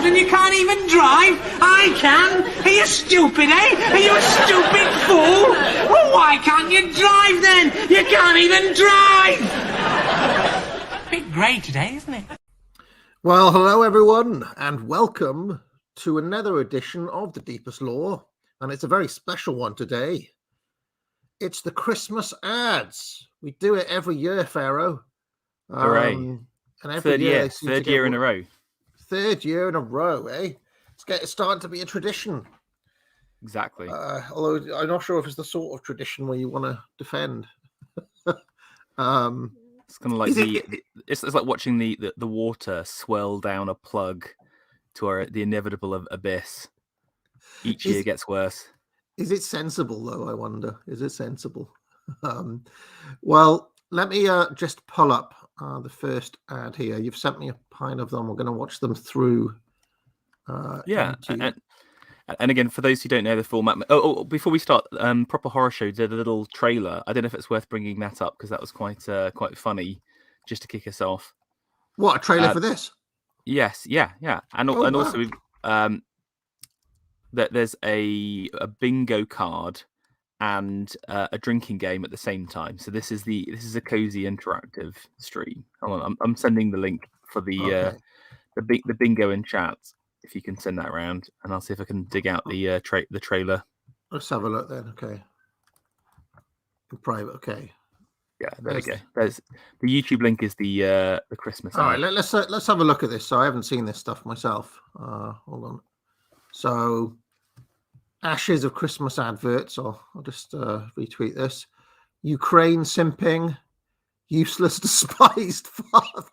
And you can't even drive? I can. Are you stupid, eh? Are you a stupid fool? Well, why can't you drive then? You can't even drive! Bit grey today, isn't it? Well, hello everyone, and welcome to another edition of The Deepest Lore, and it's a very special one today. It's the Christmas ads. We do it every year, Pharaoh. Hooray. And every third year in a row. Third year in a row, eh? It's starting to be a tradition. Exactly. Although I'm not sure if it's the sort of tradition where you want to defend. It's kind of like it's like watching the water swirl down a plug to the inevitable abyss. Each year gets worse. Is it sensible though? I wonder. Is it sensible? Well, let me just pull up the first ad here. You've sent me a pile of them. We're going to watch them through. And again, for those who don't know the format, before we start, Proper Horror Show did a little trailer. I don't know if it's worth bringing that up because that was quite funny, just to kick us off. What, a trailer for this? Yes, yeah, and also that there's a bingo card and a drinking game at the same time. So this is a cozy interactive stream. Hold on, I'm sending the link for the bingo in chat. If you can send that around, and I'll see if I can dig out the trailer. Let's have a look then. Okay. In private. Okay. Yeah, there we go. There's the YouTube link is the Christmas. All right, let's have a look at this. So I haven't seen this stuff myself. Hold on. So ashes of Christmas adverts. I'll just retweet this. Ukraine simping, useless despised father.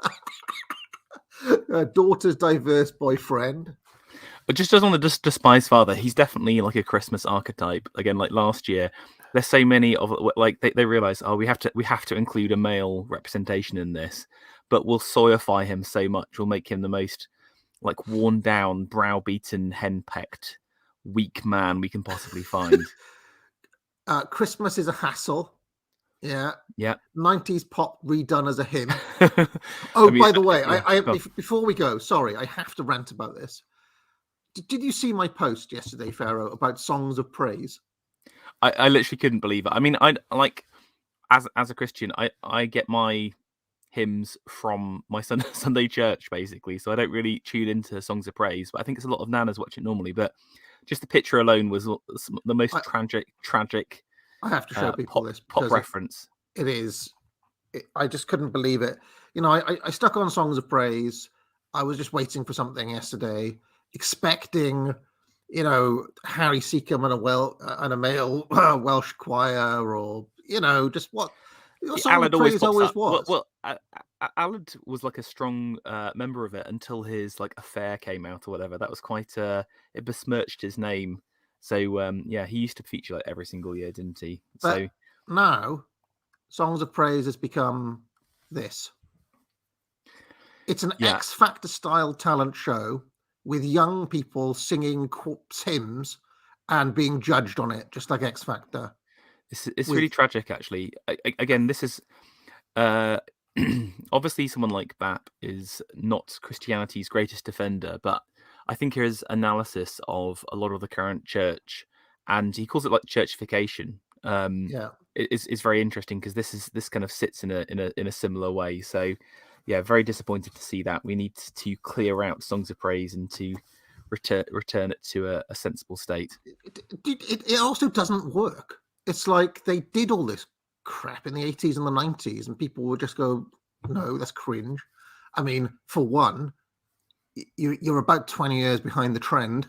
Daughter's diverse boyfriend. It just doesn't want to despise father. He's definitely like a Christmas archetype. Again, like last year, there's so many of like they realize, we have to include a male representation in this, but we'll soyify him so much. We'll make him the most like worn down, browbeaten, henpecked, weak man we can possibly find. Christmas is a hassle. Yeah. 90s pop redone as a hymn. By the way, before we go, sorry, I have to rant about this. Did you see my post yesterday, Pharaoh, about songs of praise? I literally couldn't believe it. I mean, I like as a Christian, I get my hymns from my Sunday church basically, so I don't really tune into songs of praise. But I think it's a lot of nanas watch it normally. But just the picture alone was the most tragic. I have to show people this pop reference. It is. I just couldn't believe it. You know, I stuck on songs of praise. I was just waiting for something yesterday, expecting, you know, Harry Seacombe and a male Welsh choir, or you know, just what song of praise always was. Well, Aled was like a strong member of it until his like affair came out or whatever. That was quite it besmirched his name. So he used to feature like every single year, didn't he? But now, Songs of Praise has become this. It's an X Factor style talent show with young people singing hymns and being judged on it, just like X Factor. It's really tragic, actually. Again, this is obviously someone like Bap is not Christianity's greatest defender, but I think his analysis of a lot of the current church, and he calls it like churchification, is very interesting because this kind of sits in a similar way. So, yeah, very disappointed to see that. We need to clear out songs of praise and to return it to a sensible state. It also doesn't work. It's like they did all this crap in the 80s and the 90s, and people would just go, "No, that's cringe." I mean, for one, you're about 20 years behind the trend.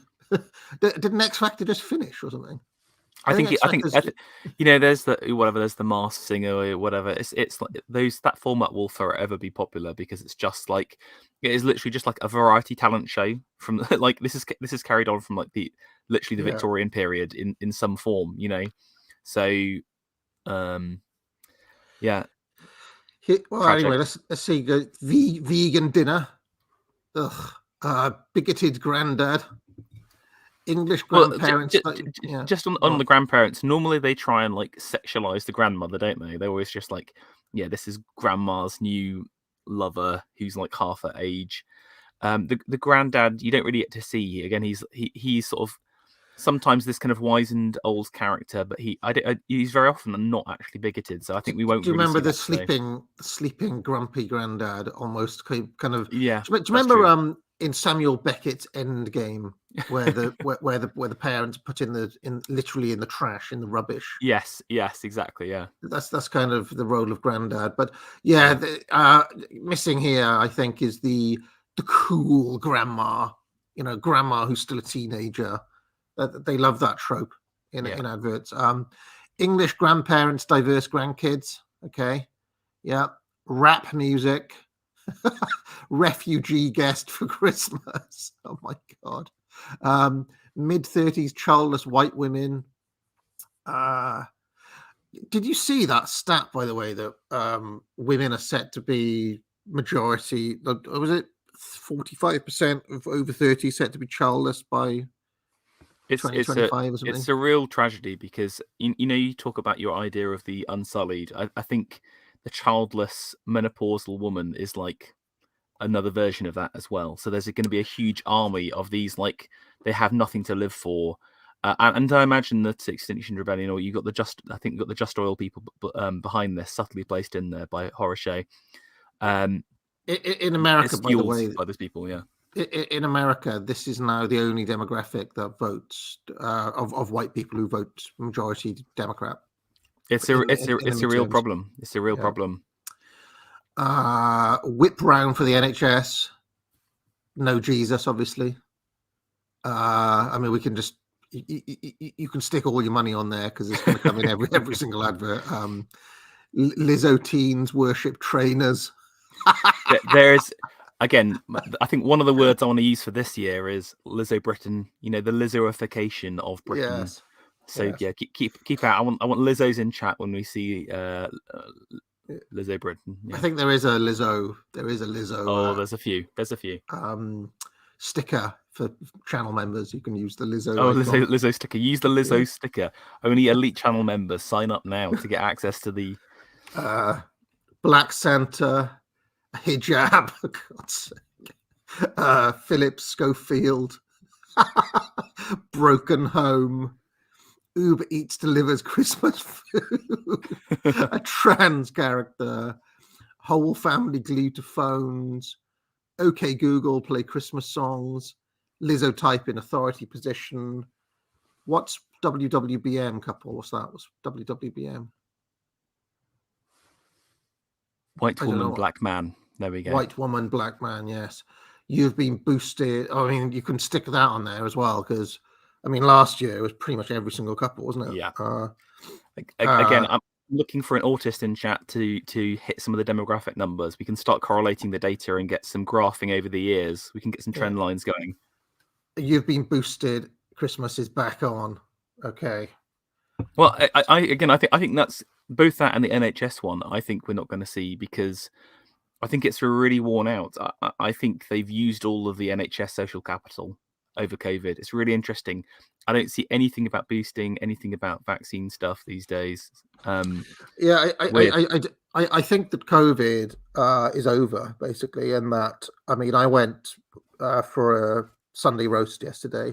Didn't X Factor just finish or something? I think there's the Masked Singer or whatever. It's like that format will forever be popular because it's just like it is literally just like a variety talent show from like this is carried on from like the Victorian period in some form, So yeah. Well, anyway, let's see. Vegan dinner. Ugh. Bigoted granddad. English grandparents. Just on the grandparents, normally they try and like sexualize the grandmother, don't they? They're always just like, yeah, this is grandma's new lover who's like half her age. The granddad, you don't really get to see. Again, he's sort of sometimes this kind of wizened old character, but he's very often not actually bigoted. So I think we won't. Do you remember the sleeping grumpy granddad? Almost kind of. Yeah. Do you remember in Samuel Beckett's Endgame, where the parents put literally in the trash, in the rubbish? Yes, exactly. Yeah, that's kind of the role of granddad. But yeah, missing here, I think, is the cool grandma. Grandma who's still a teenager. They love that trope in adverts. English grandparents, diverse grandkids. Okay, yeah, rap music. Refugee guest for Christmas. Oh my god. Mid-30s childless white women. Did you see that stat, by the way, that women are set to be majority? Was it 45% of over 30 set to be childless by 2025 or something? It's a real tragedy because you talk about your idea of the unsullied. I think the childless menopausal woman is like another version of that as well. So there's going to be a huge army of these, like they have nothing to live for. And I imagine that Extinction Rebellion, or you got the Just Oil people behind this, subtly placed in there by Horror in America, by the way, by those people, yeah. In America, this is now the only demographic that votes of white people who vote majority Democrat. It's a real problem. It's a real problem. Whip round for the NHS. No Jesus, obviously. I mean, we can just you can stick all your money on there because it's going to come in every single advert. Lizzo teens worship trainers. There's again, I think one of the words I want to use for this year is Lizzo Britain. The Lizzoification of Britain. Yes. So yeah, keep out. I want Lizzos in chat when we see Lizzo Britain. Yeah. I think there is a Lizzo. Oh, there's a few. Sticker for channel members. You can use the Lizzo. Oh, Lizzo sticker. Use the Lizzo sticker. Only elite channel members sign up now to get access to the Black Santa, hijab. For God's sake. Philip Schofield, Broken Home. Uber Eats delivers Christmas food. A trans character. Whole family glued to phones. OK Google play Christmas songs. Lizzo type in authority position. What's WWBM couple? What's that? What's WWBM? White woman, black man. There we go. White woman, black man. Yes. You've been boosted. I mean, you can stick that on there as well because. I mean, last year it was pretty much every single couple, wasn't it? Yeah. Again, I'm looking for an autist in chat to hit some of the demographic numbers. We can start correlating the data and get some graphing over the years. We can get some trend lines going. You've been boosted. Christmas is back on. Okay. Well, I think that's both that and the NHS one. I think we're not going to see because I think it's really worn out. I think they've used all of the NHS social capital over COVID. It's really interesting. I don't see anything about boosting, anything about vaccine stuff these days. I think that COVID is over basically, and that I went for a Sunday roast yesterday,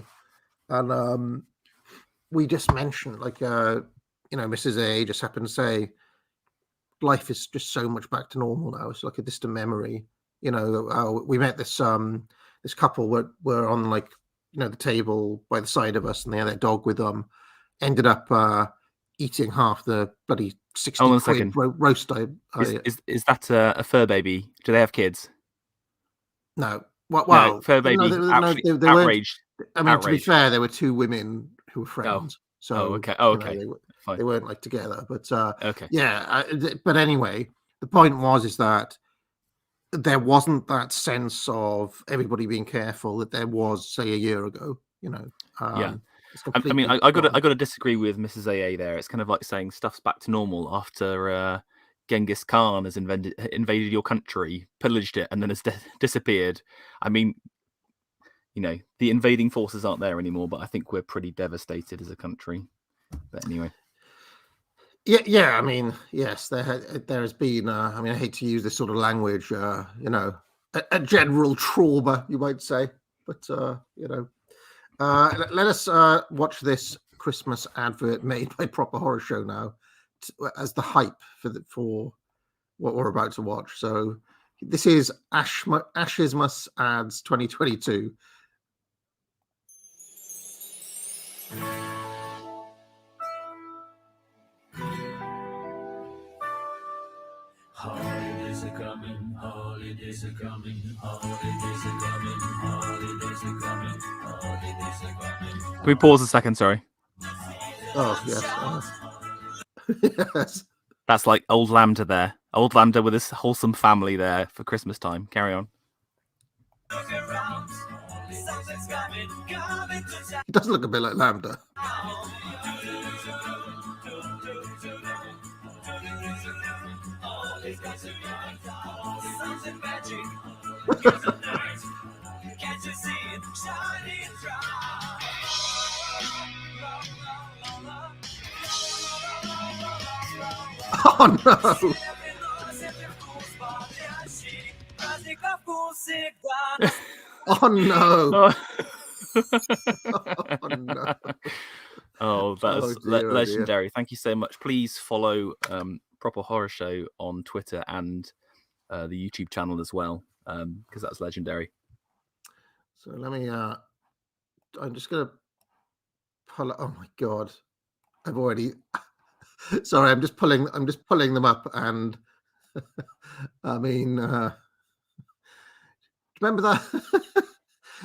and we just mentioned Mrs. A just happened to say life is just so much back to normal now. It's like a distant memory. We met this couple were on the table by the side of us, and they had their dog with them. Ended up eating half the bloody 60 quid roast. Is that a fur baby? Do they have kids? No. Well, fur baby. They outraged. To be fair, there were two women who were friends. So okay. They weren't like together. But okay. Yeah. But anyway, the point is that there wasn't that sense of everybody being careful that there was, say, a year ago. Yeah. It's I mean, completely I got to disagree with Mrs. AA there. It's kind of like saying stuff's back to normal after Genghis Khan has invaded your country, pillaged it, and then has disappeared. I mean, the invading forces aren't there anymore, but I think we're pretty devastated as a country. But anyway. Yeah. I mean, yes, there has been. I mean, I hate to use this sort of language. A general trauma, you might say. But let us watch this Christmas advert made by Proper Horror Show now as the hype for what we're about to watch. So this is Ashismus Ads 2022. Holidays are coming, holidays are coming, holidays are coming, holidays are coming, holidays are coming. Can we pause a second? Sorry. Oh, yes. Yes. That's like old Lambda there. Old Lambda with his wholesome family there for Christmas time. Carry on. He does look a bit like Lambda. Oh no! Oh no! Oh no! Oh, that's legendary. Thank you so much. Please follow Proper Horror Show on Twitter and the YouTube channel as well, because that's legendary. So let me. I'm just gonna pull. Oh my god! I've already. Sorry, I'm just pulling them up, and I mean, remember that? Do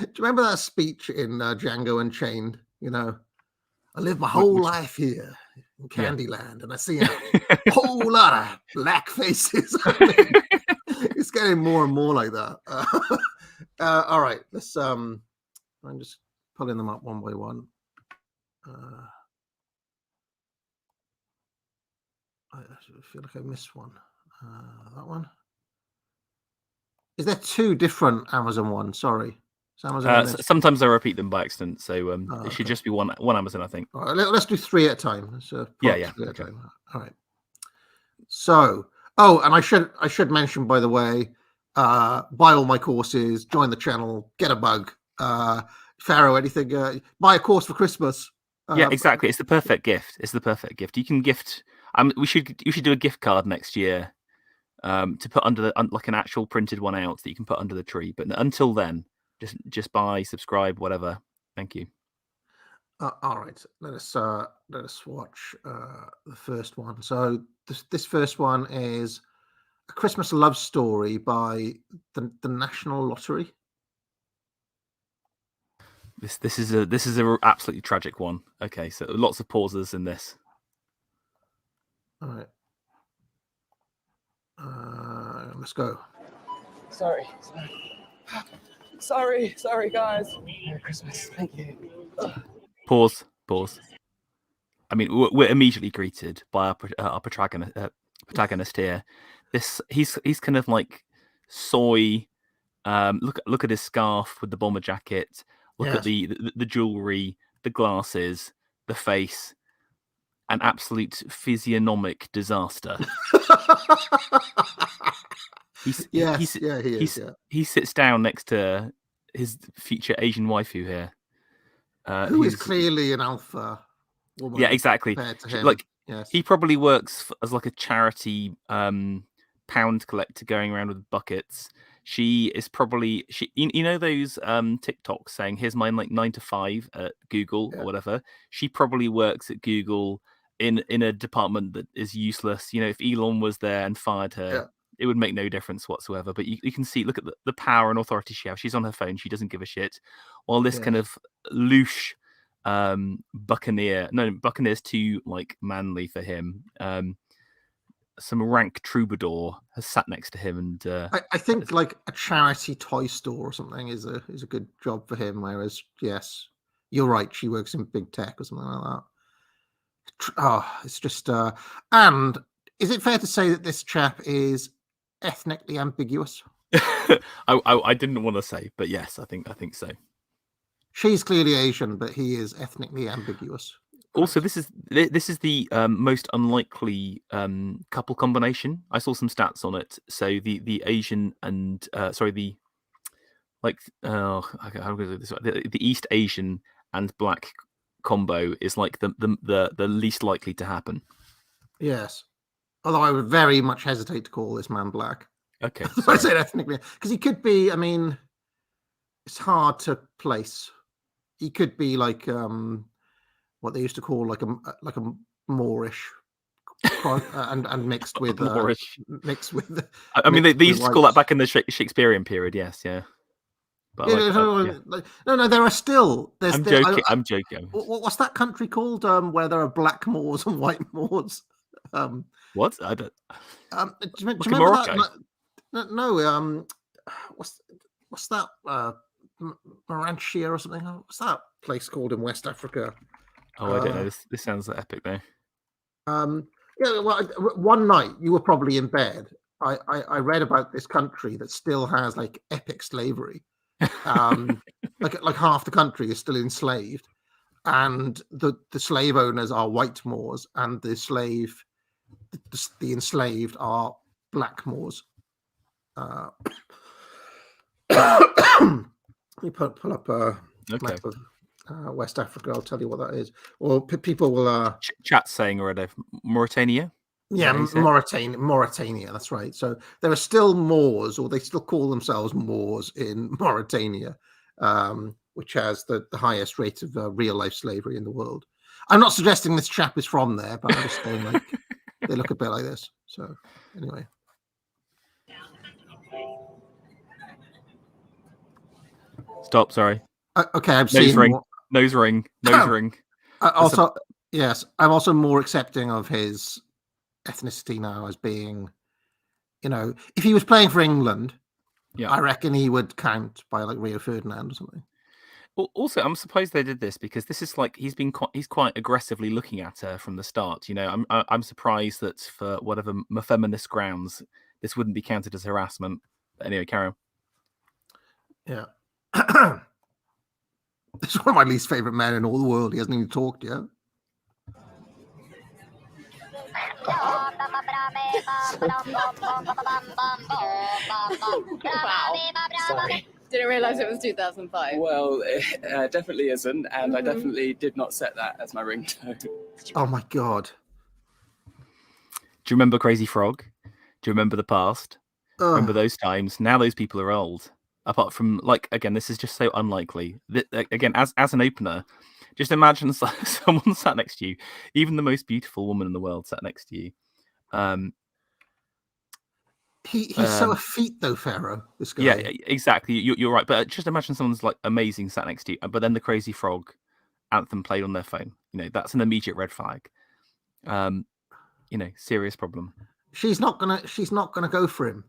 you remember that speech in Django Unchained? I live my whole life here in Candyland, and I see a whole lot of black faces. I mean, it's getting more and more like that. All right, let's. I'm just pulling them up one by one. I feel like I missed one. That one. Is there two different Amazon ones? Sorry. Sometimes I repeat them by accident, so it should just be one Amazon, I think. All right, let's do three at a time. Yeah. Three at a time. All right. So, and I should mention, by the way, buy all my courses, join the channel, get a bug. Pharaoh, anything? Buy a course for Christmas. Yeah, exactly. It's the perfect gift. You can gift. You should do a gift card next year, to put under like an actual printed one out that you can put under the tree. But until then, just buy, subscribe, whatever. Thank you. All right, let us watch the first one. So this first one is A Christmas Love Story by the National Lottery. This is a absolutely tragic one. Okay, so lots of pauses in this. All right. Let's go. Sorry, guys. Merry Christmas. Thank you. Pause. I mean, we're immediately greeted by our protagonist here. He's kind of like soy. Look at his scarf with the bomber jacket. Look at the jewelry, the glasses, the face. An absolute physiognomic disaster. He sits down next to his future Asian waifu here, who is clearly an alpha woman. Yeah, exactly. Like, he probably works as like a charity pound collector going around with buckets. She is probably those TikToks saying, "Here's my 9 to 5 at Google," or whatever. She probably works at Google in a department that is useless. If Elon was there and fired her, it would make no difference whatsoever. But you can see, look at the power and authority she has. She's on her phone. She doesn't give a shit. While this kind of louche Buccaneer. No, Buccaneer's too like manly for him. Some rank troubadour has sat next to him, and I think like a charity toy store or something is a good job for him. Whereas, yes, you're right, she works in big tech or something like that. Oh, it's just and is it fair to say that this chap is ethnically ambiguous? I didn't want to say, but yes, I think so. She's clearly Asian, but he is ethnically ambiguous. Also, this is the most unlikely couple combination. I saw some stats on it. So the Asian and the East Asian and black combo is like the least likely to happen. Yes, although I would very much hesitate to call this man black. Okay, I said ethnically because he could be. I mean, it's hard to place. He could be like what they used to call like a Moorish, and mixed with Moorish. Mixed with. I mean, they used to call that back in the Shakespearean period. Yes, yeah. But no, there are still. I'm joking. I'm joking. What's that country called? Where there are black Moors and white Moors. What? I don't. Do you remember Morocco? That? No. What's that? Morantia or something? What's that place called in West Africa? Oh, I don't know. This sounds epic, though. Yeah. Well, one night you were probably in bed. I read about this country that still has like epic slavery. Like half the country is still enslaved, and the slave owners are white Moors, and the enslaved are black Moors. Let me pull up a map of West Africa. I'll tell you what that is. Or people will chat saying already Mauritania. Yeah, Mauritania. That's right. So there are still Moors, or they still call themselves Moors in Mauritania, which has the highest rate of real life slavery in the world. I'm not suggesting this chap is from there, but I'm just saying like they look a bit like this. So anyway. Stop. Sorry. Okay, I'm nose seeing ring. Nose ring. Nose ring. Yes, I'm also more accepting of his ethnicity now as being, if he was playing for England, I reckon he would count by like Rio Ferdinand or something. Also, I'm surprised they did this because this is like he's quite aggressively looking at her from the start. I'm surprised that for whatever feminist grounds, this wouldn't be counted as harassment. But anyway, carry on. Yeah. This is one of my least favorite men in all the world. He hasn't even talked yet. Sorry. Didn't realize it was 2005. Well, it definitely isn't, and I definitely did not set that as my ringtone. Oh my god! Do you remember Crazy Frog? Do you remember the past? Remember those times? Now those people are old. Apart from, again, this is just so unlikely. Again, as an opener, just imagine someone sat next to you, even the most beautiful woman in the world sat next to you. He's so effete, though, Pharaoh. This guy. Yeah, exactly. You're right. But just imagine someone's amazing sat next to you, but then the Crazy Frog anthem played on their phone. That's an immediate red flag. Serious problem. She's not gonna go for him.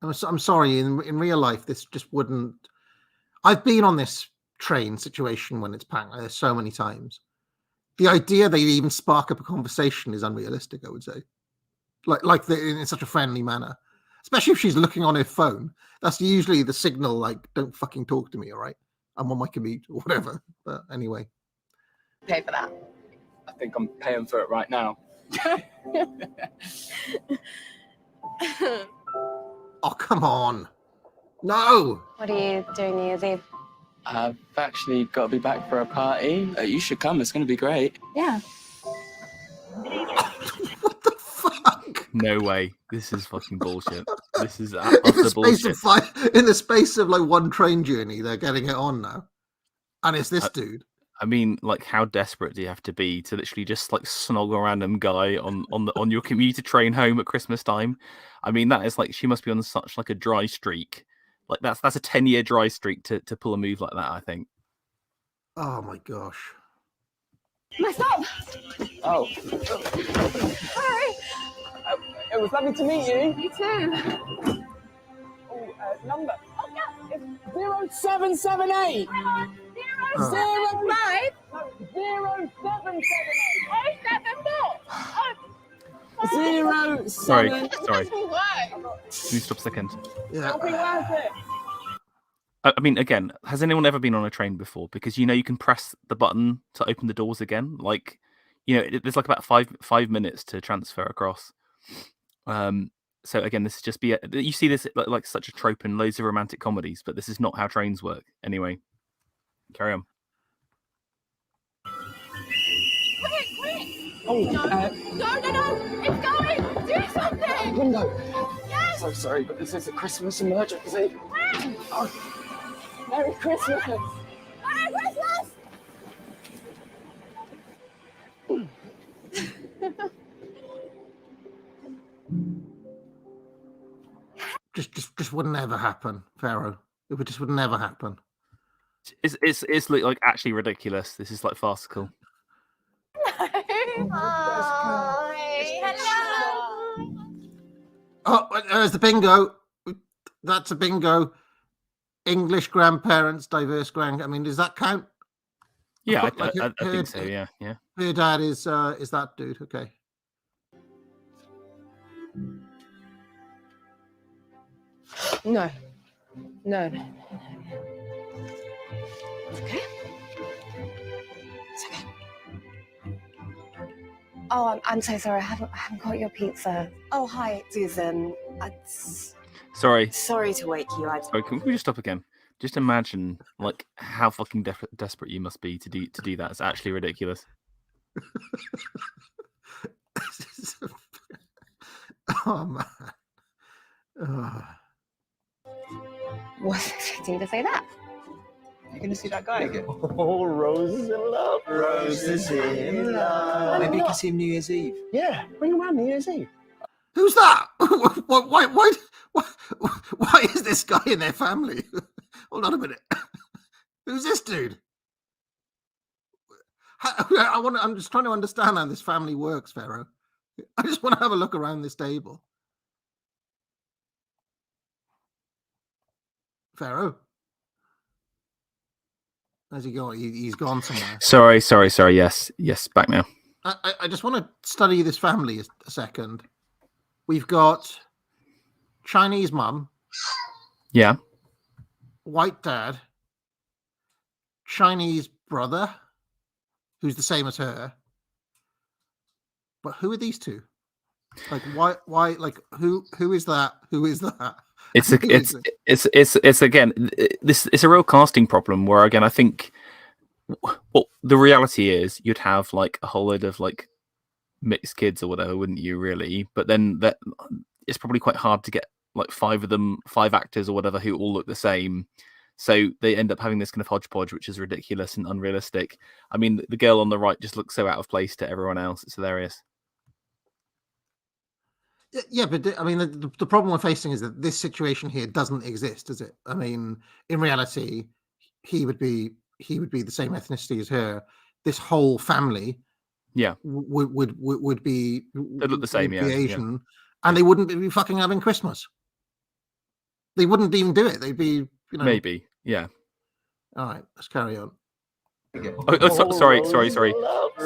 I'm sorry. In real life, this just wouldn't. I've been on this train situation when it's packed like this so many times. The idea they even spark up a conversation is unrealistic. I would say, in such a friendly manner, especially if she's looking on her phone. That's usually the signal. Don't fucking talk to me. All right, I'm on my commute or whatever. But anyway, pay for that. I think I'm paying for it right now. Oh, come on. No. What are you doing New Year's Eve? I've actually got to be back for a party. You should come. It's going to be great. Yeah. What the fuck? No way. This is fucking bullshit. This is utter bullshit. In the space of one train journey, they're getting it on now. And it's this dude. I mean, how desperate do you have to be to literally just snog a random guy on your commuter train home at Christmas time? I mean, that is she must be on such a dry streak. That's a 10-year dry streak to pull a move like that, I think. Oh my gosh. Messed up. Oh, Sorry. it was lovely to meet you. Me too. Oh, number. Oh, yeah. It's 0778. 075 0778. 074. Sorry. Doesn't work. Can you stop a second? Yeah. It'll be worth it. I mean, again, has anyone ever been on a train before? Because you can press the button to open the doors again. Like, there's like about five minutes to transfer across. So again, this is just you see this like such a trope in loads of romantic comedies, but this is not how trains work. Anyway, carry on. Quick. Oh, No. It's going. Do something. window. Yes. So sorry, but this is a Christmas emergency. Oh, Merry Christmas. Merry Christmas. Just would never happen, Pharaoh. It would never happen. It's like actually ridiculous. This is like farcical. Hi. Hello. Oh, there's the bingo. That's a bingo. English grandparents, diverse I mean, does that count? Yeah, Like I her- think so. Yeah. Her dad is that dude. Okay. No. Okay. It's okay. Oh, I'm so sorry. I haven't got your pizza. Oh, hi, Susan. Sorry. Sorry to wake you. Sorry. Can we just stop again? Just imagine like how fucking desperate you must be to do that. It's actually ridiculous. Oh man. Oh. Wasn't expecting to say that. You're going to see that guy again? Oh, roses in love. Roses in love. Maybe you you can see him New Year's Eve. Yeah, bring him around New Year's Eve. Who's that? Why is this guy in their family? Hold on a minute. Who's this dude? I'm just trying to understand how this family works, Pharaoh. I just want to have a look around this table. Pharaoh? Where's he gone? He's gone somewhere. Sorry. Yes, back now. I just want to study this family a second. We've got Chinese mum. Yeah. White dad. Chinese brother, who's the same as her. But who are these two? Like why like who is that? Who is that? It's again it's a real casting problem where again I think well the reality is you'd have like a whole load of like mixed kids or whatever, wouldn't you really? But then that it's probably quite hard to get like five actors or whatever who all look the same. So they end up having this kind of hodgepodge, which is ridiculous and unrealistic. I mean, the girl on the right just looks so out of place to everyone else. It's hilarious. Yeah, but I mean, the problem we're facing is that this situation here doesn't exist, does it? I mean, in reality, he would be the same ethnicity as her. This whole family, would be they look the same, be yeah, Asian, and they wouldn't be fucking having Christmas. They wouldn't even do it. They'd be, maybe, yeah. All right, let's carry on. Sorry.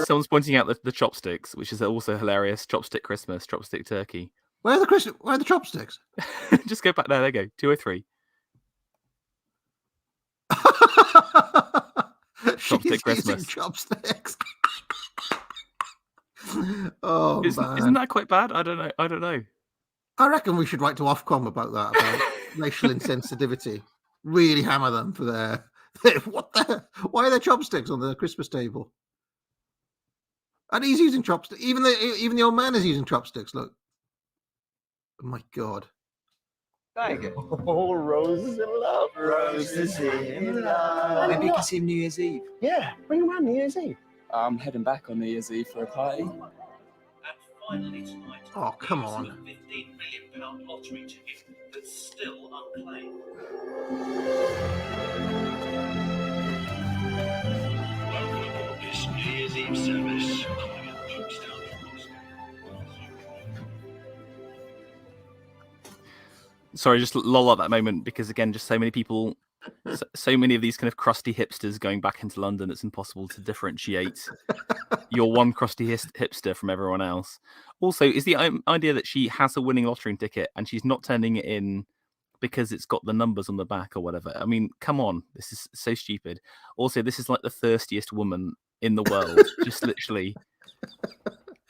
Someone's pointing out the chopsticks, which is also hilarious. Chopstick Christmas, chopstick turkey. Where are the chopsticks? Just go back there. There you go. 203. Chopstick Christmas. Chopsticks. Oh, man. Isn't that quite bad? I don't know. I reckon we should write to Ofcom about that, about racial insensitivity. Really hammer them for their why are there chopsticks on the Christmas table? And he's using chopsticks. Even the old man is using chopsticks. Look. Oh my God. Oh, roses in love. Roses in love. Maybe you can see him New Year's Eve. Yeah, bring him around New Year's Eve. I'm heading back on New Year's Eve for a party. And finally tonight, Oh, come news on. of a £15 million lottery ticket that's still unclaimed. Welcome aboard this New Year's Eve receive service calling at Folkestone from Moscow. Sorry, just lol at that moment because again, just so many people, so many of these kind of crusty hipsters going back into London. It's impossible to differentiate your one crusty hipster from everyone else. Also, is the idea that she has a winning lottery ticket and she's not turning it in because it's got the numbers on the back or whatever. I mean, come on, this is so stupid. Also, this is like the thirstiest woman in the world, just literally.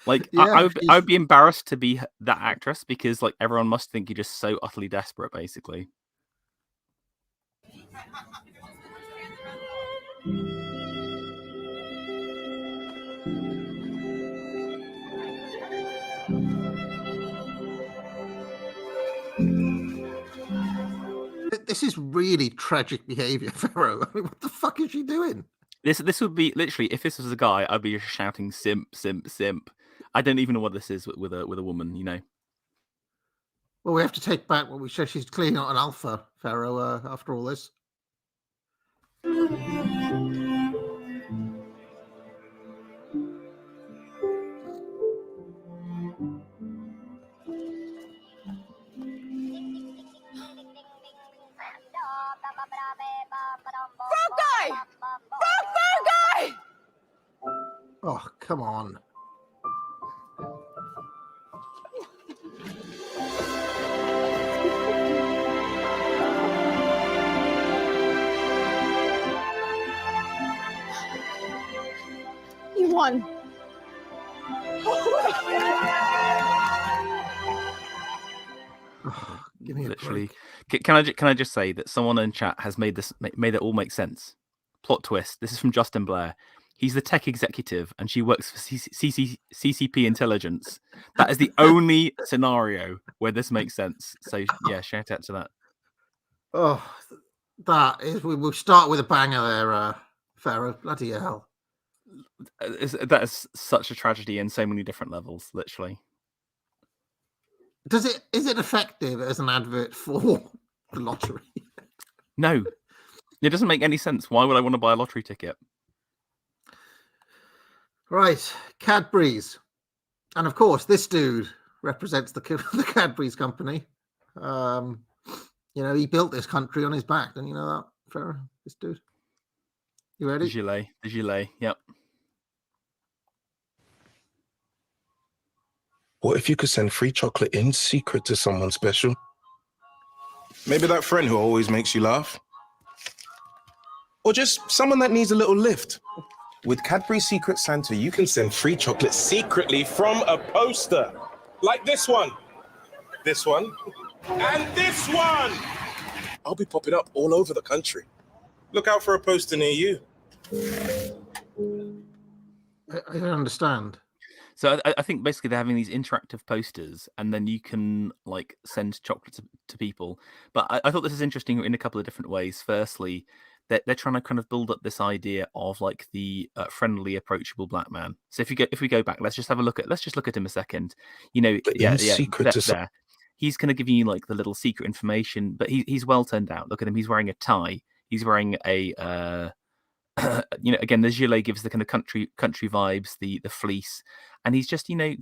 Like, Yeah, I would be embarrassed to be that actress because like everyone must think you're just so utterly desperate, basically. This is really tragic behavior, Pharaoh. I mean, what the fuck is she doing? This would be literally, if this was a guy, I'd be just shouting simp, simp, simp. I don't even know what this is with a woman, you know. Well, we have to take back what we said. She's clearly not an alpha, Pharaoh, after all this. Frog guy! Frog guy! Oh, come on. You won. Oh, give me a Literally. break. Can I just say that someone in chat has made it all make sense. Plot twist. This is from Justin Blair. He's the tech executive and she works for CCP Intelligence. That is the only scenario where this makes sense. So yeah, shout out to that. Oh, that is. We'll start with a banger there, Pharaoh. Bloody hell. That is such a tragedy in so many different levels, literally. Is it effective as an advert for the lottery? No, it doesn't make any sense. Why would I want to buy a lottery ticket? Right, Cadbury's, and of course, this dude represents the Cadbury's company. You know, he built this country on his back. Don't you know that, Pharaoh? This dude. You ready? The gilet. Yep. What if you could send free chocolate in secret to someone special? Maybe that friend who always makes you laugh. Or just someone that needs a little lift. With Cadbury Secret Santa, you can send free chocolate secretly from a poster. Like this one, and this one. I'll be popping up all over the country. Look out for a poster near you. I don't understand. So I think basically they're having these interactive posters, and then you can like send chocolate to people. But I thought this is interesting in a couple of different ways. Firstly, they're trying to kind of build up this idea of like the friendly, approachable black man. So if we go back, let's just look at him a second. You know, Secret there. He's going to give you like the little secret information, but he's well turned out. Look at him. He's wearing a tie. He's wearing a you know, again, the gilet gives the kind of country vibes, the fleece, and he's just, you know,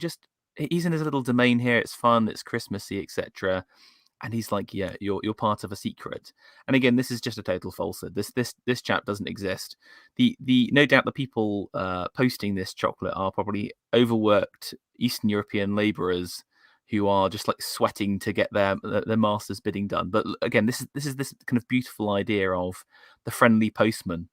he's in his little domain here. It's fun, it's Christmassy, etc. And he's like, yeah, you're part of a secret. And again, this is just a total falsehood. This chap doesn't exist. The no doubt the people posting this chocolate are probably overworked Eastern European labourers who are just like sweating to get their master's bidding done. But again, this is this kind of beautiful idea of the friendly postman.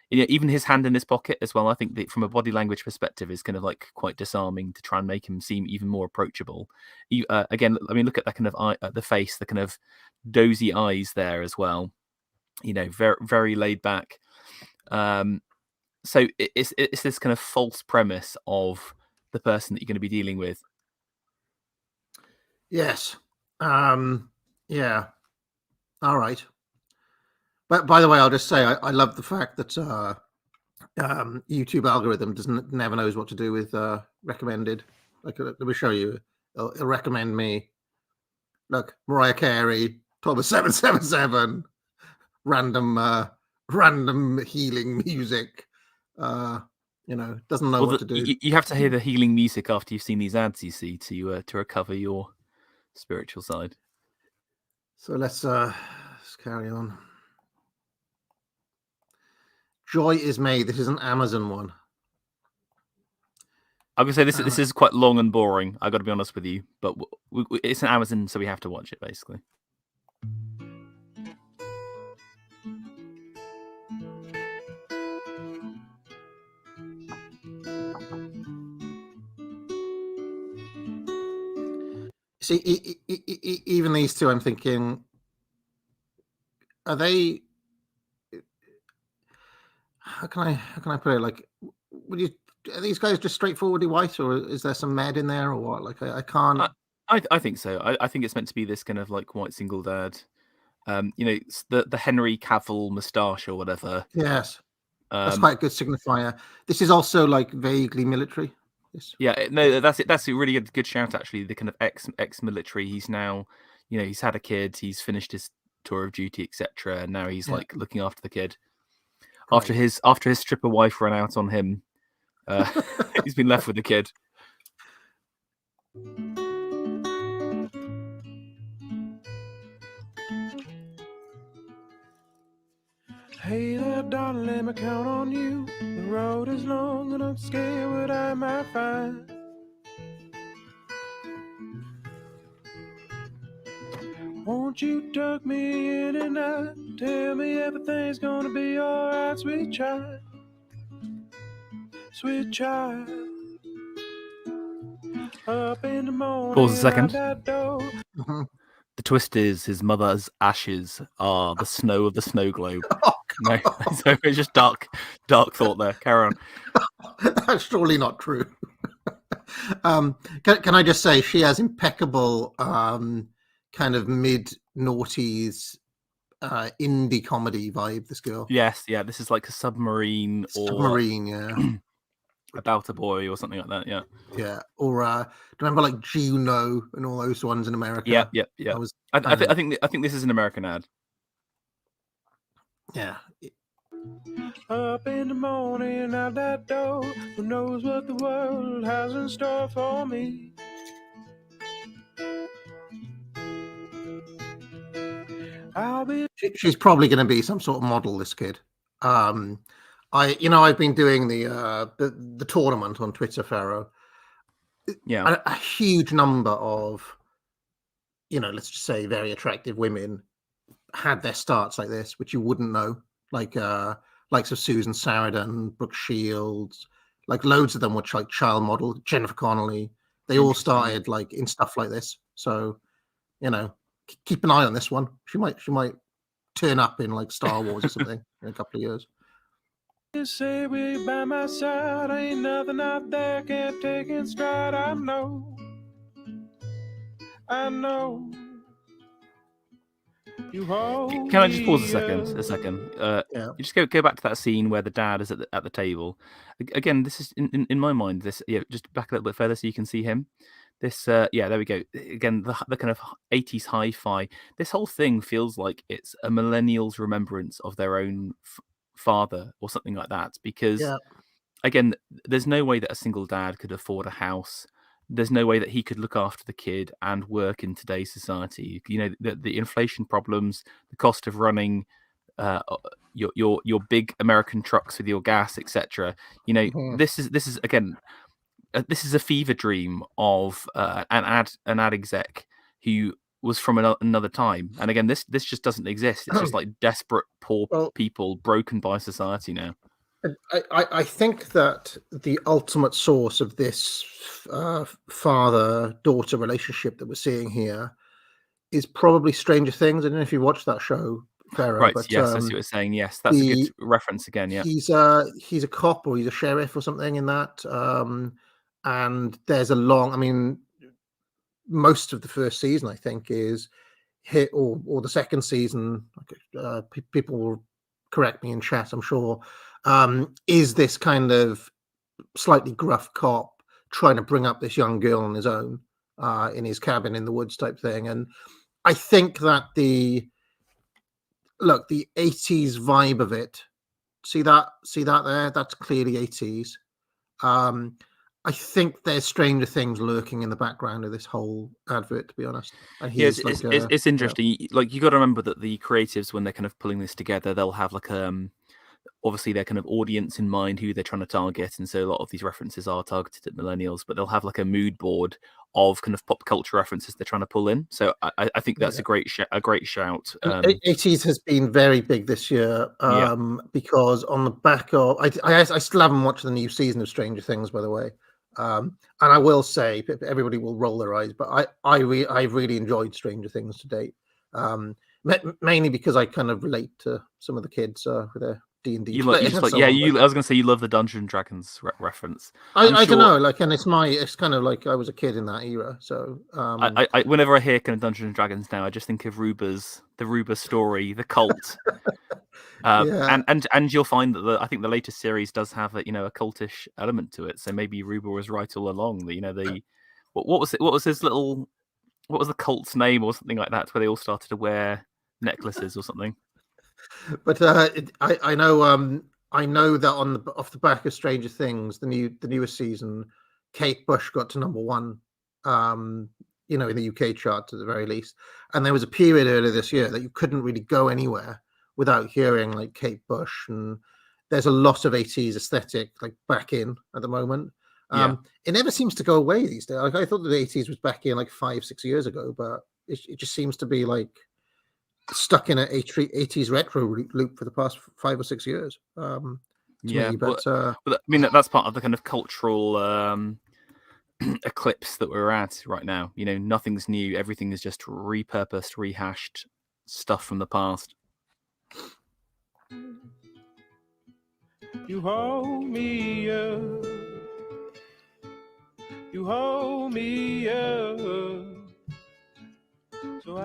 You know, even his hand in his pocket as well. I think that from a body language perspective is kind of like quite disarming to try and make him seem even more approachable. Again, I mean, look at that kind of eye, the face, the kind of dozy eyes there as well. You know, very very laid back. So it's this kind of false premise of the person that you're going to be dealing with. Yes. Yeah. All right. But by the way, I'll just say I love the fact that YouTube algorithm never knows what to do with recommended. Like, let me show you. It'll recommend me. Look, Mariah Carey, Thomas 777, random healing music. doesn't know what to do. You have to hear the healing music after you've seen these ads, you see, to recover your spiritual side. So let's carry on. Joy is Made. This is an Amazon one. I'm gonna say this is quite long and boring. I got to be honest with you, but it's an Amazon, so we have to watch it basically. See, even these two, I'm thinking, are they? How can I put it? Like, are these guys just straightforwardly white, or is there some med in there, or what? Like, I can't. I think so. I think it's meant to be this kind of like white single dad. It's the Henry Cavill moustache or whatever. Yes, that's quite a good signifier. This is also like vaguely military. Yeah, no, that's it. That's a really good shout, actually. The kind of ex-military. He's now, he's had a kid. He's finished his tour of duty, etc. And now he's like looking after the kid. After his stripper wife ran out on him, he's been left with the kid. Hey there, darling, let me count on you. The road is long and I'm scared what I might find. Won't you tuck me in and out? Tell me everything's gonna be alright, sweet child. Sweet child. Up in the morning. Pause a second. Mm-hmm. The twist is his mother's ashes are the snow of the snow globe. No, so it's just dark thought there. Carry on. That's surely not true. Can I just say she has impeccable kind of mid-noughties indie comedy vibe, this girl. Yes, yeah, this is like a submarine yeah. About a Boy or something like that, yeah. Yeah, or remember like Juno and all those ones in America? Yeah. I think this is an American ad. Yeah. Up in the morning out that door, who knows what the world has in store for me? She's probably going to be some sort of model, this kid. I've been doing the tournament on Twitter, Pharaoh. Yeah, a huge number of, let's just say very attractive women had their starts like this, which you wouldn't know, like likes of Susan Sarandon, Brooke Shields, like loads of them were like child model, Jennifer Connelly. They all started like in stuff like this. So, keep an eye on this one. She might turn up in like Star Wars or something in a couple of years. You say we by my side, ain't nothing out there can't take in stride. I know. Can I just pause a second? You just go back to that scene where the dad is at the table. Again, this is in my mind. This just back a little bit further so you can see him. This there we go. Again, the kind of 80s hi-fi. This whole thing feels like it's a millennial's remembrance of their own father or something like that. Because again, there's no way that a single dad could afford a house. There's no way that he could look after the kid and work in today's society. The inflation problems, the cost of running your big American trucks with your gas, etc. This is again, this is a fever dream of an ad exec who was from another time. And again, this just doesn't exist. It's just like desperate poor people broken by society now. I think that the ultimate source of this father-daughter relationship that we're seeing here is probably Stranger Things. I don't know if you watched that show, Pharaoh. Right, but, yes, I see what you're saying. Yes, that's a good reference again, yeah. He's a cop or he's a sheriff or something in that. And there's most of the first season, I think, is hit, or the second season, people will correct me in chat, I'm sure, is this kind of slightly gruff cop trying to bring up this young girl on his own in his cabin in the woods type thing. And I think that the 80s vibe of it, see that there, that's clearly 80s. I think there's Stranger Things lurking in the background of this whole advert, to be honest. And Yeah, he's it's interesting. Like, you got to remember that the creatives, when they're kind of pulling this together, they'll have like obviously their kind of audience in mind, who they're trying to target, and so a lot of these references are targeted at millennials. But they'll have like a mood board of kind of pop culture references they're trying to pull in. So I think that's a great shout. 80s has been very big this year because on the back of I still haven't watched the new season of Stranger Things, by the way. And I will say, everybody will roll their eyes, but I've really enjoyed Stranger Things to date. Mainly because I kind of relate to some of the kids with their D&D. I was going to say you love the Dungeons and Dragons reference. I don't know, like, and it's kind of like I was a kid in that era. So I whenever I hear kind of Dungeons and Dragons now, I just think of the Ruba story, the cult. And you'll find that I think the latest series does have a cultish element to it. So maybe Ruba was right all along. What was the cult's name or something like that, where they all started to wear necklaces or something. But I know that off the back of Stranger Things, the newest season, Kate Bush got to #1, in the UK chart at the very least. And there was a period earlier this year that you couldn't really go anywhere without hearing like Kate Bush, and there's a lot of 80s aesthetic like back in at the moment. It never seems to go away these days. Like, I thought that the 80s was back in like 5-6 years ago, but it just seems to be like stuck in an 80s retro loop for the past 5 or 6 years. But I mean, that's part of the kind of cultural eclipse that we're at right now. Nothing's new. Everything is just repurposed, rehashed stuff from the past. You hold me up. You hold me up. So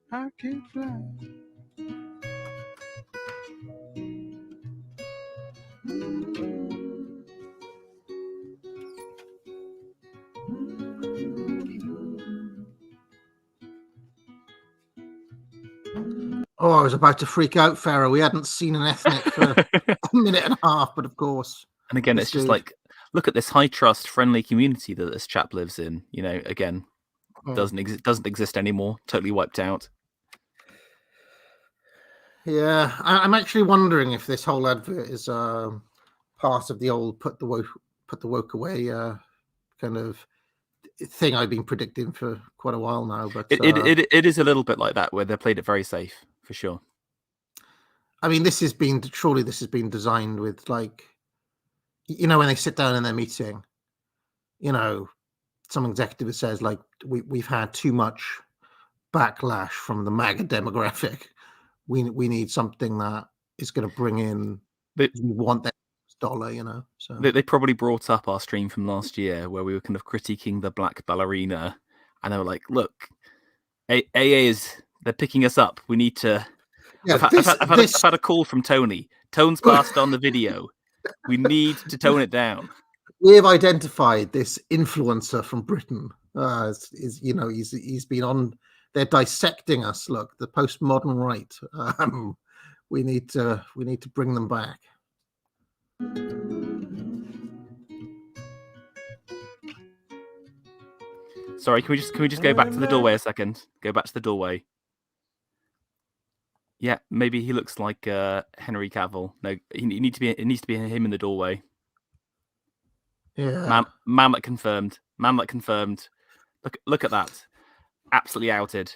I can fly. Oh, I was about to freak out, Pharaoh. We hadn't seen an ethnic for a minute and a half, but of course. And again, it's just like, look at this high trust, friendly community that this chap lives in. Again, doesn't exist anymore. Totally wiped out. Yeah, I'm actually wondering if this whole advert is part of the old put the woke away kind of thing I've been predicting for quite a while now. But it is a little bit like that, where they played it very safe, for sure. I mean, this has been designed with, like, when they sit down in their meeting, some executive says, like, we've had too much backlash from the MAGA demographic. We need something that is going to bring in. We want that dollar, So they probably brought up our stream from last year where we were kind of critiquing the black ballerina, and they were like, "Look, AA they're picking us up. We need to." Yeah, I've had a call from Tony. Tone's passed on the video. We need to tone it down. We have identified this influencer from Britain. He's been on. They're dissecting us. Look, the postmodern right. We need to bring them back. Sorry, can we just go back to the doorway a second? Go back to the doorway. Yeah, maybe he looks like Henry Cavill. No, it needs to be him in the doorway. Yeah. Man that confirmed. Look at that. Absolutely outed.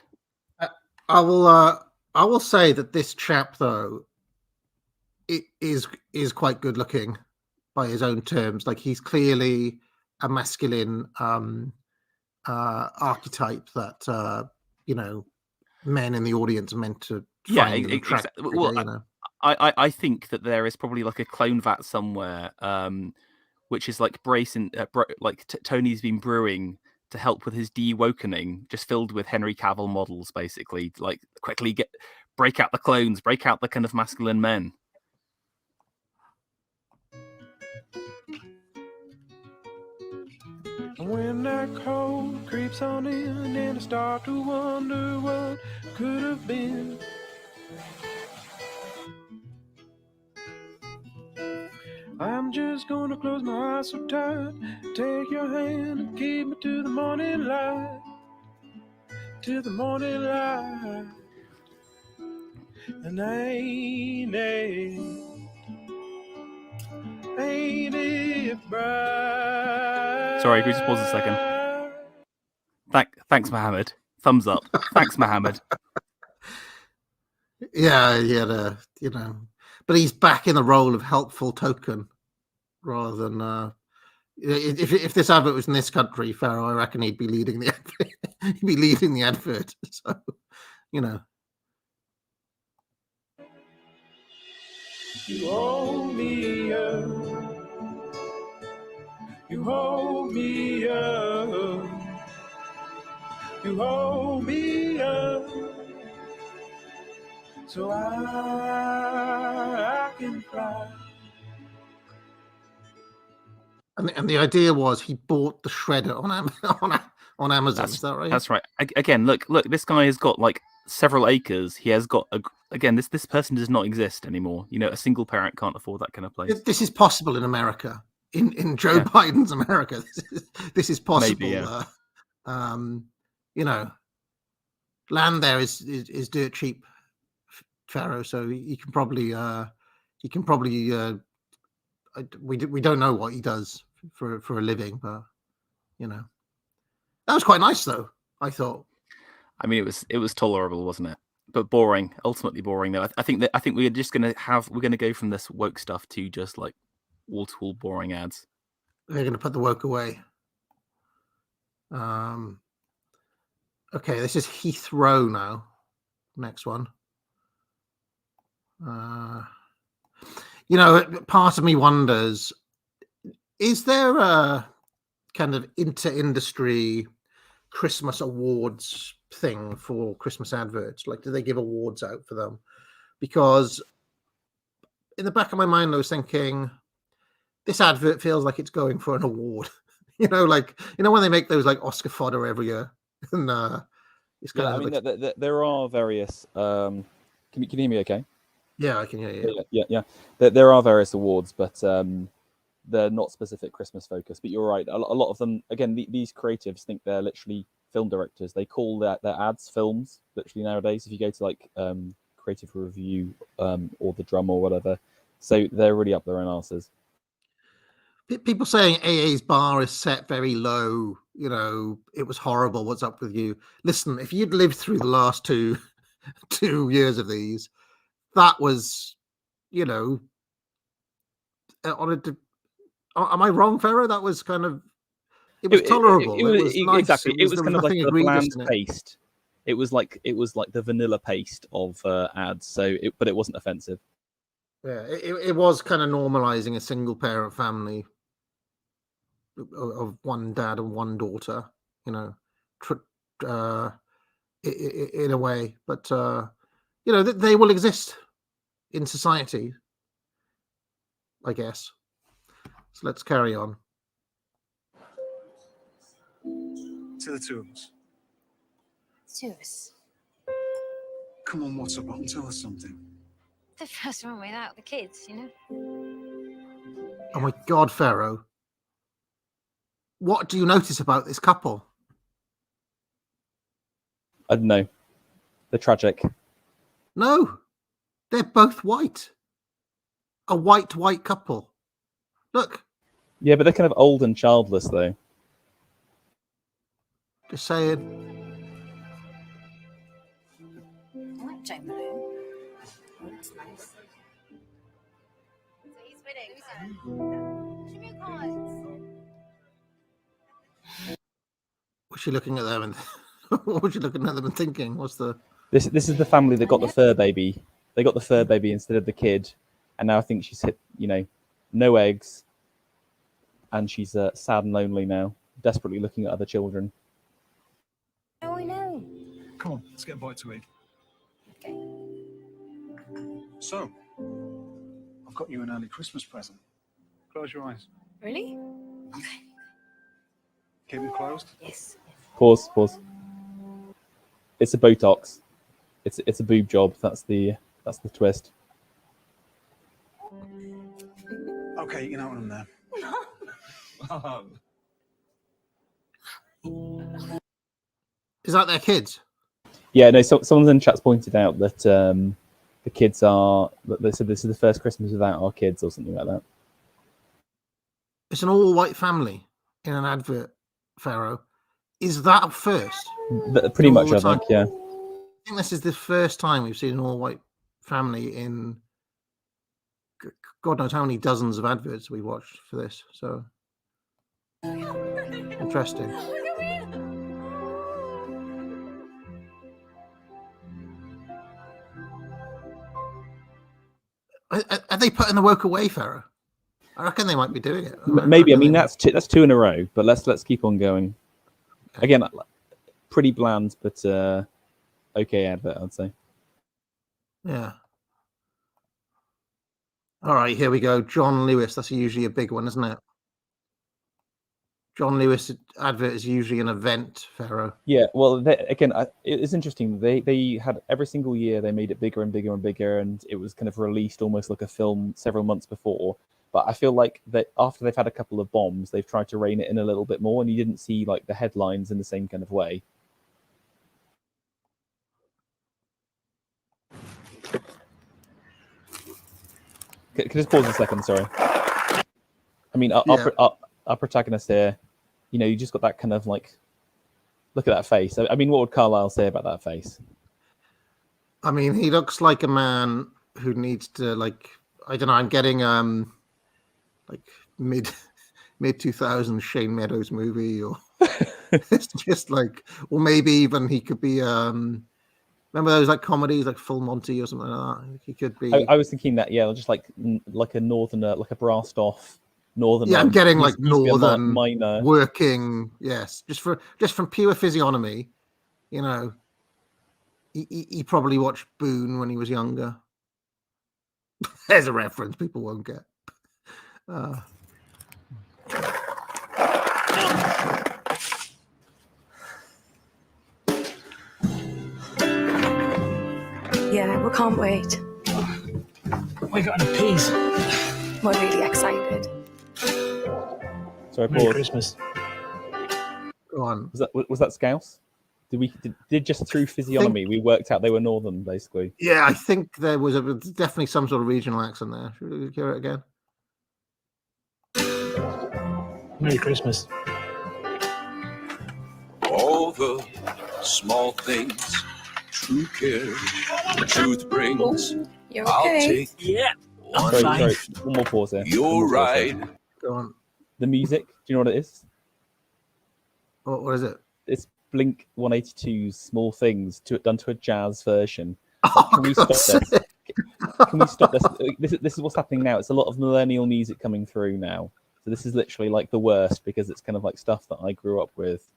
I will say that this chap, though, it is quite good looking by his own terms. Like, he's clearly a masculine archetype that men in the audience are meant to find exactly. Well, I think that there is probably like a clone vat somewhere, which is like Tony's been brewing to help with his de-wokening, just filled with Henry Cavill models, basically. Like, quickly break out the clones, break out the kind of masculine men. When that cold creeps on in and I start to wonder what could have been, I'm just gonna close my eyes so tight, take your hand and keep me to the morning light, to the morning light. And ain't it bright? Sorry, can we just pause a second? Thanks, Mohammed. Thumbs up. Thanks, Mohammed. Yeah, he had a, but he's back in the role of helpful token rather than. If this advert was in this country, Pharaoh, I reckon he'd be leading the advert. He'd be leading the advert. So, You hold me up. You hold me up. You hold me up. So I can fly. And the idea was he bought the shredder on Amazon. Is that right? That's right. Again, look, this guy has got like several acres. He has got this person does not exist anymore. A single parent can't afford that kind of place. This is possible in America. In Joe Biden's America, this is possible. Maybe, yeah. Land there is dirt cheap, Pharaoh. So you can probably we don't know what he does for a living, but that was quite nice though. I thought. I mean, it was tolerable, wasn't it? But boring, ultimately boring. Though I think we're just gonna go from this woke stuff to just like wall-to-wall boring ads. They're gonna put the woke away. Okay, this is Heathrow now. Next one. Part of me wonders, is there a kind of inter-industry Christmas awards thing for Christmas adverts? Like, do they give awards out for them? Because in the back of my mind, I was thinking, this advert feels like it's going for an award. When they make those like Oscar fodder every year. And it's kind of there are various. Can you hear me? Okay. Yeah, I can hear you. Yeah. There are various awards, but they're not specific Christmas focused. But you're right. A lot of them, again, these creatives think they're literally film directors. They call their ads films literally nowadays. If you go to like Creative Review or The Drum or whatever, so they're really up their own asses. People saying AA's bar is set very low. It was horrible. What's up with you? Listen, if you'd lived through the last two years of these, that was, am I wrong, Pharaoh? That was kind of, it was tolerable. It was nice. Exactly. It was kind of like the bland paste. It was like the vanilla paste of ads. But it wasn't offensive. Yeah, it was kind of normalizing a single parent family of one dad and one daughter, in a way. But they will exist in society, I guess. So let's carry on. To the two of us. Two of us. Come on, what's up? Tell us something. The first one without the kids, Oh my God, Pharaoh. What do you notice about this couple? I don't know. They're tragic. No, they're both white. A white couple. Look. Yeah, but they're kind of old and childless, though. Just saying. I like Jane Malone. Oh, that's nice. So he's winning. Give me cards. Was she looking at them and what was she looking at them and thinking? What's the This is the family that got the fur baby. They got the fur baby instead of the kid, and now I think she's hit, no eggs, and she's sad and lonely now, desperately looking at other children. Oh, I know. Come on, let's get a bite to eat. Okay. So, I've got you an early Christmas present. Close your eyes. Really? Okay. Keep them closed. Yes. Pause. It's a Botox. It's a boob job. That's the twist. Okay, you know what I'm there. Is that their kids? Yeah, no. So someone in chat's pointed out that the kids are. They said this is the first Christmas without our kids, or something like that. It's an all-white family in an advert, Pharaoh. Is that up first? Pretty All much, the I time? think. Yeah. I think this is the first time we've seen an all-white family in God knows how many dozens of adverts we watched for this. So interesting. Are they putting the woke away, Pharaoh? I reckon they might be doing it. Maybe. I mean, that's two in a row. But let's keep on going. Okay. Again, pretty bland, but okay advert, I'd say. Yeah. All right, here we go. John Lewis. That's usually a big one, isn't it? John Lewis advert is usually an event, Pharaoh. Yeah, well, it's interesting. They had every single year they made it bigger and bigger and bigger, and it was kind of released almost like a film several months before. But I feel like that after they've had a couple of bombs, they've tried to rein it in a little bit more, and you didn't see like the headlines in the same kind of way. Can I just pause a second? Sorry. I mean, our protagonist here, you know, you just got that kind of like, look at that face. I mean, what would Carlisle say about that face? I mean, he looks like a man who needs to, like, I don't know. I'm getting like mid 2000s Shane Meadows movie, or it's just like, or maybe even he could be. Remember those like comedies like Full Monty or something like that? He could be. I was thinking that, yeah, just like a northerner, like a brassed off northern. Yeah, I'm getting like northern minor working. Yes, just from pure physiognomy, you know. He probably watched Boone when he was younger. There's a reference people won't get. Yeah, we can't wait. We got any peas? We're really excited. Sorry, Merry pause. Christmas. Go on. Was that Scouse? Did just through physiognomy we worked out they were northern, basically? Yeah, I think there was definitely some sort of regional accent there. Should we hear it again? Merry Christmas. All the small things, true care, the truth brings. You're I'll okay. take I'm Sorry, fine. one more pause there. your ride. Go on. The music. Do you know what it is? What is it? It's Blink 182's "Small Things" done to a jazz version. Oh, Can we stop God's this? sake. Can we stop this? This is what's happening now. It's a lot of millennial music coming through now. So this is literally like the worst, because it's kind of like stuff that I grew up with,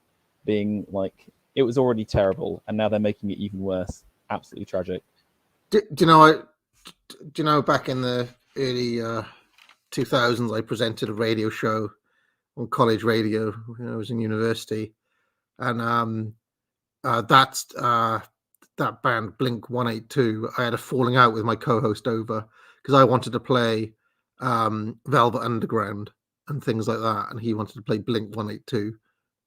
being like, it was already terrible, and now they're making it even worse. Absolutely tragic. Do you know back in the early 2000s, I presented a radio show on college radio when I was in university, and that band Blink 182. I had a falling out with my co-host over because I wanted to play Velvet Underground and things like that, and he wanted to play Blink 182,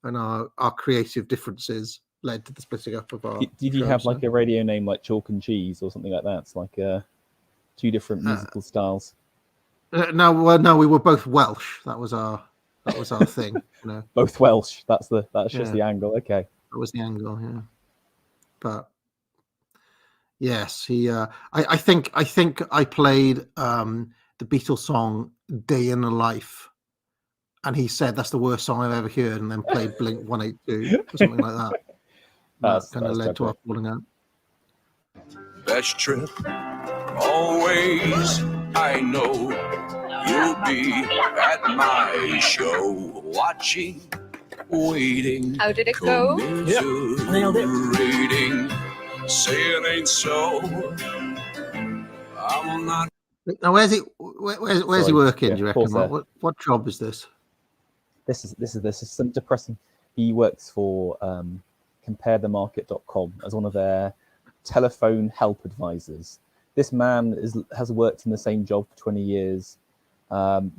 and our creative differences led to the splitting up of our. Did you have like a radio name like Chalk and Cheese or something like that? It's like two different musical styles. No, we were both Welsh. That was our thing. You know, Both Welsh. That's just Yeah. the angle. Okay. that was the angle. Yeah, but yes, he. I think I played the Beatles song "Day in the Life," and he said that's the worst song I've ever heard, and then played Blink 182 or something like that. That kind of led to our falling out. Best trip, always. I know you'll be at my show, watching, waiting. How did it go? Nailed it. Commiserating, say it ain't so. I'm not. Now, where's he? Where's he Sorry, working? yeah, Do you reckon? pause there. What job is this? This is some depressing. He works for comparethemarket.com as one of their telephone help advisors. This man has worked in the same job for 20 years,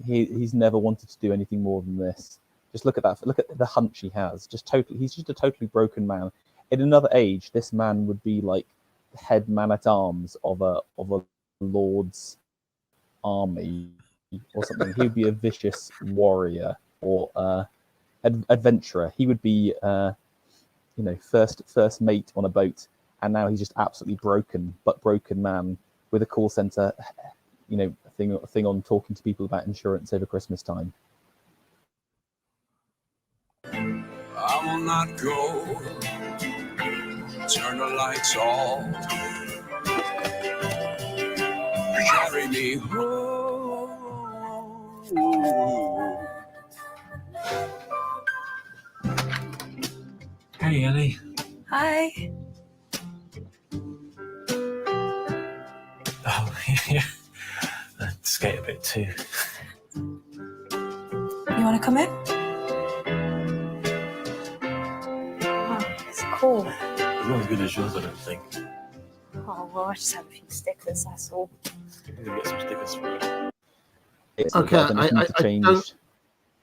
He's never wanted to do anything more than this. Just look at that. Look at the hunch he has. He's just a totally broken man. In another age, this man would be like the head man at arms of a lord's army or something. He would be a vicious warrior or adventurer. He would be, first mate on a boat, and now he's just absolutely broken man with a call center, thing on talking to people about insurance over Christmas time. I will not go. Turn the lights off. Carry me home. Hey, Ellie. Hi. Oh, yeah. I skate a bit too. You want to come in? Oh, it's cool. Not as good as yours, I don't think. Oh, well, I just have a few stickers, that's all. I'm gonna get some stickers for you. Okay,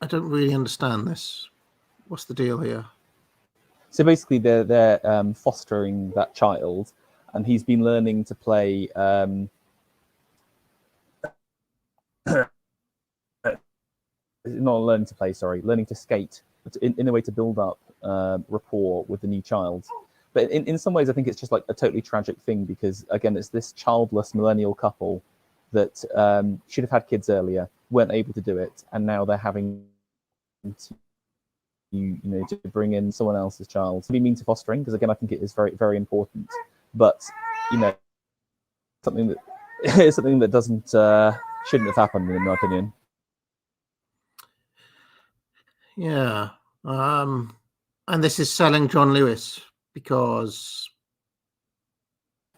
I don't really understand this. What's the deal here? So basically, they're fostering that child, and he's been learning to play. Not learning to play, sorry, learning to skate in a way to build up rapport with the new child. But in some ways, I think it's just like a totally tragic thing because, again, it's this childless millennial couple that should have had kids earlier, weren't able to do it, and now they're having to bring in someone else's child. So we mean to fostering, because again, I think it is very, very important. But something that doesn't shouldn't have happened, in my opinion. Yeah, and this is selling John Lewis because,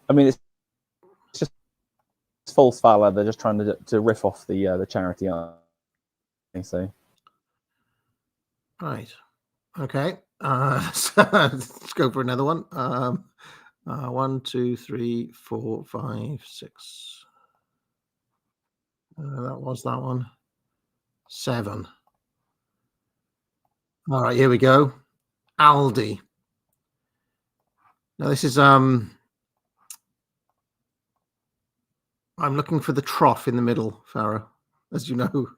I mean, it's just false valor. They're just trying to riff off the charity art. So, right, okay, so let's go for another one. 1, 2, 3, 4, 5, 6. That was that one. 7. All right, here we go. Aldi. Now this is I'm looking for the trough in the middle, Farah. As you know,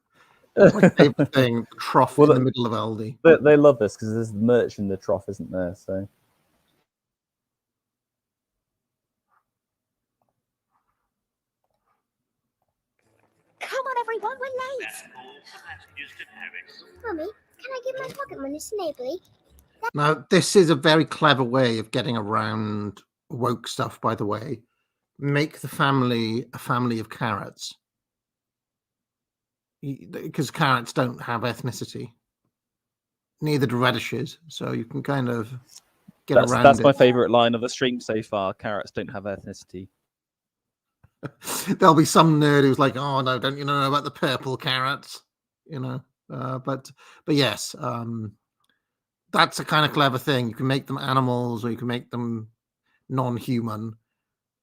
my favorite thing, the trough in the middle of Aldi. They love this because there's merch in the trough, isn't there? So. Come on, everyone, we're late. Mummy, can I give my pocket money to Snabley? Now, this is a very clever way of getting around woke stuff, by the way. Make the family a family of carrots. Because carrots don't have ethnicity. Neither do radishes. So you can kind of get around That's it. my favourite line of the stream so far. Carrots don't have ethnicity. There'll be some nerd who's like, "Oh no, don't you know about the purple carrots?" But yes, that's a kind of clever thing. You can make them animals, or you can make them non-human,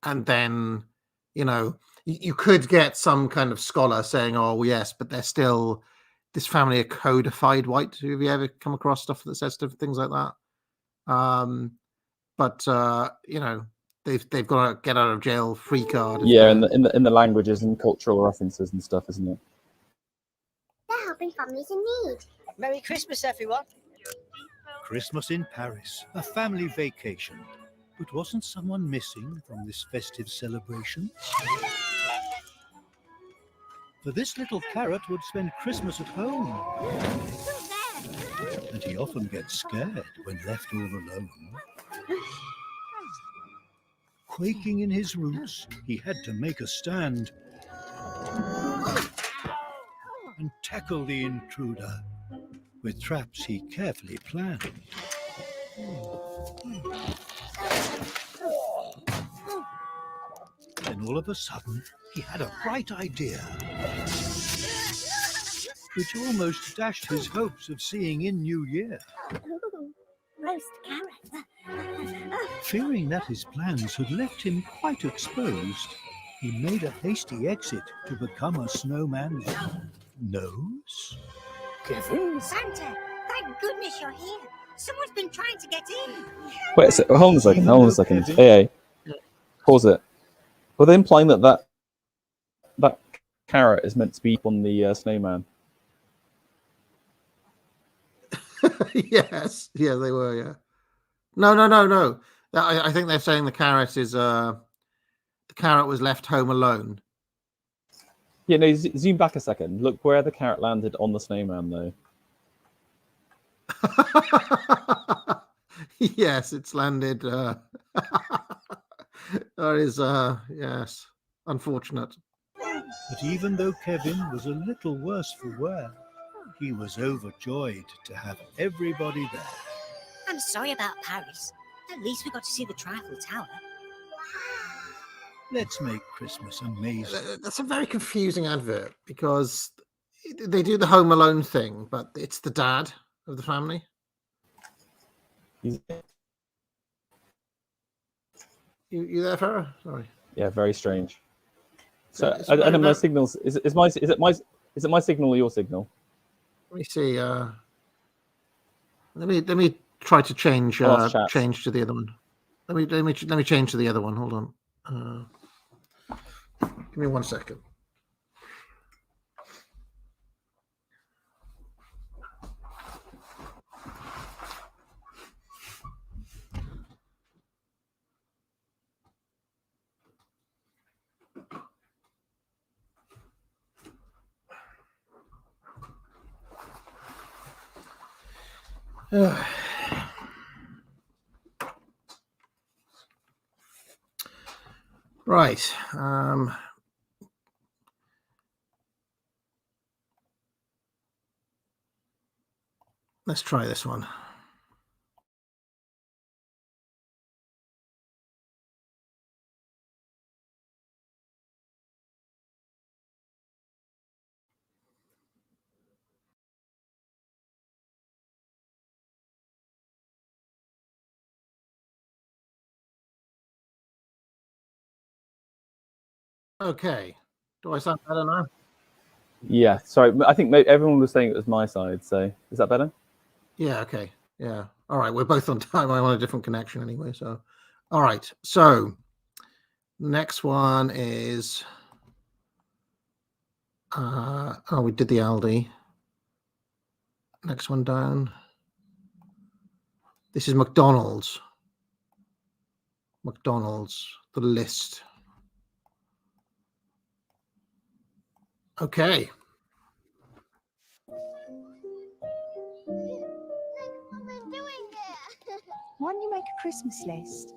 and then you could get some kind of scholar saying, "Oh yes, but they're still this family are codified white." Have you ever come across stuff that says things like that? They've got a get out of jail free card. Yeah, in the languages and cultural references and stuff, isn't it? They're helping families in need. Merry Christmas, everyone. Christmas in Paris, a family vacation. But wasn't someone missing from this festive celebration? For this little carrot would spend Christmas at home. And he often gets scared when left all alone. Quaking in his roots, he had to make a stand and tackle the intruder with traps he carefully planned. Then all of a sudden, he had a bright idea, which almost dashed his hopes of seeing in New Year. Ooh, roast carrot. Fearing that his plans had left him quite exposed, he made a hasty exit to become a snowman's nose. Kevin? Santa, thank goodness you're here. Someone's been trying to get in. Wait, hold on a second. Hold on a second. Hey, pause it. Were they implying that carrot is meant to be on the snowman? Yes, yeah, they were. Yeah, no. I think they're saying the carrot is the carrot was left home alone. Yeah, no. Zoom back a second. Look where the carrot landed on the snowman, though. Yes, it's landed. That is, yes, unfortunate. But even though Kevin was a little worse for wear, he was overjoyed to have everybody there. I'm sorry about Paris. At least we got to see the Trifle Tower. Let's make Christmas amazing. That's a very confusing advert because they do the Home Alone thing, but it's the dad of the family. You there, Farah? Sorry. Yeah, very strange. So, and my signals is it my signal or your signal? Let me see. Let me try to change change to the other one. Let me change to the other one. Hold on. Give me 1 second. Right. Let's try this one. Okay. Do I sound better now? Yeah. Sorry, I think everyone was saying it was my side. So is that better? Yeah. Okay. Yeah. All right. We're both on time. I'm on a different connection anyway. So, all right. So, next one is. Oh, we did the Aldi. Next one down. This is McDonald's. McDonald's, the list. Okay. Why don't you make a Christmas list?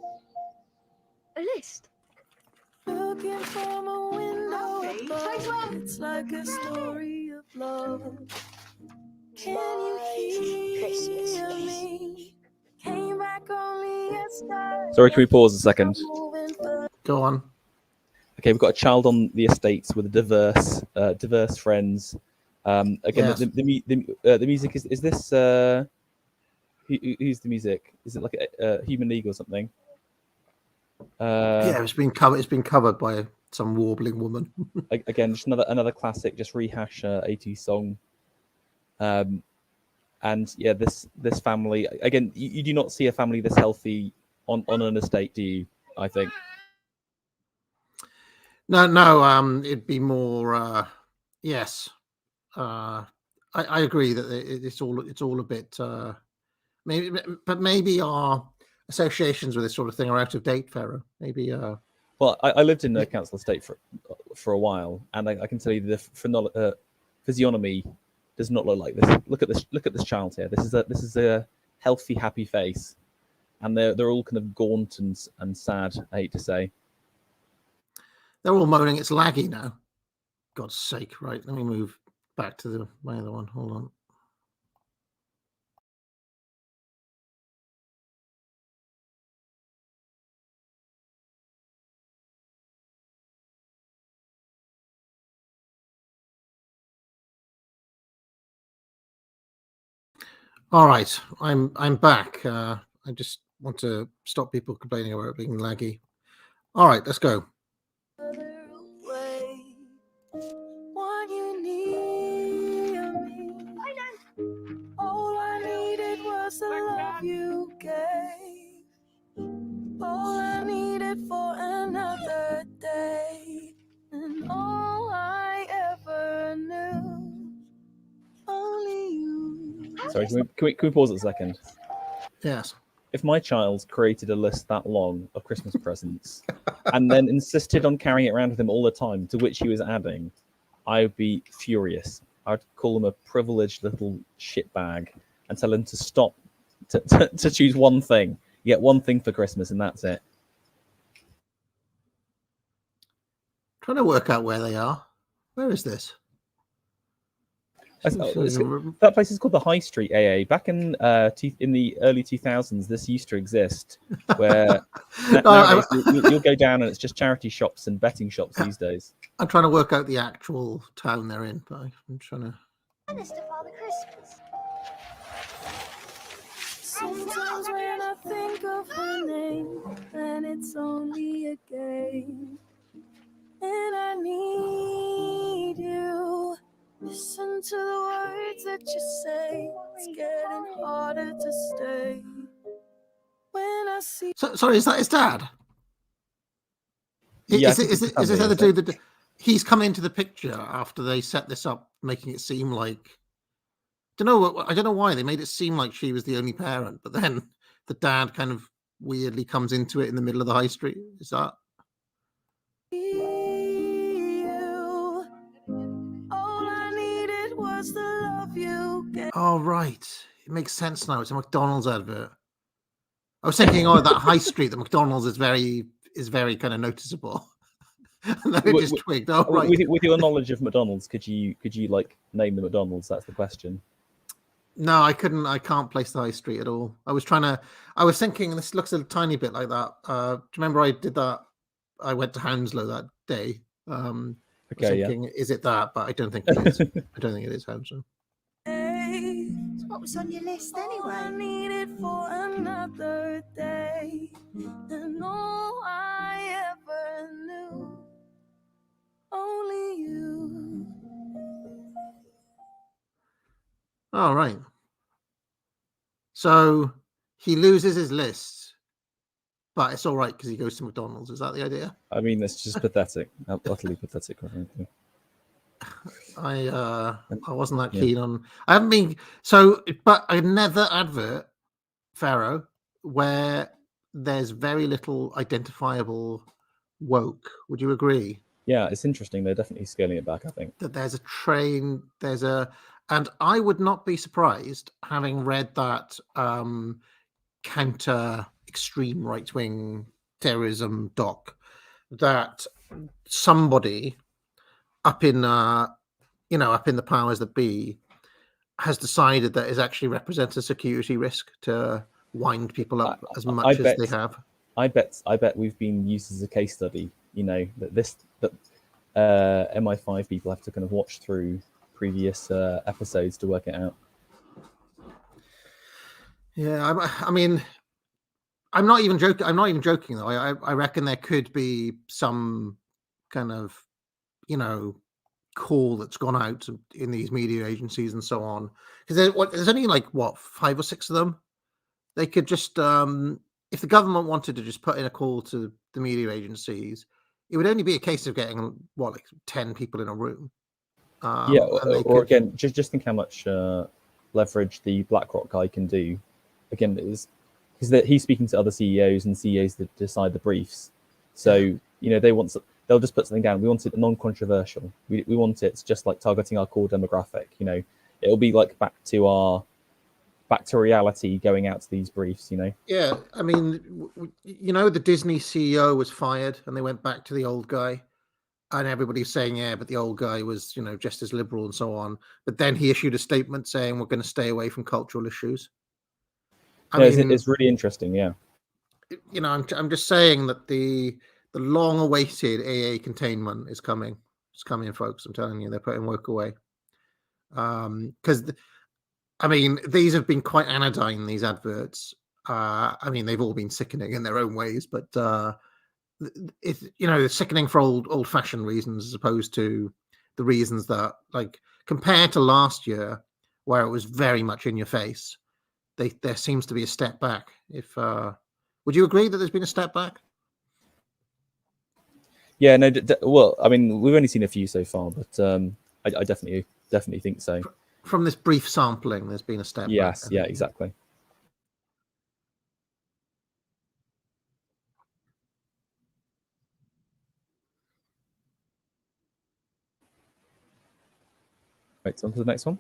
A list? Looking from a window above, it's like a story of love. Can you hear me? Came back only yesterday. Sorry, can we pause a second? Go on. Okay, we've got a child on the estates with diverse friends. Again, Yes. the music is this who's the music? Is it like a Human League or something? Yeah, it's been covered. It's been covered by some warbling woman. Again, just another classic, just rehash 80s song. And yeah, this family again. You do not see a family this healthy on an estate, do you? I think. No. It'd be more. Yes. I agree that it's all a bit. Maybe our associations with this sort of thing are out of date, Pharaoh. Maybe. Well, I lived in the council estate for a while, and I can tell you the physiognomy does not look like this. Look at this child here. This is a healthy, happy face, and they're all kind of gaunt and sad. I hate to say. They're all moaning it's laggy now. God's sake! Right, let me move back to my other one. Hold on. All right, I'm back. I just want to stop people complaining about it being laggy. All right, let's go. want you near me. All I needed was the love you gave. All I needed for another day. And all I ever knew. Only you. Sorry, can we pause it a second? Yes. If my child created a list that long of Christmas presents and then insisted on carrying it around with him all the time, to which he was adding, I would be furious. I'd call him a privileged little shitbag and tell him to stop, to choose one thing. You get one thing for Christmas and that's it. Trying to work out where they are. Where is this? That place is called the High Street AA. Back in the early 2000s, this used to exist. Where nowadays you'll go down and it's just charity shops and betting shops these days. I'm trying to work out the actual town they're in, but I'm trying to. Honest to Father Christmas. Sometimes when I think of her name, and it's only a game, and I need you. Listen to the words that you say. It's getting harder to stay. When I see. Sorry, is that his dad? Yeah, is this other dude that he's come into the picture after they set this up, making it seem like I don't know why they made it seem like she was the only parent, but then the dad kind of weirdly comes into it in the middle of the high street. Is that? Oh, right. It makes sense now. It's a McDonald's advert. I was thinking, that High Street, the McDonald's is very kind of noticeable. And then it just twigged. Oh, right. With your knowledge of McDonald's, could you like name the McDonald's? That's the question. No, I couldn't. I can't place the High Street at all. I was thinking this looks a tiny bit like that. Do you remember I did that? I went to Hounslow that day. Thinking, is it that? But I don't think it is. I don't think it is Hounslow. So what was on your list anyway? I needed for another day, and all I ever knew, only you. All right. So he loses his list, but it's all right because he goes to McDonald's. Is that the idea? I mean, it's just pathetic. Utterly pathetic. I wasn't that keen on. I haven't been but another advert, Pharaoh, where there's very little identifiable woke. Would you agree? Yeah, it's interesting. They're definitely scaling it back. I think that there's a train. And I would not be surprised, having read that counter extreme right wing terrorism doc, that somebody up in the powers that be has decided that it actually represents a security risk to wind people up as much as they have. I bet we've been used as a case study. That MI5 people have to kind of watch through previous episodes to work it out. Yeah, I mean, I'm not even joking though. I reckon there could be some kind of call that's gone out in these media agencies and so on, because there's only 5 or 6 of them. They could just if the government wanted to just put in a call to the media agencies, it would only be a case of getting 10 people in a room. Again, just think how much leverage the BlackRock guy can do. Again, because he's speaking to other CEOs and CEOs that decide the briefs. So they'll just put something down. We want it non-controversial. We want it just like targeting our core demographic. It'll be like back to reality going out to these briefs. Yeah, I mean, the Disney CEO was fired and they went back to the old guy. And everybody's saying, yeah, but the old guy was, just as liberal and so on. But then he issued a statement saying we're going to stay away from cultural issues. It's really interesting, yeah. I'm just saying that the long-awaited AA containment is coming. It's coming, folks. I'm telling you, they're putting work away. Because, these have been quite anodyne, these adverts. They've all been sickening in their own ways, but... it's sickening for old-fashioned reasons as opposed to the reasons that, like, compared to last year, where it was very much in your face, there seems to be a step back. If would you agree that there's been a step back? Yeah, no. Well, I mean, we've only seen a few so far, but I definitely think so. From this brief sampling, there's been a step back. Yes, yeah, exactly. Right, on to the next one.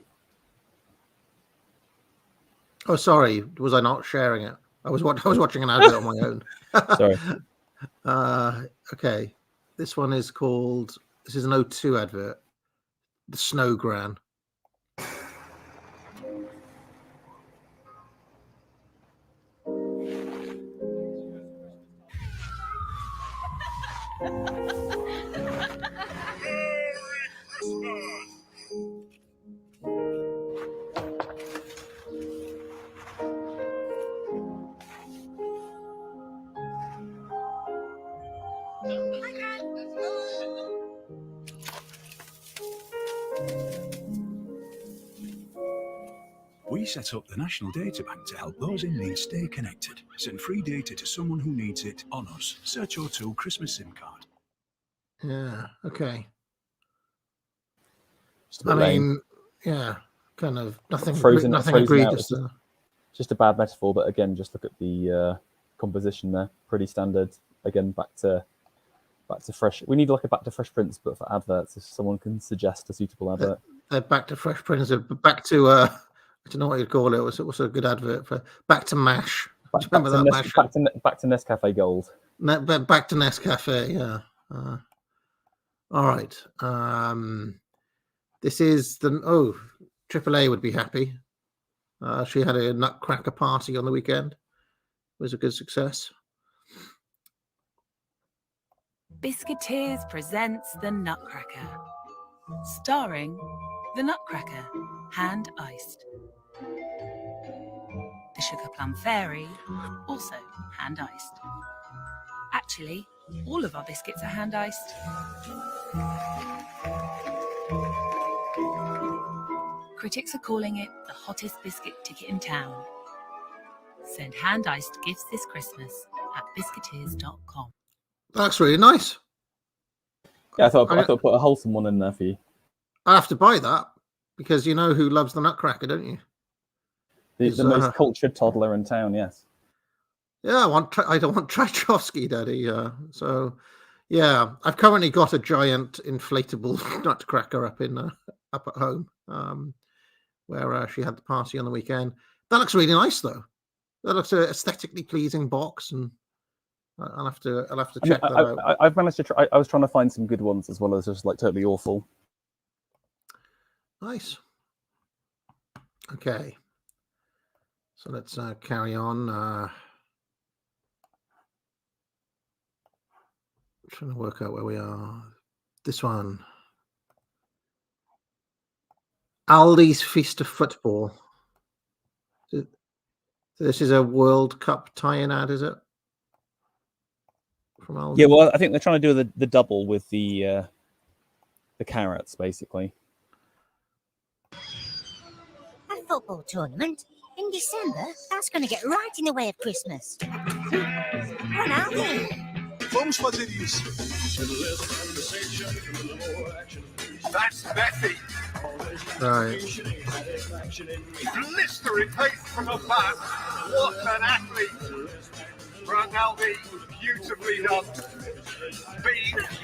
Oh, sorry, was I not sharing it? I was watching an advert on my own. Sorry. Okay, this one is called. This is an O2 advert. The Snow Gran. We set up the National Data Bank to help those in need stay connected. Send free data to someone who needs it on us. Search O2 Christmas SIM card. Yeah. Okay. Just a I bit lame. mean, yeah, kind of nothing. Frozen egregious. out. Just a bad metaphor, but again, just look at the composition there. Pretty standard. Again, back to Fresh. We need like a Back to Fresh Prince, but for adverts, if someone can suggest a suitable advert. They're Back to Fresh Prince. Back to I don't know what you'd call it. It was a good advert for Back to MASH. Back to Nescafe Gold. Back to Nescafe. Yeah. All right. This is AAA would be happy. She had a Nutcracker party on the weekend. It was a good success. Biscuiteers presents The Nutcracker, starring The Nutcracker, hand iced. The Sugar Plum Fairy, also hand iced. Actually, all of our biscuits are hand iced. Critics are calling it the hottest biscuit ticket in town. Send hand iced gifts this Christmas at biscuiteers.com. That's really nice. Yeah, I thought put a wholesome one in there for you. I have to buy that because you know who loves the Nutcracker, don't you? The most cultured toddler in town, yes. Yeah, I don't want Tchaikovsky, Daddy. So, yeah, I've currently got a giant inflatable Nutcracker up at home, where she had the party on the weekend. That looks really nice, though. That looks an aesthetically pleasing box, and I'll have to check that out. I've managed to try. I was trying to find some good ones as well as just like totally awful. Nice. Okay. So let's carry on. Trying to work out where we are. This one. Aldi's Feast of Football. So this is a World Cup tie-in ad, is it? From Aldi? Yeah, well, I think they're trying to do the double with the carrots, basically. A football tournament in December? That's going to get right in the way of Christmas. What are they? Vamos fazer isso. That's Betty. Right. Blistering pace from a bat. What an athlete. Ronaldo, beautifully done. B,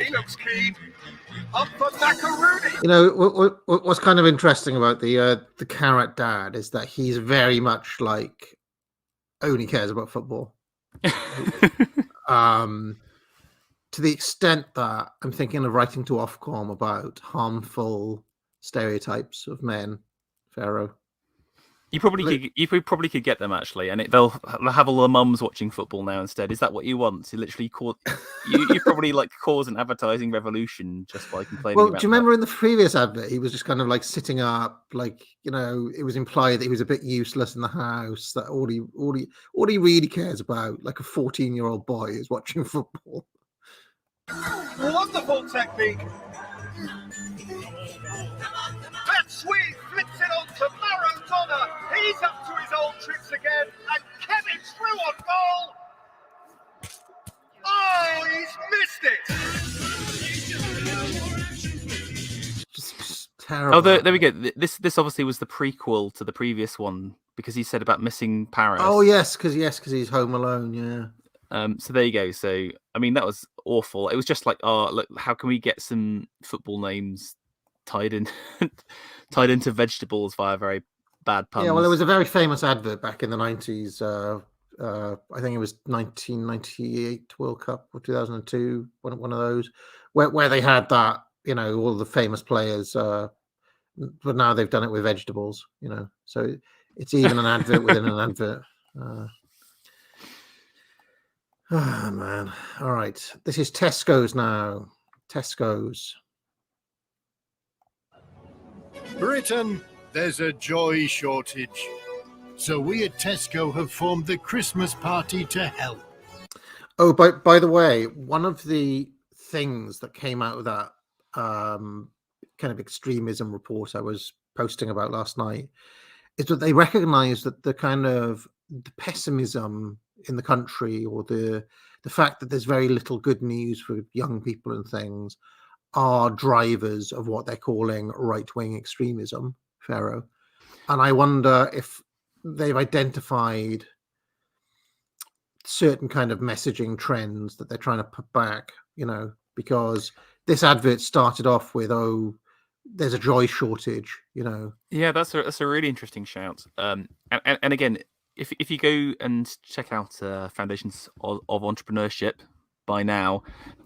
he looks keen. Up for macaroni. You know, what's kind of interesting about the carrot dad is that he's very much like only cares about football. To the extent that I'm thinking of writing to Ofcom about harmful stereotypes of men, Pharaoh. You probably could get them actually, and they'll have all the mums watching football now instead. Is that what you want? To literally cause you probably like cause an advertising revolution just by complaining. Well, about do you remember in the previous advert he was just kind of like sitting up, like, you know, it was implied that he was a bit useless in the house. That all he really cares about, like a 14-year-old boy, is watching football. Wonderful technique. Terrible. Oh, there we go. This obviously was the prequel to the previous one because he said about missing Paris. Oh yes, because he's home alone. Yeah. So there you go. So I mean, that was awful. It was just like, oh, look, how can we get some football names tied into vegetables via very bad puns? Yeah. Well, there was a very famous advert back in the 90s. I think it was 1998 World Cup or 2002, one of those, where they had that, all the famous players, but now they've done it with vegetables, so it's even an advert within an advert. Oh, man. All right. This is Tesco's now. Tesco's. Britain, there's a joy shortage. So we at Tesco have formed the Christmas party to help. Oh, by the way, one of the things that came out of that kind of extremism report I was posting about last night is that they recognize that the pessimism in the country, or the fact that there's very little good news for young people and things, are drivers of what they're calling right-wing extremism, Pharaoh. And I wonder if they've identified certain kind of messaging trends that they're trying to put back, because this advert started off with, oh, there's a joy shortage, Yeah, that's a really interesting shout. And again, if you go and check out Foundations of Entrepreneurship by now,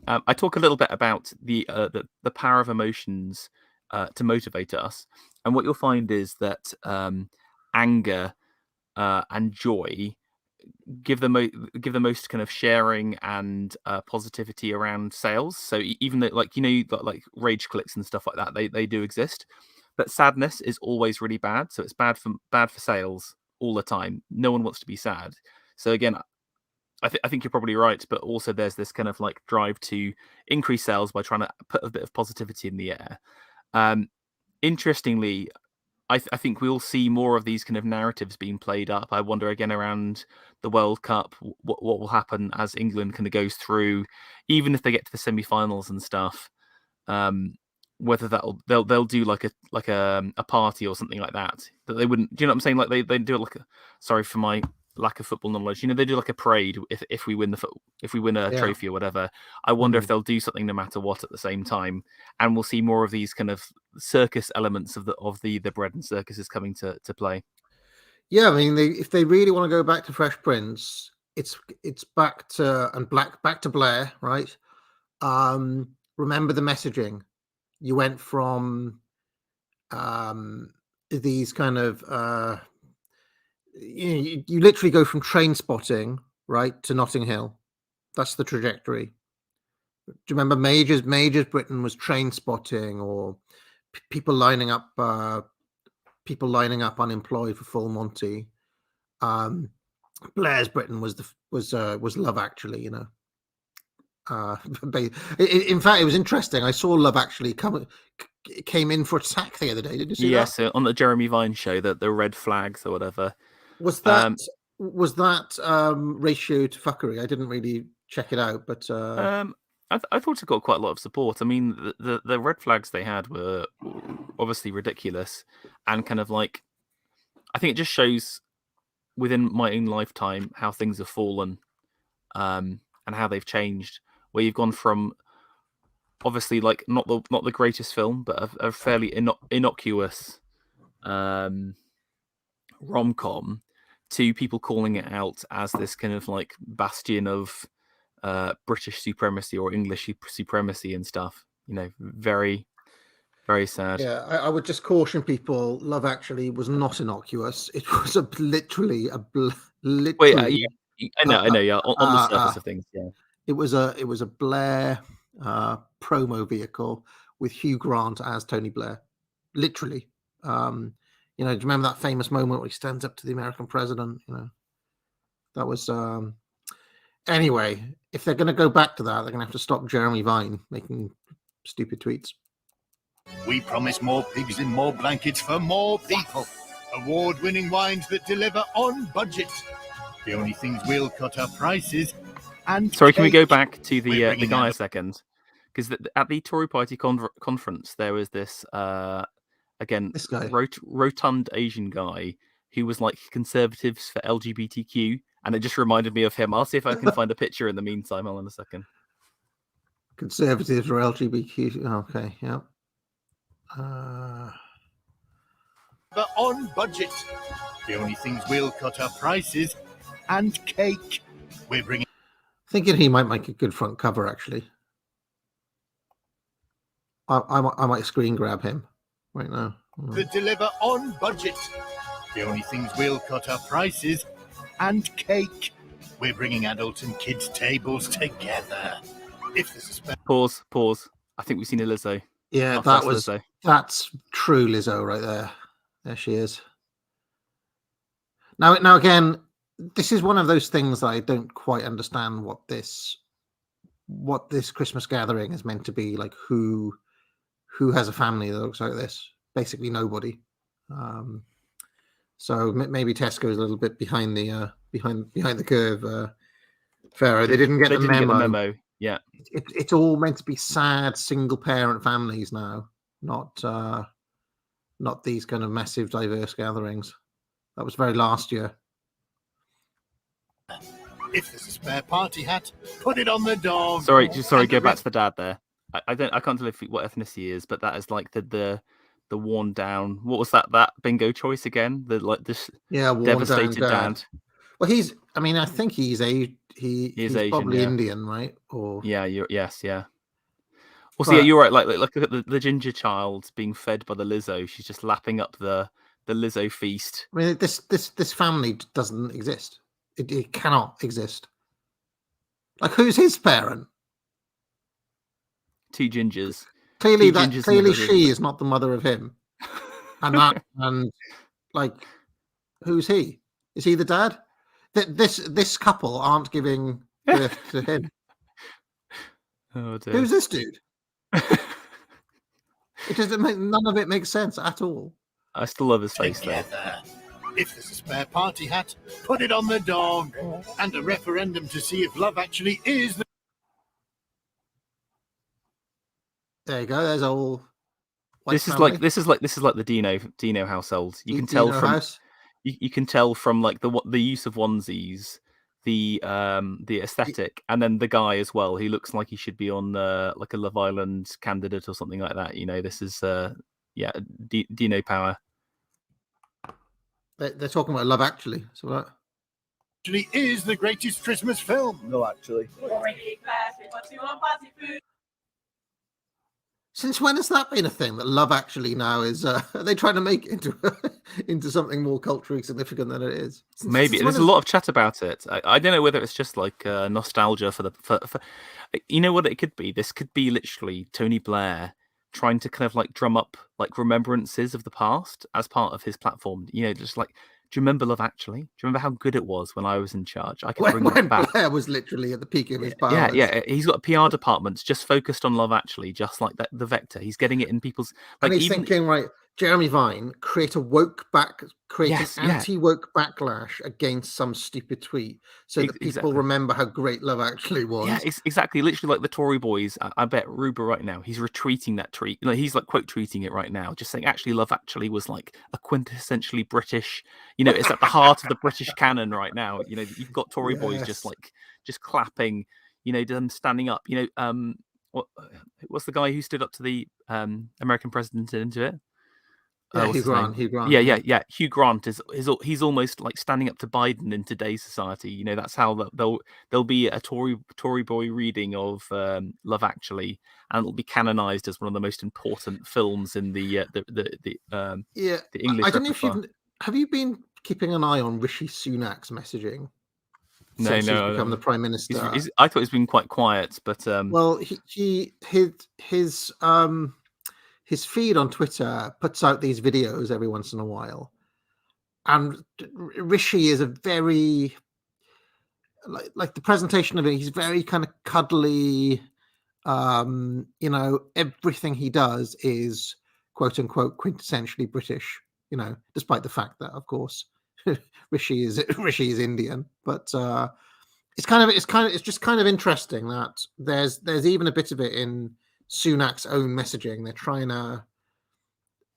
I talk a little bit about the power of emotions to motivate us, and what you'll find is that anger and joy give the most kind of sharing and positivity around sales. So even though, like rage clicks and stuff like that, they do exist, but sadness is always really bad. So it's bad for sales all the time. No one wants to be sad. So again, I think you're probably right, but also there's this kind of like drive to increase sales by trying to put a bit of positivity in the air. Interestingly, I think we'll see more of these kind of narratives being played up. I wonder again around the World Cup, what will happen as England kind of goes through, even if they get to the semi-finals and stuff. Whether they'll do like a party or something like that they wouldn't. Do you know what I'm saying? Like they do like sorry for my lack of football knowledge. They do like a parade if we win a trophy or whatever. I wonder if they'll do something no matter what at the same time, and we'll see more of these kind of circus elements of the bread and circuses coming to play. Yeah, I mean, if they really want to go back to Fresh Prince, it's back to Blair, right? Remember the messaging. You went from these kind of you literally go from Train Spotting, right, to Notting Hill. That's the trajectory. Do you remember Majors Britain was Train Spotting, or people lining up unemployed for Full Monty. Blair's Britain was Love Actually, in fact, it was interesting. I saw Love Actually came in for attack the other day. Did you see that? Yes, on the Jeremy Vine show, the red flags or whatever. Was that ratio to fuckery? I didn't really check it out, but I thought it got quite a lot of support. I mean, the red flags they had were obviously ridiculous, and kind of like, I think it just shows within my own lifetime how things have fallen, and how they've changed. Where you've gone from obviously like not the greatest film, but a fairly innocuous rom-com, to people calling it out as this kind of like bastion of British supremacy or English supremacy and stuff. Very, very sad. Yeah, I would just caution people. Love Actually was not innocuous. It was literally. Wait, I know. Yeah, on the surface of things. Yeah, it was a Blair promo vehicle with Hugh Grant as Tony Blair. Literally. Do you remember that famous moment where he stands up to the American president? That was. Anyway, if they're going to go back to that, they're going to have to stop Jeremy Vine making stupid tweets. We promise more pigs in more blankets for more people. Award-winning wines that deliver on budget. The only things we'll cut our prices. And sorry, can we go back to the guy a second? Because at the Tory Party conference, there was this again, This guy. rotund Asian guy who was like conservatives for LGBTQ, and it just reminded me of him. I'll see if I can find a picture in the meantime. Hold on a second. Conservatives or LGBTQ. Okay, yeah. But on budget. The only things we'll cut are prices and cake. We're bringing Thinking he might make a good front cover, actually. I might screen grab him right now. the deliver on budget. The only things we'll cut are prices and cake. We're bringing adult and kids tables together. If there's a spare Pause. I think we've seen a Lizzo. Yeah, Our that first was Lizzo. that's true Lizzo right there. There she is. Now again, this is one of those things that I don't quite understand what this Christmas gathering is meant to be like. Who has a family that looks like this? Basically nobody. So maybe Tesco's a little bit behind the curve. Pharaoh, they didn't get the memo. Yeah, It's all meant to be sad single parent families now, not these kind of massive diverse gatherings. That was very last year. If there's a spare party hat, put it on the dog. Sorry. And Go back to the dad there. I can't tell what ethnicity he is, but that is like the worn down. What was that bingo choice again? Worn devastated down dad. Well, I think he's he's Asian, probably yeah. Indian, right? Or Yeah. Well, But- so yeah, you're right. Like look at the ginger child being fed by the Lizzo. She's just lapping up the Lizzo feast. I mean, this family doesn't exist. It cannot exist. Like, who's his parent? Two gingers. Clearly, Two gingers in the clearly middle. she is not the mother of him. And like, who's he? Is he the dad? This couple aren't giving birth to him. Oh dear. Who's this dude? It doesn't make none of it makes sense at all. I still love his face though. together. If there's a spare party hat, put it on the dog. And a referendum to see if love actually is the There you go. There's all. This is like the Dino household. You can tell from house. you can tell from like the use of onesies, the aesthetic, and then the guy as well. He looks like he should be on like a Love Island candidate or something like that. You know, this is Dino power. They're talking about Love Actually. So what? actually is the greatest Christmas film. No, actually. Since when has that been a thing? That Love Actually now is? Are they trying to make it into something more culturally significant than it is? Maybe there's a lot of chat about it. I don't know whether it's just like nostalgia for you know what it could be. This could be literally Tony Blair trying to kind of like drum up like remembrances of the past as part of his platform. You know, just like, do you remember Love Actually? Do you remember how good it was when I was in charge? I can bring that back. Blair was literally at the peak of his powers. Yeah. He's got a PR department just focused on Love Actually, just like that. The Vector. He's getting it in people's. Like, and he's thinking, right, Jeremy Vine, create an anti-woke backlash against some stupid tweet, so that people remember how great Love Actually was. Yeah, exactly. Literally, like the Tory boys. I bet Ruba right now, he's retweeting that tweet. You know, he's like quote tweeting it right now, just saying, actually, Love Actually was like a quintessentially British. You know, it's at the heart of the British canon right now. You know, you've got Tory boys just clapping. You know, them standing up. You know, what's the guy who stood up to the American president into it? Hugh Grant. Yeah. Hugh Grant he's almost like standing up to Biden in today's society. You know, that's how there'll be a Tory boy reading of Love Actually, and it'll be canonized as one of the most important films in the English. I don't know if repertoire. have you been keeping an eye on Rishi Sunak's messaging? No, Since he's become the prime minister. I thought he's been quite quiet, but well, his feed on Twitter puts out these videos every once in a while, and Rishi is a very like the presentation of it. He's very kind of cuddly. You know, everything he does is quote unquote quintessentially British. You know, despite the fact that, of course, Rishi is Indian, but it's just kind of interesting that there's even a bit of it in Sunak's own messaging. They're trying to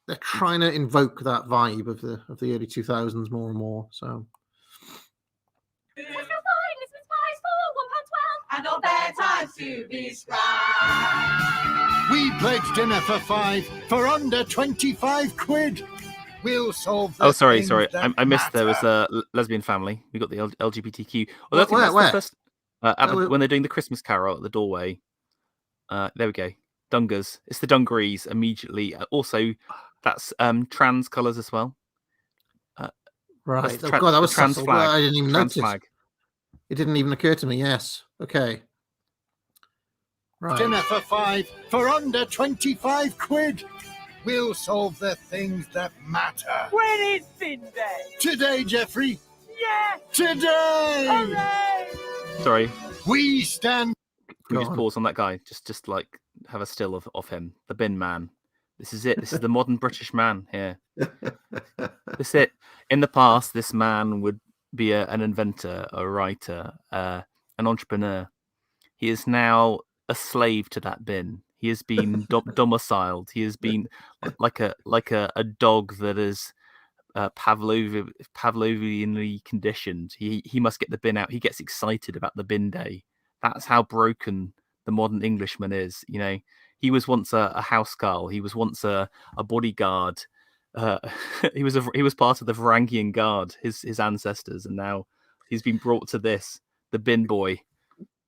they're trying to invoke that vibe of the early 2000s more and more. So And all bedtimes to be scribed. We pledge dinner for 5 for under 25 quid. We'll solve the Oh, sorry. things that I missed there was matter. a lesbian family. We got the LGBTQ. Well, I think Where? that's Where? the first, when they're doing the Christmas carol at the doorway. There we go. Dungers. It's the dungarees immediately. Also, that's trans colours as well. right. the Oh God, that was trans subtle. flag. I didn't even Trans notice. flag. It didn't even occur to me. Yes. Okay. Right. Dinner for 5 for under 25 quid. We'll solve the things that matter. When is Bin Day? Today, Jeffrey. Yeah! Today. Hooray! Sorry. We stand. Can we Go just on. pause on that guy? Just like have a still of him, the bin man. This is it. This is the modern British man here. This is it. In the past, this man would be an inventor, a writer, an entrepreneur. He is now a slave to that bin. He has been domiciled. He has been like a dog that is Pavlovianly conditioned. He must get the bin out. He gets excited about the bin day. That's how broken the modern Englishman is. You know, he was once a housecarl. He was once a bodyguard. He was part of the Varangian Guard, his ancestors, and now he's been brought to this, the bin boy.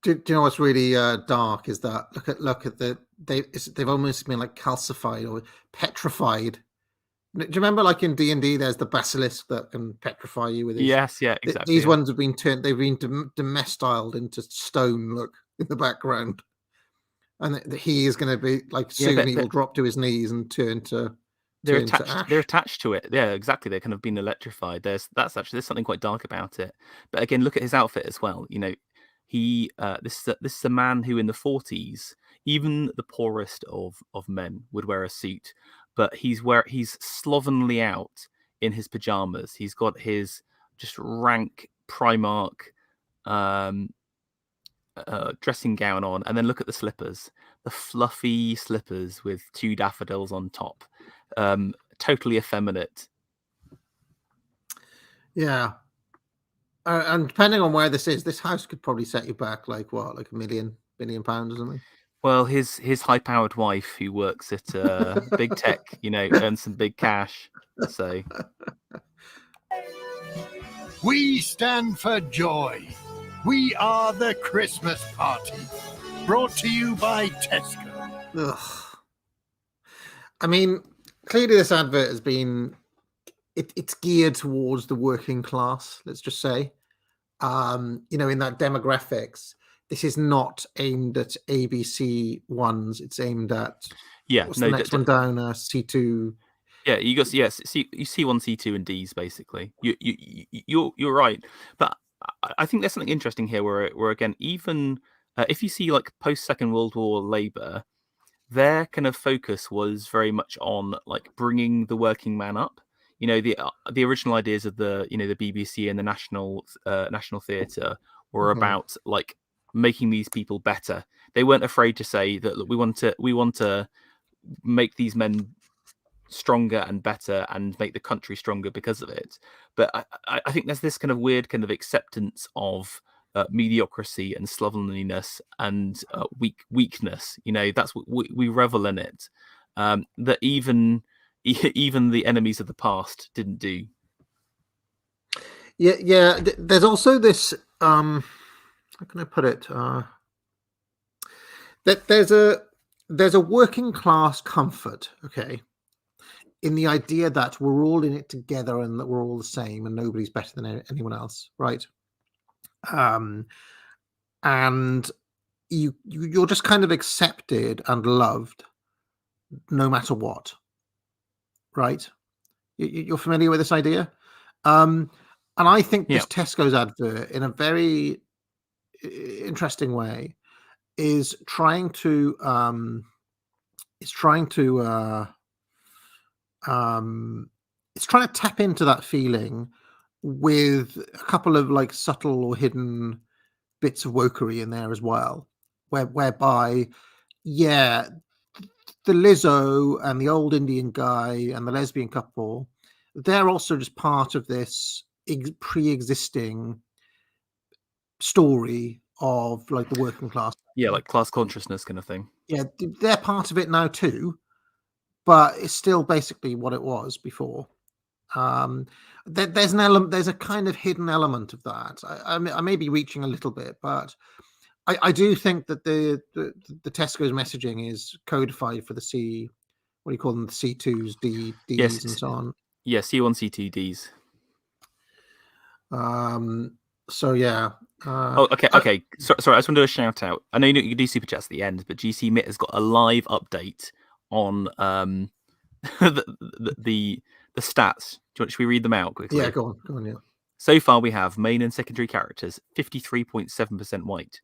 Do you know what's really dark is that look at they've almost been like calcified or petrified. Do you remember, like in D&D, there's the basilisk that can petrify you with his... Yes, yeah, exactly. These yeah. ones have been turned. They've been domestiled into stone. Look in the background, and he is going to be like soon. He will drop to his knees and turn to. They're turn to attached. ash. They're attached to it. Yeah, exactly. They're kind of been electrified. There's something quite dark about it. But again, look at his outfit as well. You know, this is a man who in the 40s, even the poorest of men would wear a suit, but he's slovenly out in his pajamas. He's got his just rank Primark dressing gown on, and then look at the slippers, the fluffy slippers with 2 daffodils on top. Totally effeminate. Yeah. And depending on where this is, this house could probably set you back like what, like £1 billion or something. Well, his high-powered wife, who works at big tech, you know, earns some big cash. So We stand for joy. We are the Christmas party. Brought to you by Tesco. Ugh. I mean, clearly this advert has been it's geared towards the working class, let's just say. You know, in that demographics, this is not aimed at ABC ones. It's aimed at what's the next one down? C2. Yeah, you got you C1, C2, and Ds basically. You're right, but I think there's something interesting here where again, even if you see like post Second World War Labour, their kind of focus was very much on like bringing the working man up. You know, the original ideas of the BBC and the National Theatre were about like making these people better. They weren't afraid to say that, look, we want to make these men stronger and better and make the country stronger because of it. But I think there's this kind of weird kind of acceptance of mediocrity and slovenliness and weakness. You know, that's what we revel in it. That even the enemies of the past didn't do. Yeah. There's also this. How can I put it? That there's a working class comfort. Okay. In the idea that we're all in it together and that we're all the same and nobody's better than anyone else, right? And you're just kind of accepted and loved no matter what, right? You're familiar with this idea? And I think this Tesco's advert, in a very interesting way, is trying to tap into that feeling with a couple of like subtle or hidden bits of wokery in there as well, whereby the Lizzo and the old Indian guy and the lesbian couple, they're also just part of this pre-existing story of like the working class. Yeah, like class consciousness kind of thing. Yeah, they're part of it now too, but it's still basically what it was before. There's an element, there's a kind of hidden element of that. I may be reaching a little bit, but I do think that the Tesco's messaging is codified for the what do you call them, the C2s, Ds, Yes, and so on. Yeah, C1, C2, Ds. So yeah. Okay. Sorry, I just want to do a shout out. I know you can do super chats at the end, but GC Mitt has got a live update on the stats. Should we read them out quickly? Yeah, go on. Yeah. So far, we have main and secondary characters 53.7% white,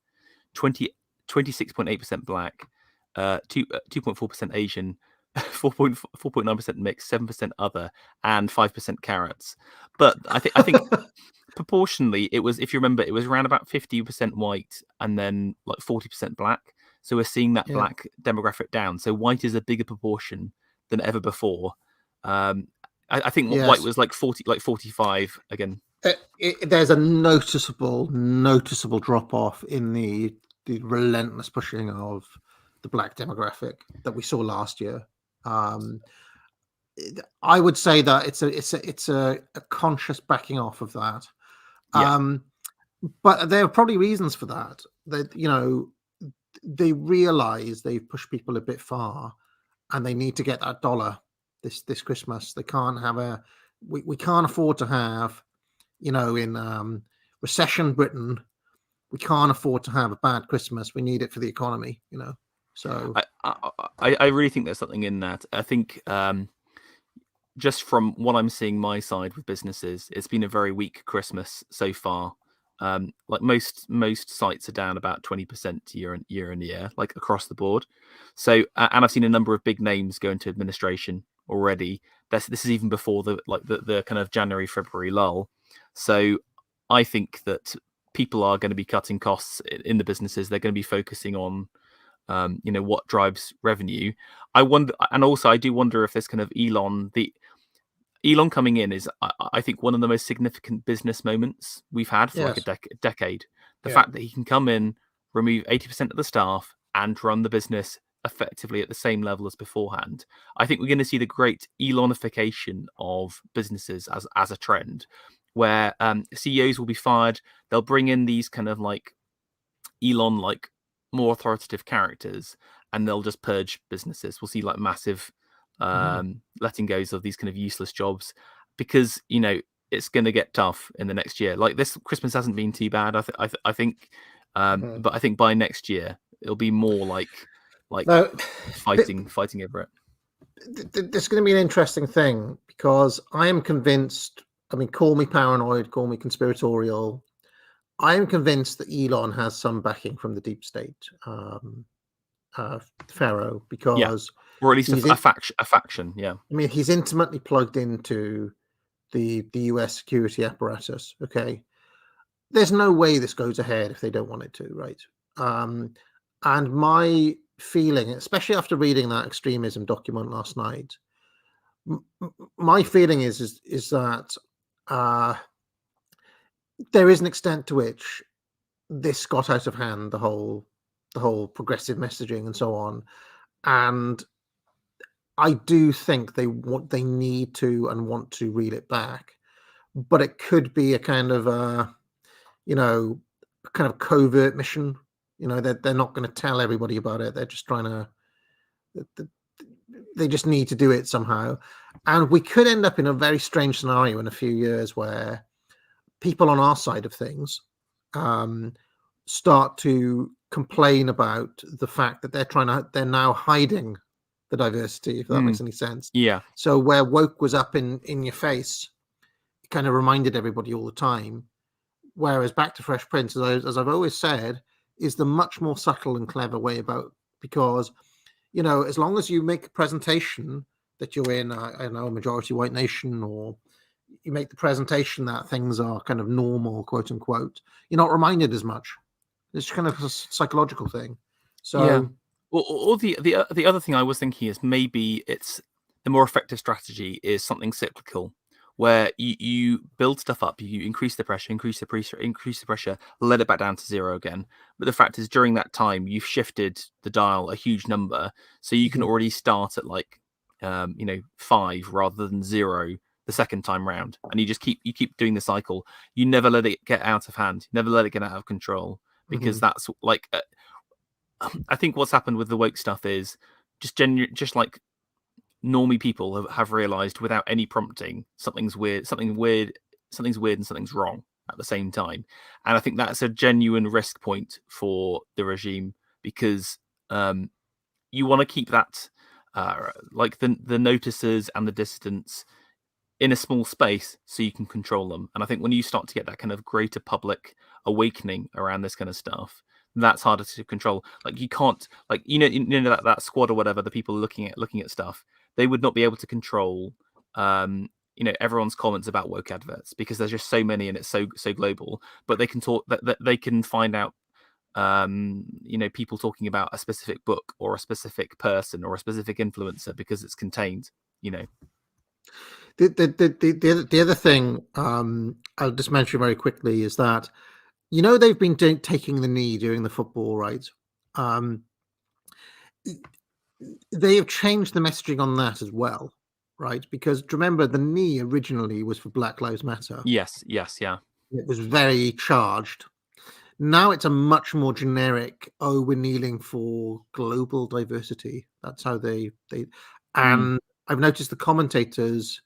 26.8% black, 2.4% Asian, 4.9% mixed, 7% other, and 5% carrots. But I think proportionally, it was, if you remember, it was around about 50% white and then like 40% black. So we're seeing that black demographic down. So white is a bigger proportion than ever before. I think white was like 45 again. There's a noticeable drop off in the relentless pushing of the black demographic that we saw last year. I would say that it's a conscious backing off of that. But there are probably reasons for that. That they realize they've pushed people a bit far, and they need to get that dollar this Christmas. They can't have we can't afford to have, in recession Britain, we can't afford to have a bad Christmas. We need it for the economy, So I really think there's something in that. I think just from what I'm seeing my side with businesses, it's been a very weak Christmas so far. Like most sites are down about 20% year on year, like across the board. So and I've seen a number of big names go into administration already. This is even before the kind of January, February lull. So I think that people are going to be cutting costs in the businesses. They're going to be focusing on what drives revenue. I wonder, and also I do wonder if this kind of Elon coming in is, I think, one of the most significant business moments we've had for like a decade. The fact that he can come in, remove 80% of the staff, and run the business effectively at the same level as beforehand. I think we're going to see the great Elonification of businesses as a trend, where CEOs will be fired. They'll bring in these kind of like Elon, like more authoritative characters, and they'll just purge businesses. We'll see like massive letting goes of these kind of useless jobs, because it's going to get tough in the next year. Like this Christmas hasn't been too bad, I think, but I think by next year it'll be more like fighting over it. There's going to be an interesting thing, because I am convinced. I mean, call me paranoid, call me conspiratorial. I am convinced that Elon has some backing from the deep state, Pharaoh, because or at least a faction. Yeah, I mean, he's intimately plugged into the US security apparatus. Okay, there's no way this goes ahead if they don't want it to, right? And my feeling, especially after reading that extremism document last night, my feeling is that there is an extent to which this got out of hand, the whole progressive messaging and so on, and I do think they need to and want to reel it back, but it could be a kind of kind of covert mission. They're not going to tell everybody about it. They're just trying to. They just need to do it somehow, and we could end up in a very strange scenario in a few years where people on our side of things start to complain about the fact that they're now hiding the diversity, if that makes any sense. Yeah. So where woke was up in your face, it kind of reminded everybody all the time. Whereas Back to Fresh Prince, as I've always said, is the much more subtle and clever way about, because, as long as you make a presentation that you're in, I don't know, a majority white nation, or you make the presentation that things are kind of normal, quote unquote, you're not reminded as much. It's kind of a psychological thing. So Or the other thing I was thinking is maybe it's the more effective strategy is something cyclical, where you build stuff up, you increase the pressure, let it back down to zero again. But the fact is, during that time, you've shifted the dial a huge number, so you can already start at 5 rather than 0 the second time round, and you keep doing the cycle. You never let it get out of hand, never let it get out of control, because that's like I think what's happened with the woke stuff is just like normie people have realized without any prompting something's weird and something's wrong at the same time. And I think that's a genuine risk point for the regime, because you want to keep that like the notices and the dissidents in a small space so you can control them. And I think when you start to get that kind of greater public awakening around this kind of stuff, that's harder to control. Like you can't, like that squad or whatever, the people looking at stuff, they would not be able to control everyone's comments about woke adverts, because there's just so many and it's so global. But they can talk that they can find out people talking about a specific book or a specific person or a specific influencer because it's contained. The other thing I'll just mention very quickly is that they've been taking the knee during the football, right? They have changed the messaging on that as well, right? Because remember, the knee originally was for Black Lives Matter. Yes, yeah. It was very charged. Now it's a much more generic, we're kneeling for global diversity. That's how they and I've noticed the commentators,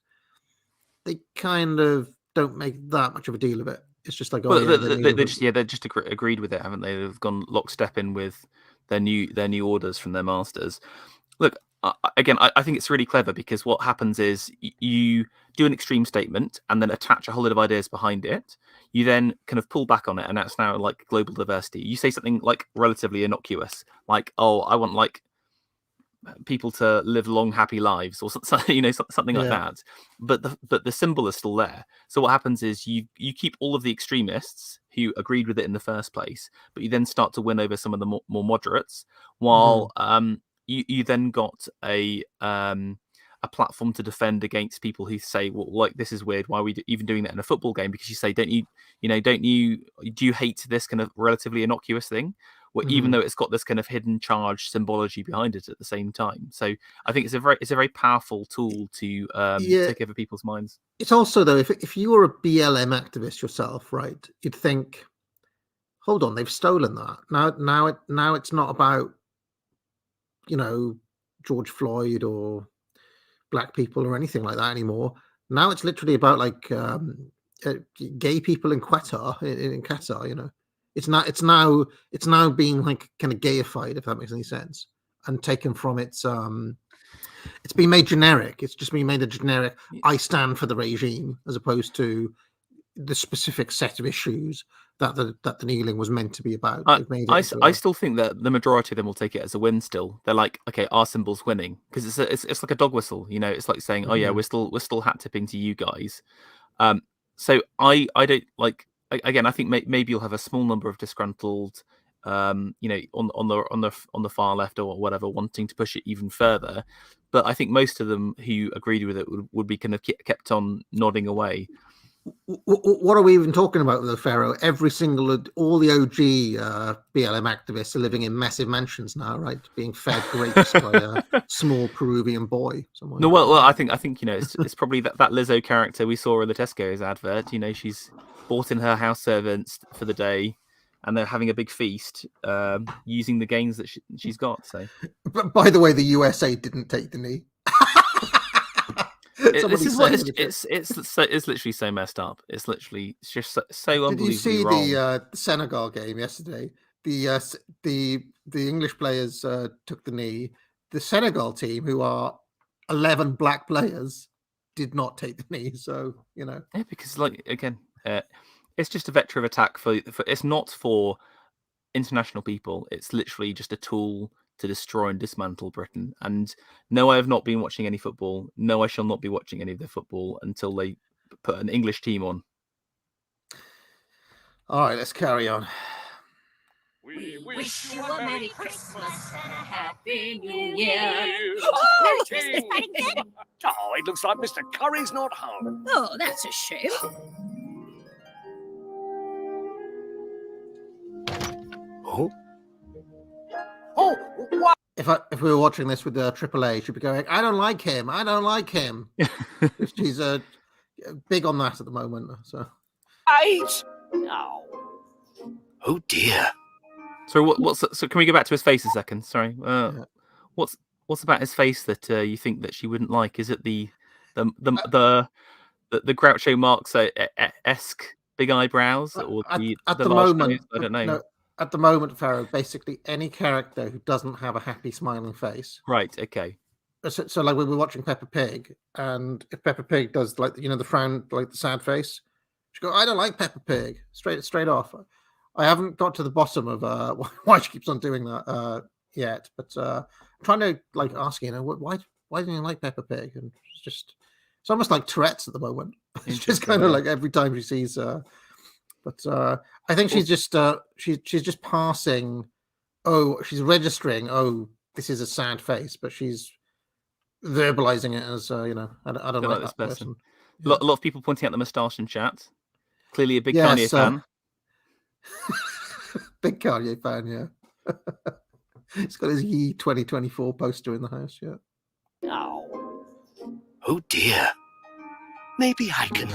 they kind of don't make that much of a deal of it. It's just like, they just agreed with it, haven't they? They've gone lockstep in with their new orders from their masters. Look, again, I think it's really clever, because what happens is you do an extreme statement and then attach a whole lot of ideas behind it. You then kind of pull back on it, and that's now like global diversity. You say something like relatively innocuous, like, "Oh, I want like people to live long, happy lives," or something like that. But the symbol is still there. So what happens is you keep all of the extremists who agreed with it in the first place, but you then start to win over some of the more moderates, while you then got a platform to defend against people who say, well, like, this is weird. Why are we even doing that in a football game? Because you say, do you hate this kind of relatively innocuous thing? Well, even though it's got this kind of hidden charge symbology behind it at the same time. So I think it's a very powerful tool to take over people's minds. It's also, though, if you were a BLM activist yourself, right, you'd think, hold on, they've stolen that. Now it's not about George Floyd or black people or anything like that anymore. Now it's literally about like gay people in Qatar. In Qatar, it's now being like kind of gayified, if that makes any sense, and taken from its been made generic. It's just been made a generic, I stand for the regime, as opposed to the specific set of issues that the kneeling was meant to be about. I still think that the majority of them will take it as a win. Still, they're like, okay, our symbol's winning, because it's like a dog whistle. It's like saying, oh yeah, we're still hat tipping to you guys. So I don't like. Again, I think maybe you'll have a small number of disgruntled, on the far left or whatever, wanting to push it even further. But I think most of them who agreed with it would be kind of kept on nodding away. What are we even talking about with the Pharaoh? All the OG BLM activists are living in massive mansions now, right? Being fed grapes by a small Peruvian boy. No, well, I think it's probably that Lizzo character we saw in the Tesco's advert. She's bought in her house servants for the day, and they're having a big feast using the gains that she's got. So, but by the way, the USA didn't take the knee. It's literally so messed up. It's just so unbelievably wrong. Did you see the Senegal game yesterday? The English players took the knee. The Senegal team, who are 11 black players, did not take the knee. So yeah, because again, it's just a vector of attack for it's not for international people. It's literally just a tool to destroy and dismantle Britain. And no, I have not been watching any football. No, I shall not be watching any of the football until they put an English team on. All right, let's carry on. We wish you a Merry Christmas and a Happy New Year. Merry Christmas, Paddington! Oh, it looks like Mr. Curry's not home. Oh, that's a shame. Oh? Oh, what? If we were watching this with AAA, she'd be going, I don't like him. I don't like him. She's big on that at the moment. So. Eight? No. Oh, dear. So so can we go back to his face a second? Sorry. What's about his face that you think that she wouldn't like? Is it the Groucho Marx esque big eyebrows or the large moment? Nose? I don't know. No, at the moment, Pharaoh, basically any character who doesn't have a happy smiling face. Right. Okay. So like we were watching Peppa Pig, and if Peppa Pig does like the frown, like the sad face, she go, I don't like Peppa Pig. Straight off. I haven't got to the bottom of why she keeps on doing that yet, but I'm trying to like ask why don't you like Peppa Pig? And it's almost like Tourette's at the moment. It's just kind of like every time she sees her. But I think she's just she's just passing. Oh, she's registering. Oh, this is a sad face, but she's verbalizing it as I don't like this person. A lot of people pointing out the moustache in chat. Clearly a big Kanye fan. Big Kanye fan, yeah. He's got his Ye 2024 poster in the house, yeah. No. Oh dear. Maybe I can.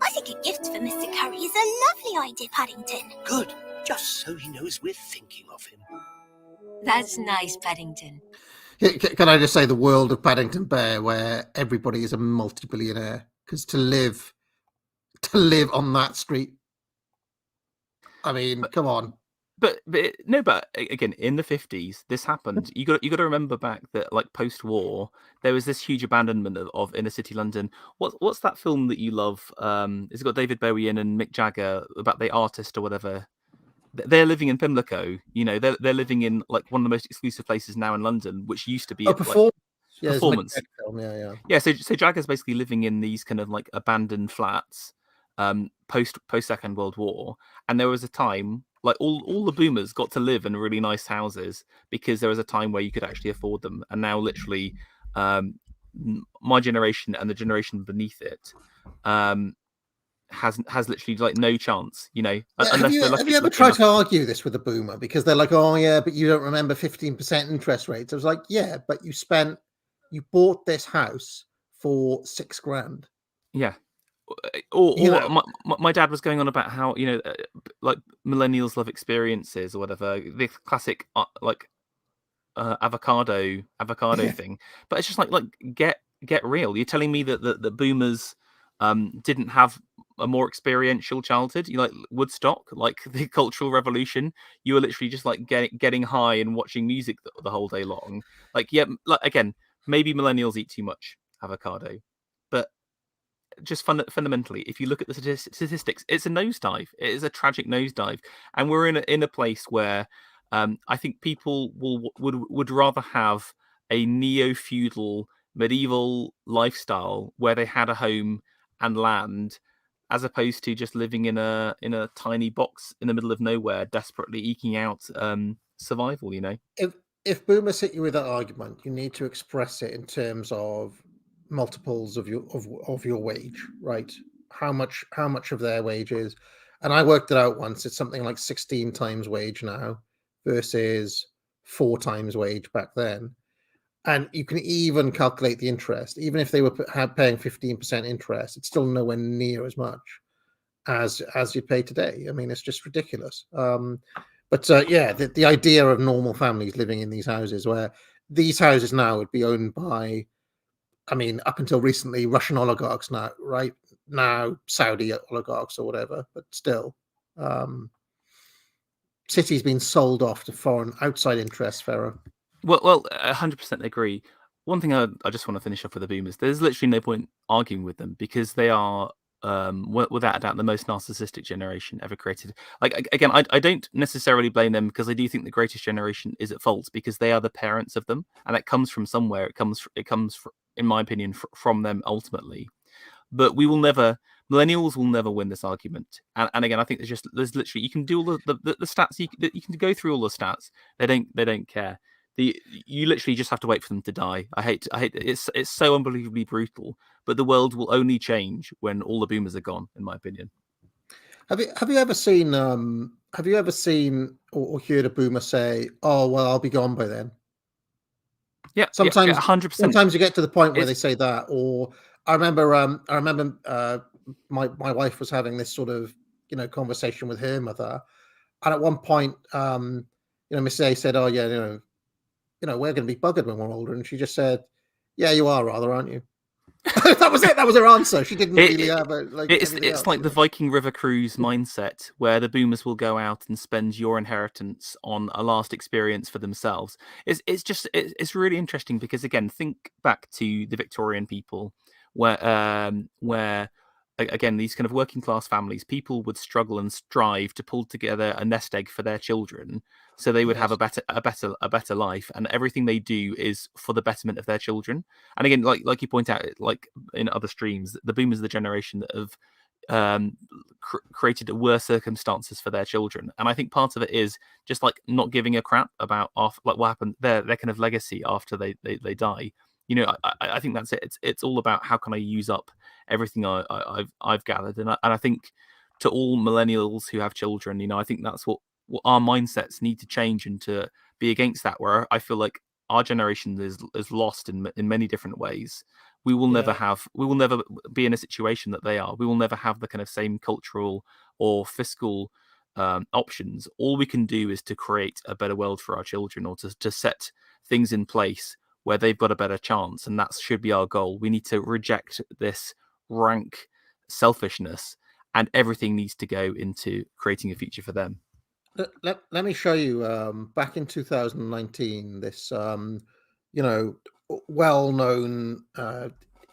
I think a gift for Mr. Curry is a lovely idea, Paddington. Good. Just so he knows we're thinking of him. That's nice, Paddington. Can I just say the world of Paddington Bear, where everybody is a multi-billionaire? Because to live on that street, I mean, come on. But again, in the 50s, this happened. You got to remember back that like post-war, there was this huge abandonment of inner city London. What's that film that you love? It's got David Bowie in and Mick Jagger about the artist or whatever. They're living in Pimlico. They're living in like one of the most exclusive places now in London, which used to be performance. Performance. Film, yeah. So Jagger's basically living in these kind of like abandoned flats, post Second World War, and there was a time like all the boomers got to live in really nice houses because there was a time where you could actually afford them, and now literally, my generation and the generation beneath it, has literally like no chance, Have you ever tried to argue this with a boomer because they're like, oh yeah, but you don't remember 15% interest rates? I was like, yeah, but you bought this house for $6,000. Yeah. Or my dad was going on about how like millennials love experiences or whatever, the classic avocado thing. But it's just like get real. You're telling me that the boomers didn't have a more experiential childhood? Like Woodstock, like the Cultural Revolution, you were literally just like getting high and watching music the whole day long. Again, maybe millennials eat too much avocado, but just fundamentally, if you look at the statistics, it's a nosedive. It is a tragic nosedive, and we're in a place where I think people would rather have a neo-feudal medieval lifestyle where they had a home and land, as opposed to just living in a tiny box in the middle of nowhere, desperately eking out survival. If boomers hit you with that argument, you need to express it in terms of multiples of your wage, right? How much of their wage is, and I worked it out once. It's something like 16 times wage now versus 4 times wage back then. And you can even calculate the interest. Even if they were paying 15% interest, it's still nowhere near as much as you pay today. I mean, it's just ridiculous. But the idea of normal families living in these houses, where these houses now would be owned by, I mean, up until recently, Russian oligarchs now, right? Now Saudi oligarchs or whatever, but still, city's been sold off to foreign outside interests, Pharaoh. Well, 100% agree. One thing I just want to finish off with the boomers. There's literally no point arguing with them because they are, without a doubt, the most narcissistic generation ever created. Like, again, I don't necessarily blame them because I do think the greatest generation is at fault because they are the parents of them, and that comes from somewhere. It comes, in my opinion, from them ultimately. But we will never Millennials will never win this argument. And again, I think there's literally, you can do all the stats, you can go through all the stats. They don't care. You literally just have to wait for them to die. I hate it's so unbelievably brutal, but the world will only change when all the boomers are gone, in my opinion. Have you ever seen or heard a boomer say, "Oh well, I'll be gone by then"? Yeah, sometimes 100%. Sometimes you get to the point where they say that. Or I remember my wife was having this sort of conversation with her mother, and at one point, Miss A said, "Oh yeah, we're going to be buggered when we're older," and she just said, "Yeah, you are rather, aren't you?" That was it. That was her answer. She didn't really have it's like the Viking River Cruise mindset, where the boomers will go out and spend your inheritance on a last experience for themselves. It's really interesting because, again, think back to the Victorian people, where again, these kind of working class families, people would struggle and strive to pull together a nest egg for their children, so they would have a better life, and everything they do is for the betterment of their children. And again, like you point out, like in other streams, the boomers are the generation that have created worse circumstances for their children. And I think part of it is just like not giving a crap about what happened, their kind of legacy after they die. I think that's it. It's all about how can I use up everything I've gathered, and I think to all millennials who have children, I think that's what our mindsets need to change and to be against that. Where I feel like our generation is lost in many different ways. We will never be in a situation that they are. We will never have the kind of same cultural or fiscal options. All we can do is to create a better world for our children, or to set things in place where they've got a better chance, and that should be our goal. We need to reject this rank selfishness, and everything needs to go into creating a future for them. Let me show you. Back in 2019, this well-known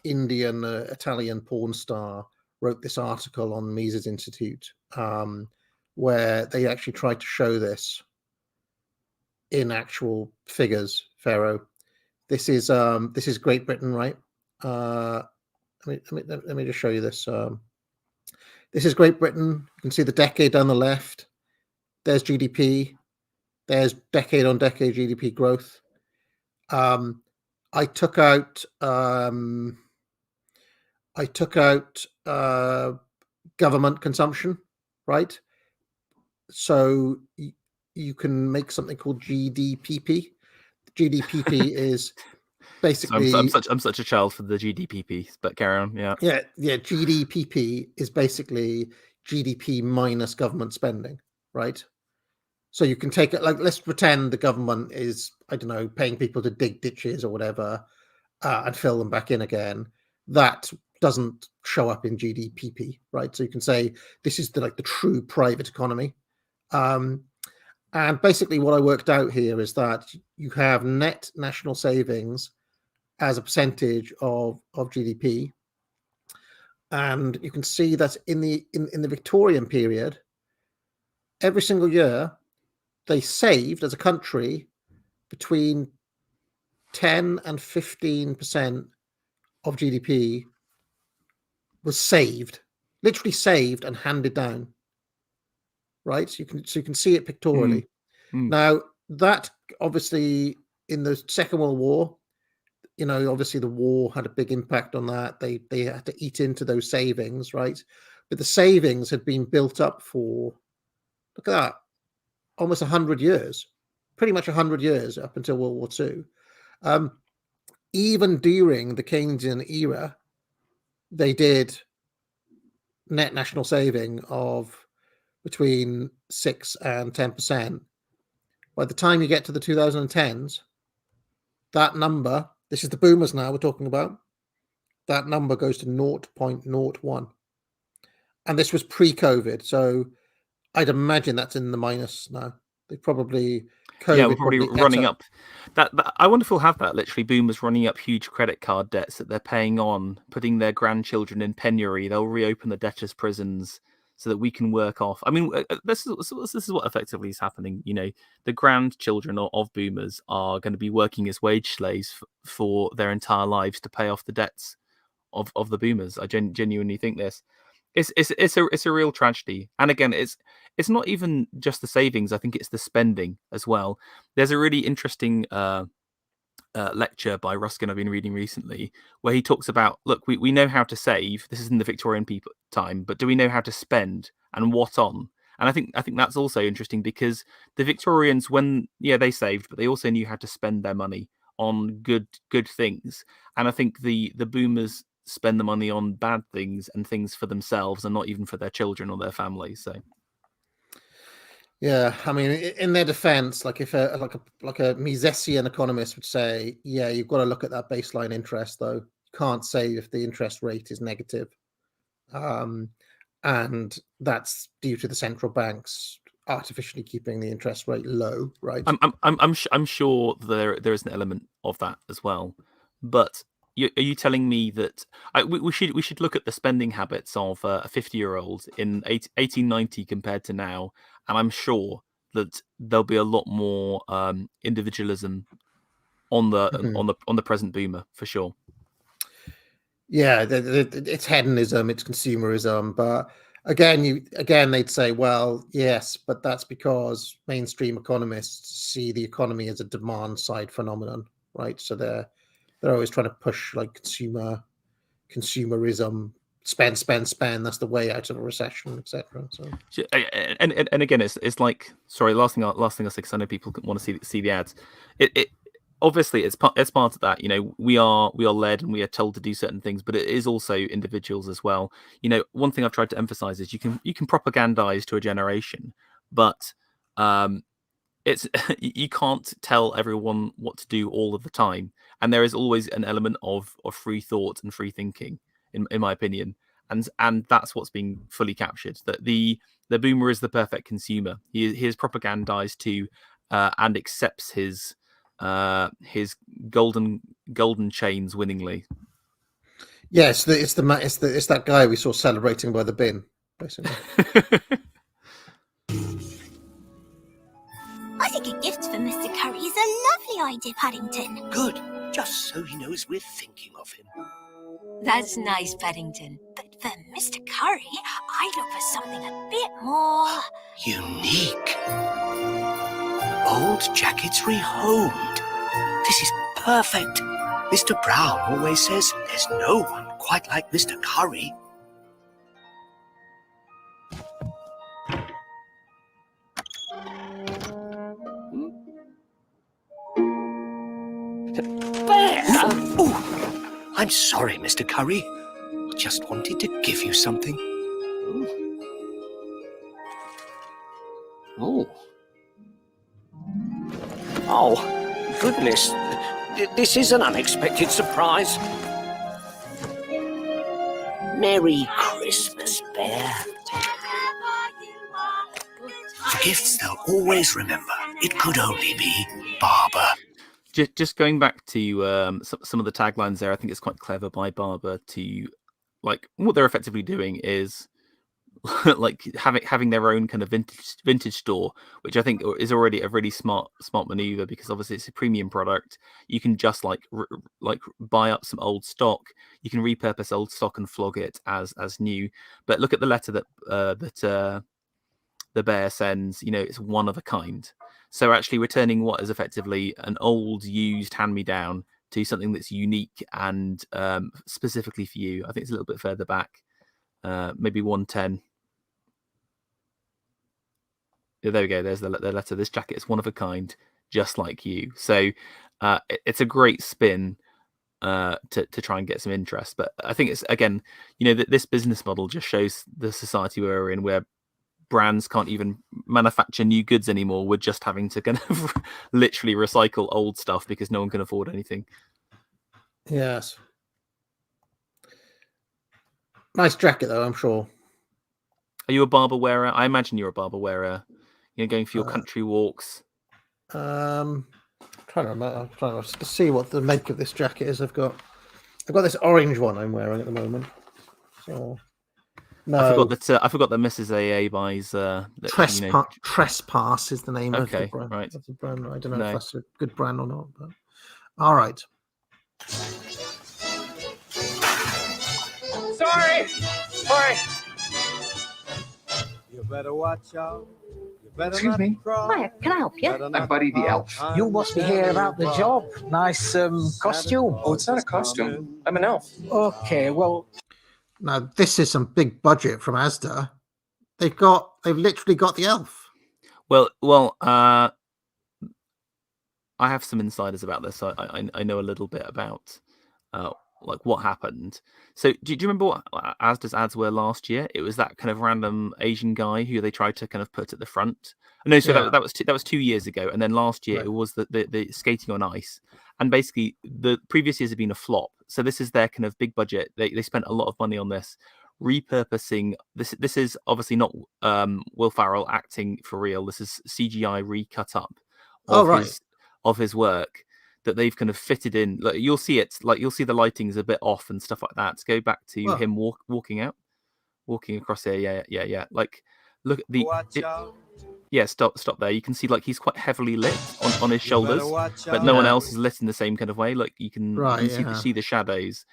Indian Italian porn star wrote this article on Mises Institute, where they actually tried to show this in actual figures. Pharaoh. This is Great Britain, right? Let me just show you this. This is Great Britain. You can see the decade down the left. There's GDP. There's decade on decade GDP growth. I took out government consumption, right? So you can make something called GDPP. GDPP is basically. I'm such a child for the GDPP, but carry on. Yeah. GDPP is basically GDP minus government spending, right? So you can take it like, let's pretend the government is, I don't know, paying people to dig ditches or whatever, and fill them back in again. That doesn't show up in GDPP, right? So you can say this is the true private economy. And basically what I worked out here is that you have net national savings as a percentage of GDP. And you can see that in the Victorian period, every single year, they saved as a country between 10 and 15% of GDP was saved, literally saved and handed down. Right, so you can see it pictorially. Now that obviously in the Second World War, obviously the war had a big impact on that. They had to eat into those savings, right? But the savings had been built up for, look at that, almost 100 years, pretty much 100 years up until World War II. Even during the Keynesian era, they did net national saving of between 6 and 10%. By the time you get to the 2010s, that number, this is the boomers now we're talking about, that number goes to 0.01. And this was pre-COVID, so I'd imagine that's in the minus now. They probably we're probably running up. That I wonder if we'll have that. Literally, boomers running up huge credit card debts that they're paying on, putting their grandchildren in penury. They'll reopen the debtors' prisons so that we can work off. I mean, this is what effectively is happening. The grandchildren of boomers are going to be working as wage slaves for their entire lives to pay off the debts of the boomers. I genuinely think this. It's a real tragedy. And again, it's not even just the savings. I think it's the spending as well. There's a really interesting lecture by Ruskin I've been reading recently, where he talks about, look, we know how to save. This is in the Victorian time, but do we know how to spend, and what on? And I think that's also interesting, because the Victorians, they saved, but they also knew how to spend their money on good things. And I think the boomers spend the money on bad things and things for themselves, and not even for their children or their families. So. Yeah, I mean, in their defense, like if a Misesian economist would say, yeah, you've got to look at that baseline interest, though. You can't say if the interest rate is negative. And that's due to the central banks artificially keeping the interest rate low, right? I'm sure there is an element of that as well. But are you telling me that we should look at the spending habits of a 50-year-old in 1890 compared to now? And I'm sure that there'll be a lot more individualism on the present boomer, for sure. Yeah, it's hedonism, it's consumerism. But again, they'd say, well, yes, but that's because mainstream economists see the economy as a demand side phenomenon, right? So they're always trying to push like consumerism. Spend. That's the way out of a recession, etc. So, and again, it's like, sorry, last thing I'll say, because I know people want to see the ads. It obviously it's part of that. We are led and we are told to do certain things, but it is also individuals as well. One thing I've tried to emphasize is you can propagandize to a generation, but it's you can't tell everyone what to do all of the time, and there is always an element of free thought and free thinking. In my opinion, and that's what's being fully captured. That the boomer is the perfect consumer. He is propagandized to and accepts his golden chains winningly. Yes, it's that guy we saw celebrating by the bin, basically. I think a gift for Mr. Curry is a lovely idea, Paddington. Good. Just so he knows we're thinking of him. That's nice, Paddington. But for Mr. Curry, I'd look for something a bit more... unique. Old jackets rehomed. This is perfect. Mr. Brown always says there's no one quite like Mr. Curry. Bear! I'm sorry, Mr. Curry. Just wanted to give you something. Oh. Oh, goodness. This is an unexpected surprise. Merry Christmas, Bear. For gifts they'll always remember. It could only be Barber. Just going back to some of the taglines there, I think it's quite clever by Barber to, like, what they're effectively doing is like having their own kind of vintage store, which I think is already a really smart maneuver, because obviously it's a premium product. You can just like buy up some old stock. You can repurpose old stock and flog it as new. But look at the letter that the bear sends. It's one of a kind. So actually returning what is effectively an old, used hand-me-down to something that's unique and specifically for you. I think it's a little bit further back, maybe 110. Yeah, there we go. There's the letter. This jacket is one of a kind, just like you. So it's a great spin to try and get some interest. But I think it's, again, that this business model just shows the society we're in, where brands can't even manufacture new goods anymore. We're just having to kind of literally recycle old stuff because no one can afford anything. Yes. Nice jacket, though, I'm sure. Are you a Barber wearer? I imagine you're a Barber wearer. Going for your country walks. I'm trying to see what the make of this jacket is. I've got this orange one I'm wearing at the moment. So. No. I forgot that Mrs. AA buys. Trespass is the name of the brand. Right. That's a brand. I don't know if that's a good brand or not. But all right. Sorry. You better watch out. You better Excuse not me? cry. Hiya, can I help you? Better I'm not Buddy the pout. Elf. I'm You must be here about the job. Nice costume. Oh, it's not a costume. I'm an elf. Okay, well, Now this is some big budget from Asda. They've literally got the elf. Well, I have some insiders about this. I know a little bit about like what happened. So do you remember what Asda's ads were last year? It was that kind of random Asian guy who they tried to kind of put at the front. No, so Yeah. that was 2 years ago, and then last year Right. it was the skating on ice. And basically, the previous years have been a flop. So this is their kind of big budget. They spent a lot of money on this, repurposing. This is obviously not Will Ferrell acting for real. This is CGI recut up Oh, of right. his work that they've kind of fitted in. Like you'll see it, like you'll see the lighting's a bit off and stuff like that. To go back to Oh. him walking across here. Yeah. Like look at the. Yeah, stop there. You can see like he's quite heavily lit on his shoulders, but no one else is lit in the same kind of way. Like you can, Right, see, yeah. see the shadows.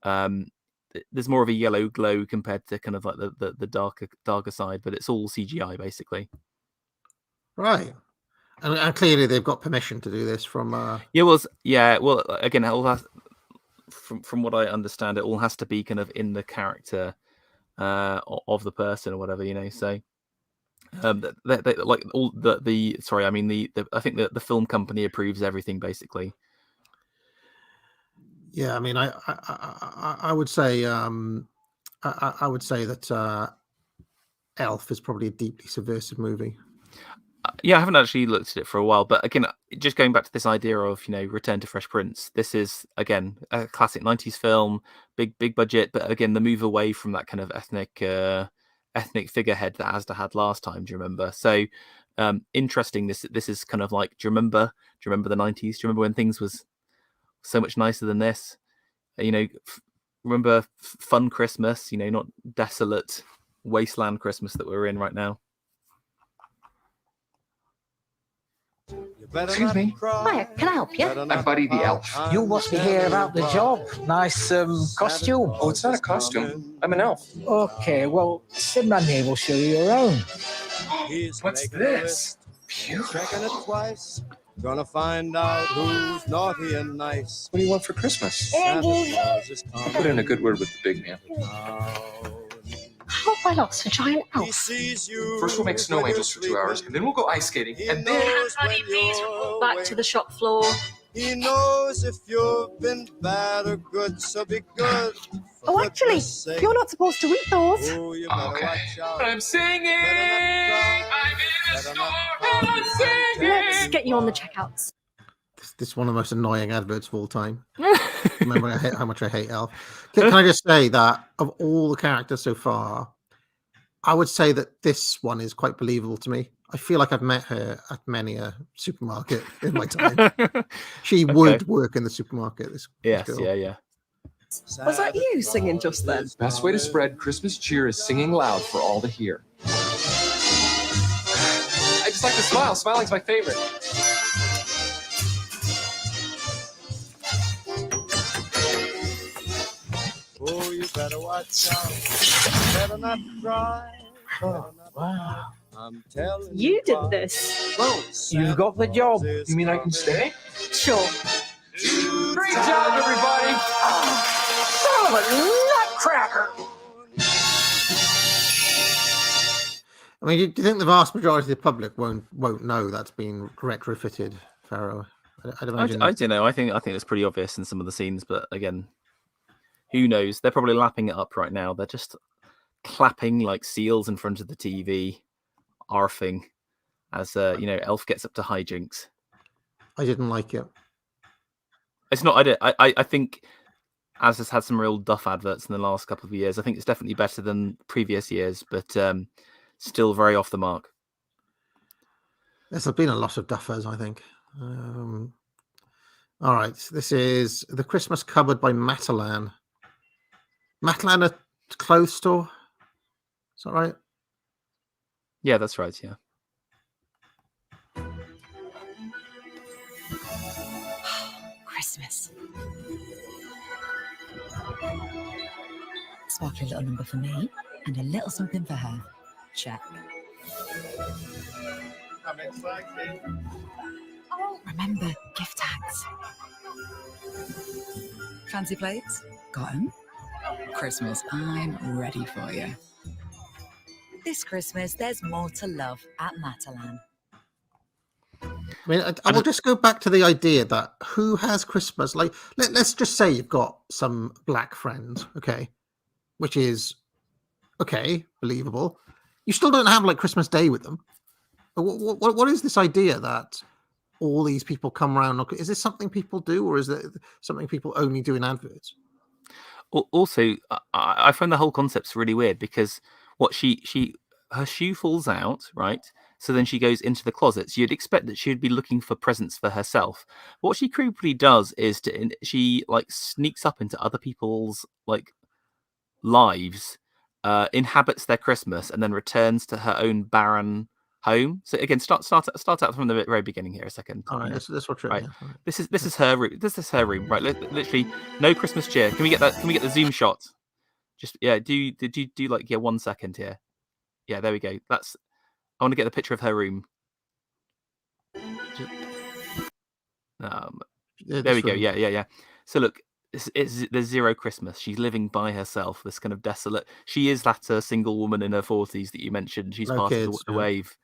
There's more of a yellow glow compared to kind of like the darker side, but it's all CGI basically. Right. And clearly they've got permission to do this from. Well, again, it all has, from what I understand, it all has to be kind of in the character of the person or whatever, So. Like all I think the film company approves everything basically. Yeah, I mean, I would say I would say that Elf is probably a deeply subversive movie. Yeah, I haven't actually looked at it for a while, but again, just going back to this idea of Return to Fresh Prince, this is again a classic 90s film, big budget, but again the move away from that kind of ethnic figurehead that Asda had last time. Do you remember? So interesting. This is kind of like, do you remember the 90s? Do you remember when things was so much nicer than this? Remember fun Christmas, not desolate wasteland Christmas that we're in right now. excuse me? Hiya, can I help you? I'm Buddy the Elf. You must be here about the job. Nice costume. Oh, it's not a costume. I'm an elf. Okay, well, Simran here will show you around. What's this? Checking it twice. Gonna find out who's naughty and nice. What do you want for Christmas? Put in a good word with the big man. How have I lost a giant elf? First we'll make snow angels for 2 hours, and then we'll go ice skating, and then... Honey, please report back to the shop floor. He knows if you've been bad or good, so be good. Oh, actually, you're not supposed to eat those. Okay. I'm singing! I'm in a store and I'm singing! Let's get you on the checkouts. This is one of the most annoying adverts of all time. Remember how much I hate Elf. Can I just say that of all the characters so far, I would say that this one is quite believable to me. I feel like I've met her at many a supermarket in my time. She would work in the supermarket. This girl. Yeah. Was that you singing just then? Best way to spread Christmas cheer is singing loud for all to hear. I just like to smile. Smiling's my favorite. Oh, you better watch out. Better not cry. Oh, wow. I'm telling You did this. Whoa, You've got the job. You mean I can stay? Sure. Great job, everybody! Son of a nutcracker! I mean, do you think the vast majority of the public won't know that's been retrofitted, Pharaoh? I'd imagine. I don't know. I think it's pretty obvious in some of the scenes, but again, who knows? They're probably lapping it up right now. They're just clapping like seals in front of the TV, arfing as Elf gets up to hijinks. I didn't like it. It's not. I think As has had some real duff adverts in the last couple of years. I think it's definitely better than previous years, but still very off the mark. There's been a lot of duffers, I think. All right, this is The Christmas Cupboard by Matalan. Matalan, a clothes store? Is that right? Yeah, that's right, yeah. Christmas. Sparkly little number for me, and a little something for her. Check. I'm excited. Remember, gift tags. Fancy plates? Got 'em? Christmas, I'm ready for you. This Christmas, there's more to love at Matalan. I mean, I will just go back to the idea that who has Christmas? Like, let's just say you've got some black friends, okay, which is okay, believable. You still don't have like Christmas Day with them. What is this idea that all these people come around? Is this something people do, or is it something people only do in adverts? Also, I find the whole concept's really weird because her shoe falls out, right? So then she goes into the closet. So you'd expect that she would be looking for presents for herself. But what she creepily does is she like sneaks up into other people's like lives, inhabits their Christmas, and then returns to her own barren home. So again, start out from the very beginning here a second. All right, this will trip. Right. Yeah. This is her room. This is her room. Right. Literally, no Christmas cheer. Can we get that? Can we get the zoom shot? Just do 1 second here. Yeah, there we go. I want to get the picture of her room. There we go. Yeah. So look, there's zero Christmas. She's living by herself. This kind of desolate. She is that single woman in her 40s that you mentioned. She's part of the wave.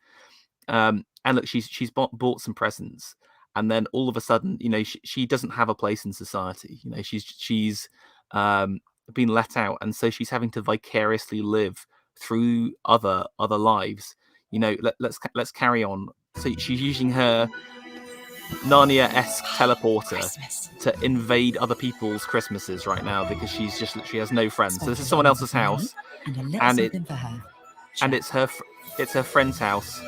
And look, she's bought some presents, and then all of a sudden, she doesn't have a place in society. She's been let out, and so she's having to vicariously live through other lives. Let's carry on. So she's using her Narnia-esque teleporter to invade other people's Christmases right now because she's just literally has no friends. So this is someone else's house, and it's her friend's house.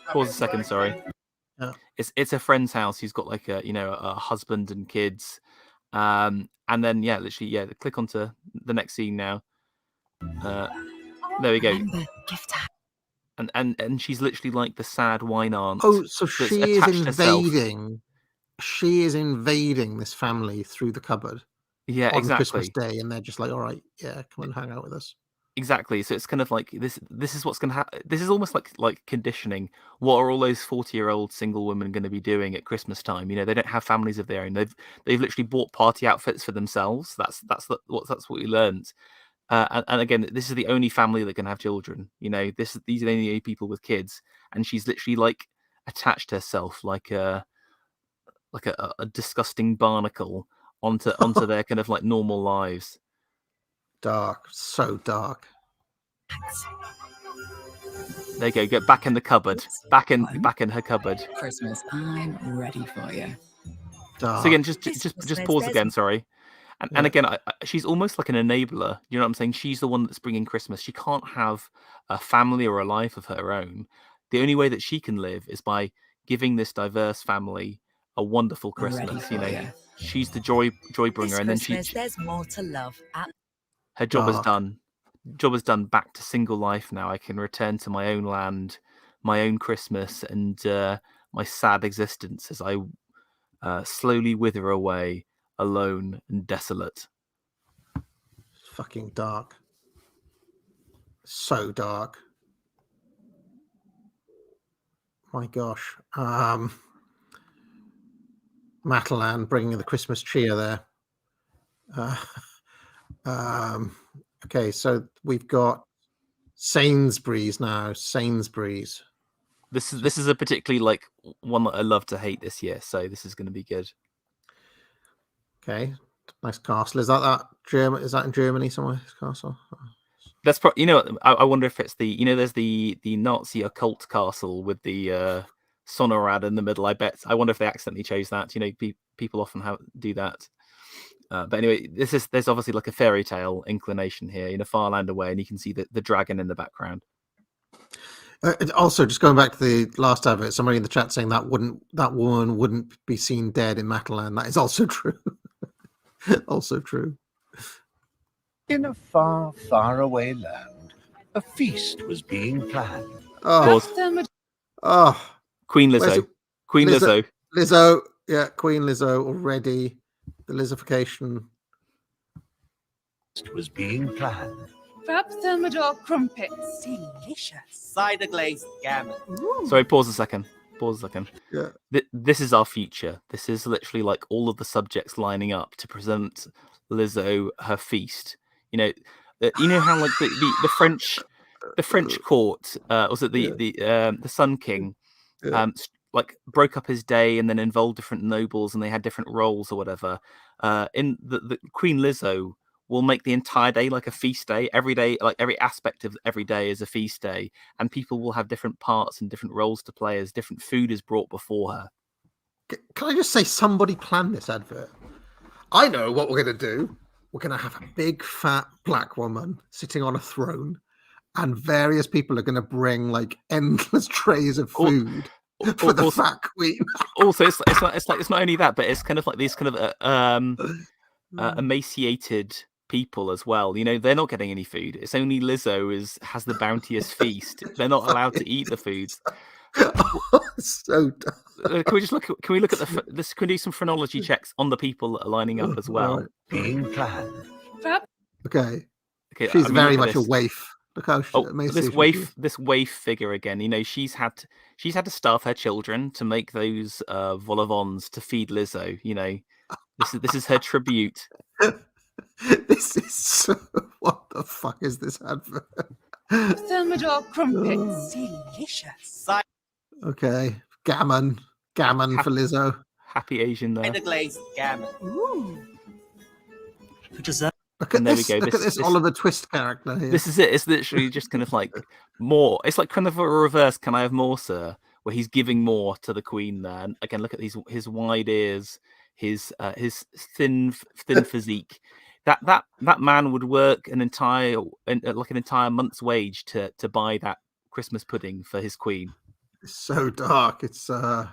Pause a second, sorry. Yeah. It's a friend's house. He's got like a husband and kids, and then literally click onto the next scene now. There we go. And she's literally like the sad wine aunt. Oh, so she is invading. She is invading this family through the cupboard. Yeah, on exactly. Christmas Day, and they're just like, all right, yeah, come and hang out with us. Exactly. So it's kind of like this is what's going to happen. This is almost like conditioning. What are all those 40-year-old single women going to be doing at Christmas time? They don't have families of their own. They've literally bought party outfits for themselves. That's what we learned. And again, this is the only family that can have children. These are the only people with kids, and she's literally like attached herself like a disgusting barnacle onto their kind of like normal lives. Dark, so dark. There you go. Get back in the cupboard. Back in her cupboard. Christmas, I'm ready for you. Dark. So again, just pause again. Sorry. And again, she's almost like an enabler. You know what I'm saying? She's the one that's bringing Christmas. She can't have a family or a life of her own. The only way that she can live is by giving this diverse family a wonderful Christmas. She's the joy bringer, and then there's more to love. Her job is done. Job is done. Back to single life now. I can return to my own land, my own Christmas, and my sad existence as I slowly wither away, alone and desolate. Fucking dark. So dark. My gosh. Matalan bringing the Christmas cheer there. Okay, so we've got Sainsbury's now. Sainsbury's. This is a particularly like one that I love to hate this year, so this is going to be good. Okay, nice castle. Is that German? Is that in Germany somewhere? This castle. That's probably. I wonder if it's the. There's the Nazi occult castle with the Sonorad in the middle. I wonder if they accidentally chose that. People often do that. But anyway, there's obviously like a fairy tale inclination here in a far land away, and you can see the dragon in the background. Also, just going back to the last advert, somebody in the chat saying that woman wouldn't be seen dead in Matalan. That is also true. Also true. In a far, far away land, a feast was being planned. Queen Lizzo. Queen Lizzo. Lizzo. Yeah, Queen Lizzo already. The Lizzification was being planned. Frap Thermidor crumpets. Delicious. Cider glazed gammon. Sorry, pause a second. Yeah. This is our future. This is literally like all of the subjects lining up to present Lizzo her feast. You know how like the French court was it the Sun King like broke up his day and then involved different nobles and they had different roles or whatever. In the Queen Lizzo will make the entire day like a feast day. Every day, like every aspect of every day is a feast day, and people will have different parts and different roles to play as different food is brought before her. Can I just say, somebody planned this advert? I know what we're going to do. We're going to have a big fat black woman sitting on a throne, and various people are going to bring like endless trays of food for the fat queen. Also, it's not only that, but it's kind of like these kind of emaciated people as well. You know, they're not getting any food. It's only Lizzo has the bounteous feast. They're not allowed to eat the foods. So dumb. Can we look at this? Can we do some phrenology checks on the people that are lining up as well? Being planned. Okay. I She's mean, very look much at a waif. Look how this waif figure again. You know, she's had to starve her children to make those vol au vents to feed Lizzo. You know, this is her tribute. This is so. What the fuck is this advert? Thermidor crumpets. Delicious. Okay, gammon for Lizzo. Happy Asian there. Cider glazed gammon. Ooh. For dessert. Look at there this. we go. Look at this Oliver Twist character here. This is it. It's literally just kind of like more. It's like kind of a reverse. Can I have more, sir? Where he's giving more to the queen there. And again, look at his wide ears, his thin physique. That man would work an entire month's wage to buy that Christmas pudding for his queen. It's so dark. It's I'm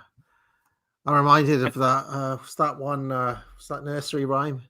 reminded of that. What's that one? What's that nursery rhyme?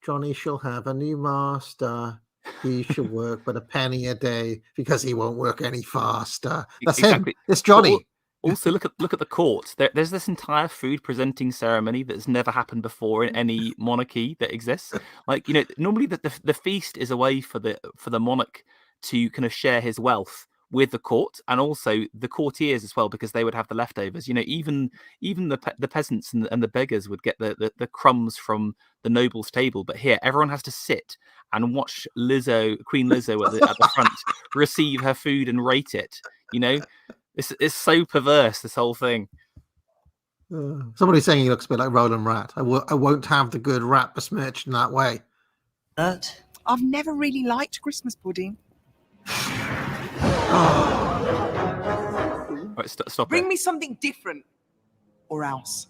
Johnny shall have a new master. He shall work but a penny a day because he won't work any faster. That's Exactly. him. It's Johnny. Also, look at the court. There's this entire food presenting ceremony that's never happened before in any monarchy that exists. Like, you know, normally the feast is a way for the monarch to kind of share his wealth with the court and also the courtiers as well, because they would have the leftovers. You know, even the peasants and the beggars would get the crumbs from the nobles' table. But here, everyone has to sit and watch Queen Lizzo at the front receive her food and rate it. You know. It's so perverse, this whole thing. Somebody's saying he looks a bit like Roland Rat. I won't have the good rat besmirched in that way. But I've never really liked Christmas pudding. Right, stop Bring it. me something different. Or else.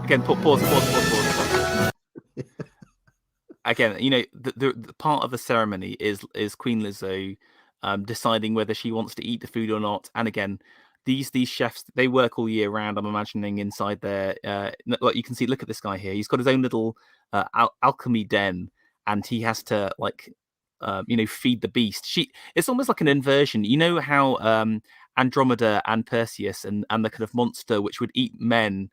Again, pause. Again, you know, the part of the ceremony is Queen Lizzo deciding whether she wants to eat the food or not. And again, these chefs, they work all year round. I'm imagining inside there, like you can see, look at this guy here. He's got his own little alchemy den, and he has to feed the beast. It's almost like an inversion. You know how Andromeda and Perseus and the kind of monster which would eat men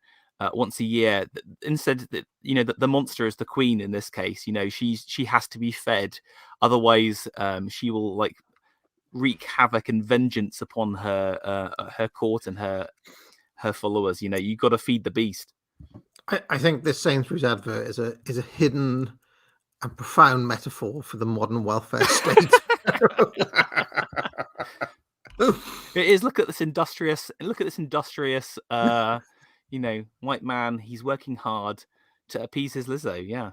once a year. Instead, the monster is the queen in this case. You know, she has to be fed, otherwise she will like wreak havoc and vengeance upon her court and her followers. You know, you got to feed the beast. I think this Sainsbury's advert is a hidden and profound metaphor for the modern welfare state. It is. Look at this industrious white man. He's working hard to appease his Lizzo. Yeah,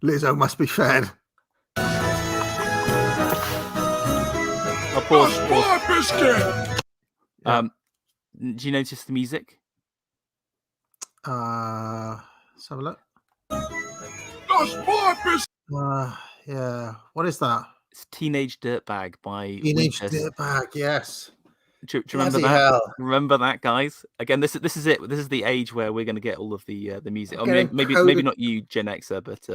Lizzo must be fed. Pause. Do you notice the music? Let's have a look. Yeah. What is that? It's Teenage Dirtbag by Teenage Weakness. Dirtbag. Yes. Do you remember Bloody that? hell. Remember that, guys? Again, this is it. This is the age where we're going to get all of the music. Or Getting maybe not you, Gen Xer, but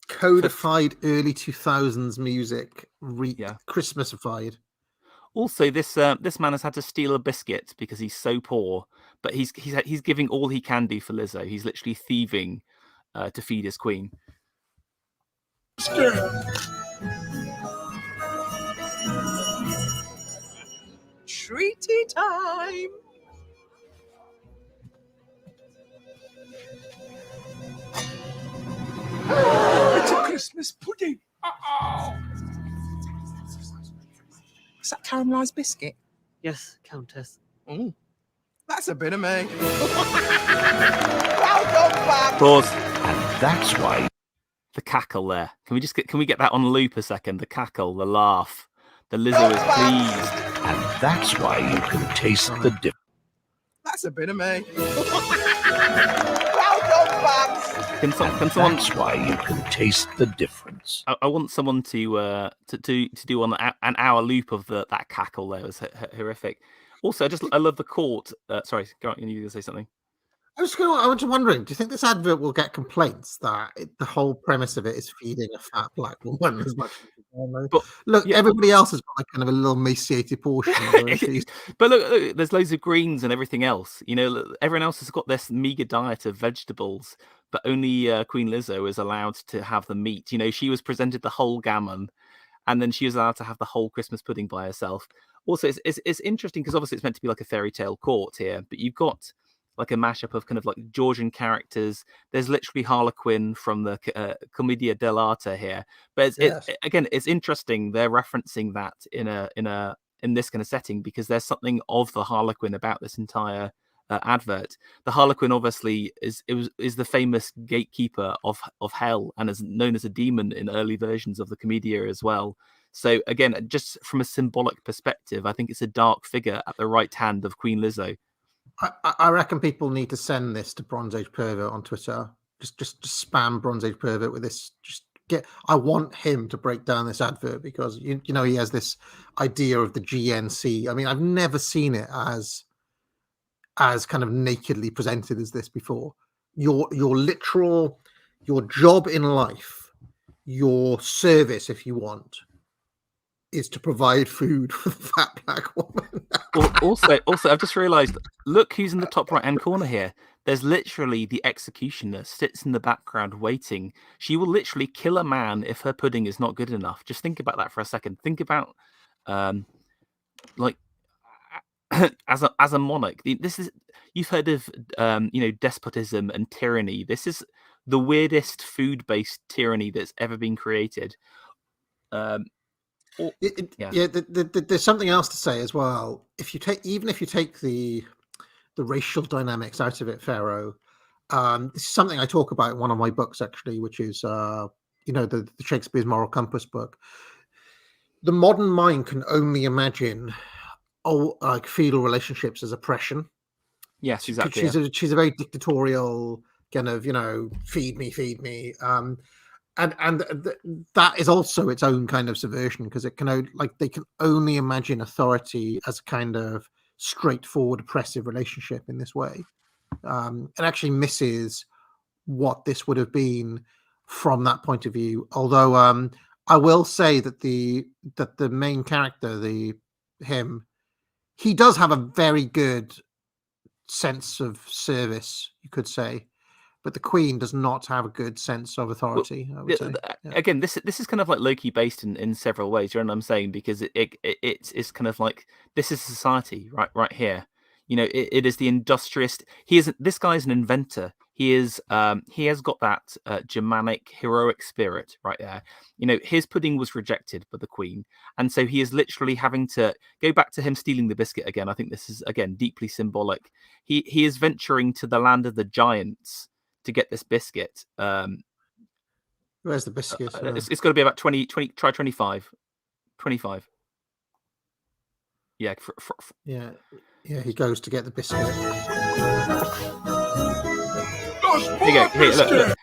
codified early 2000s music, Christmasified. Also, this man has had to steal a biscuit because he's so poor, but he's giving all he can do for Lizzo. He's literally thieving to feed his queen. Treaty time. It's a Christmas pudding. Is that caramelised biscuit? Yes, Countess. That's a bit of me. Pause. And that's why The cackle there. Can we get that on loop a second? The cackle, the laugh. The Lizzo is pleased. And that's why you can taste the difference. That's a bit of me. Can someone? That's why you can taste the difference. I want someone to do an hour loop of that cackle there. It was horrific. Also, I love the court. Sorry, go on, you need to say something. I was wondering, do you think this advert will get complaints that the whole premise of it is feeding a fat black woman as much as you can? But look, everybody else has got like kind of a little emaciated portion. But look, there's loads of greens and everything else. You know, everyone else has got this meager diet of vegetables, but only Queen Lizzo is allowed to have the meat. You know, she was presented the whole gammon, and then she was allowed to have the whole Christmas pudding by herself. Also, it's interesting because obviously it's meant to be like a fairy tale court here, but you've got like a mashup of kind of like Georgian characters. There's literally Harlequin from the Commedia dell'arte here, but it's interesting they're referencing that in this kind of setting because there's something of the Harlequin about this entire advert. The Harlequin obviously is the famous gatekeeper of hell and is known as a demon in early versions of the Commedia as well. So again, just from a symbolic perspective, I think it's a dark figure at the right hand of Queen Lizzo. I reckon people need to send this to Bronze Age Pervert on Twitter. Just spam Bronze Age Pervert with this. I want him to break down this advert because you know he has this idea of the GNC. I mean, I've never seen it as kind of nakedly presented as this before. Your job in life, your service, if you want, is to provide food for the fat black woman. also, I've just realised. Look who's in the top right-hand corner here. There's literally the executioner sits in the background waiting. She will literally kill a man if her pudding is not good enough. Just think about that for a second. Think about, like, as a monarch. You've heard of despotism and tyranny. This is the weirdest food-based tyranny that's ever been created. There's something else to say as well. If you take the racial dynamics out of it, Pharaoh, this is something I talk about in one of my books actually, which is the Shakespeare's Moral Compass book. The modern mind can only imagine like feudal relationships as oppression. Yes, exactly. She's a very dictatorial kind of feed me. And that is also its own kind of subversion because it can they can only imagine authority as a kind of straightforward oppressive relationship in this way. It actually misses what this would have been from that point of view. Although I will say that the main character, he does have a very good sense of service, you could say. But the Queen does not have a good sense of authority. I would say. Again, this is kind of like Loki based in several ways. You know what I'm saying? Because it's kind of like this is society right here. You know, it is the industrious. This guy is an inventor. He has got that Germanic heroic spirit right there. You know, his pudding was rejected by the Queen, and so he is literally having to go back to him stealing the biscuit again. I think this is again deeply symbolic. He is venturing to the land of the giants to get this biscuit. Where's the biscuit? It's got to be about 20, try 25. 25. Yeah. Yeah, he goes to get the biscuit. Here you go. Here, look.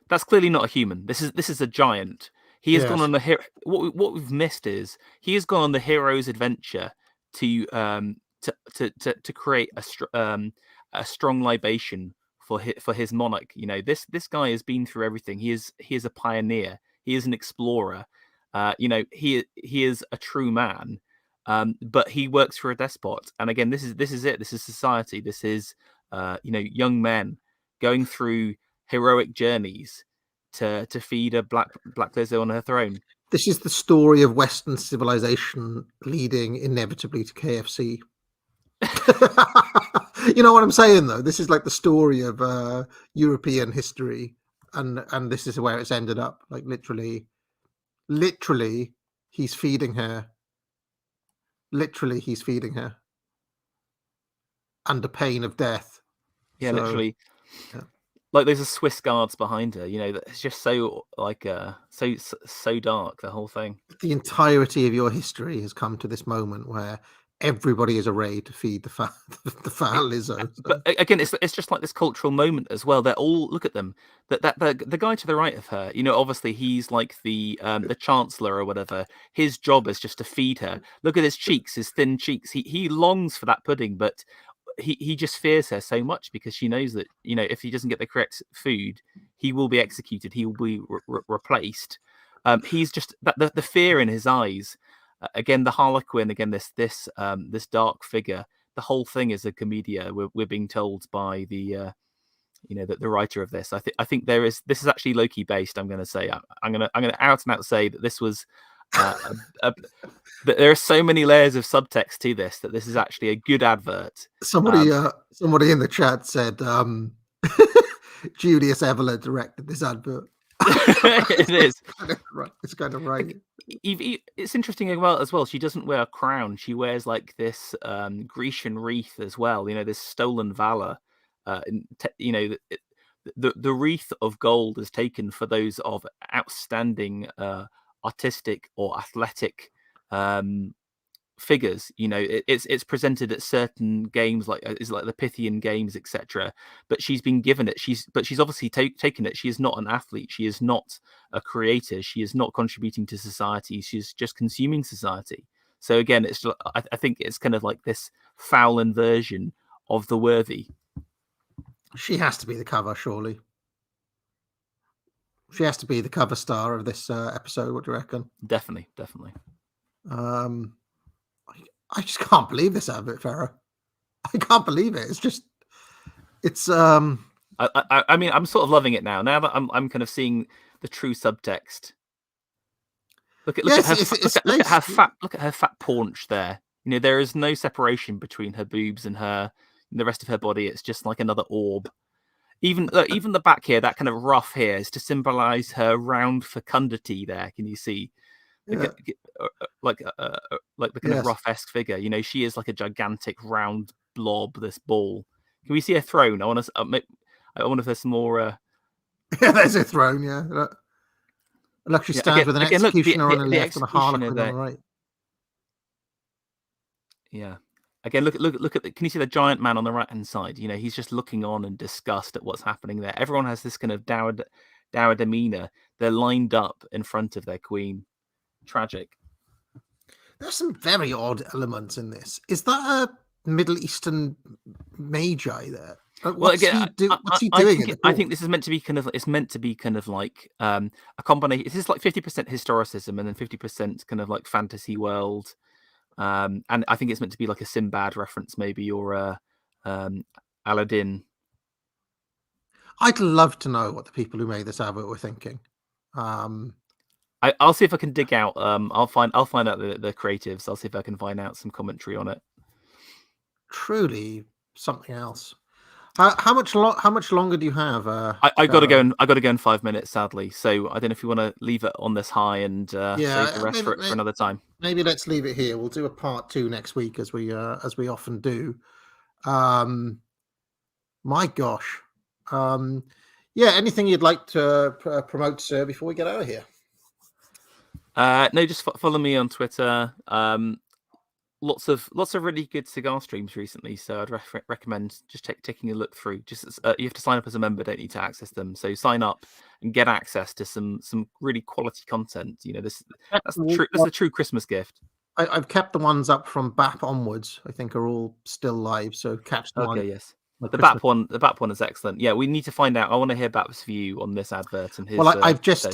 That's clearly not a human. This is a giant. He has gone on the what we've missed is he has gone on the hero's adventure to create a strong libation for his monarch. You know, this guy has been through everything. He is a pioneer. He is an explorer. He is a true man. But he works for a despot. And again, this is it. This is society. This is young men going through heroic journeys to feed a black Lizzo on her throne. This is the story of Western civilization leading inevitably to KFC. You know what I'm saying, though? This is like the story of European history, and this is where it's ended up. Like literally, he's feeding her. Literally, he's feeding her under pain of death. Yeah, So, literally. yeah. Like there's a Swiss guards behind her. You know, that it's just so like so dark. The whole thing. The entirety of your history has come to this moment where everybody is arrayed to feed the fat Lizzo. But again, it's just like this cultural moment as well. They're all, look at them. The guy to the right of her, you know, obviously he's like the chancellor or whatever. His job is just to feed her. Look at his cheeks, his thin cheeks. He longs for that pudding, but he just fears her so much because she knows that, you know, if he doesn't get the correct food, he will be executed. He will be replaced. He's just the fear in his eyes. Again, the Harlequin. Again, this dark figure. The whole thing is a comedia. We're being told by the the writer of this. I think this is actually Loki based. I'm going to say. I'm going to out and out say that this was. That there are so many layers of subtext to this that this is actually a good advert. Somebody in the chat said Julius Evola directed this advert. It is. It's kind of right. It's interesting as well. She doesn't wear a crown. She wears like this Grecian wreath as well. You know, this stolen valor. The wreath of gold is taken for those of outstanding artistic or athletic figures. You know, it's presented at certain games like the Pythian Games, etc. But she's been given it. She's obviously taken it. She is not an athlete. She is not a creator. She is not contributing to society. She's just consuming society. So again, I think it's kind of like this foul inversion of the worthy. She has to be the cover, surely. She has to be the cover star of this episode. What do you reckon? Definitely. I just can't believe this advert, Farah. I can't believe it. It's. I mean, I'm sort of loving it now. Now that I'm kind of seeing the true subtext. Look at her fat paunch there. You know, there is no separation between her boobs and the rest of her body. It's just like another orb. Even the back here, that kind of ruff here, is to symbolize her round fecundity. There, can you see? Like the kind of rough-esque figure. You know, she is like a gigantic round blob. This ball. Can we see her throne? I wonder if there's some more. Yeah, there's a throne. Yeah, look, she stands with an executioner on the left and a harlequin on the right. Yeah. Again, look at can you see the giant man on the right hand side? You know, he's just looking on in disgust at what's happening there. Everyone has this kind of dour demeanor. They're lined up in front of their queen. Tragic. There's some very odd elements in this. Is that a Middle Eastern magi there? What's he doing? I think this is meant to be kind of. It's meant to be kind of like a combination. This is like 50% historicism and then 50% kind of like fantasy world. And I think it's meant to be like a Sinbad reference, maybe, or Aladdin. I'd love to know what the people who made this advert were thinking. I'll see if I can dig out. I'll find out the creatives. I'll see if I can find out some commentary on it. Truly something else. How much longer do you have? I got to go. I got to go in 5 minutes, sadly. So I don't know if you want to leave it on this high and save the rest for another time. Maybe let's leave it here. We'll do a part 2 next week, as we often do. My gosh. Anything you'd like to promote, sir, before we get out of here? No, just follow me on Twitter. Lots of really good cigar streams recently, so I'd recommend just taking a look through. Just you have to sign up as a member, don't need to access them. So sign up and get access to some really quality content. You know, that's the true Christmas gift. I've kept the ones up from BAP onwards. I think are all still live. So catch the one. Okay, yes. The BAP one is excellent. Yeah, we need to find out. I want to hear BAP's view on this advert and his. Well, I've just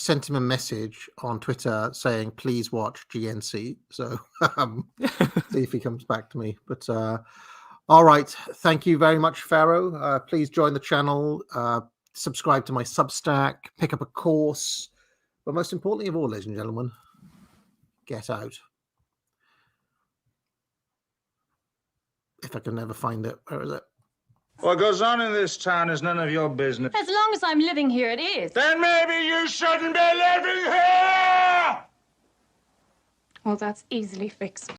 sent him a message on Twitter saying please watch GNC. So see if he comes back to me. But all right, thank you very much, Pharaoh. Please join the channel. subscribe to my Substack, pick up a course. But most importantly of all, ladies and gentlemen, get out. If I can never find it. Where is it? What goes on in this town is none of your business. As long as I'm living here, it is. Then maybe you shouldn't be living here! Well, that's easily fixed.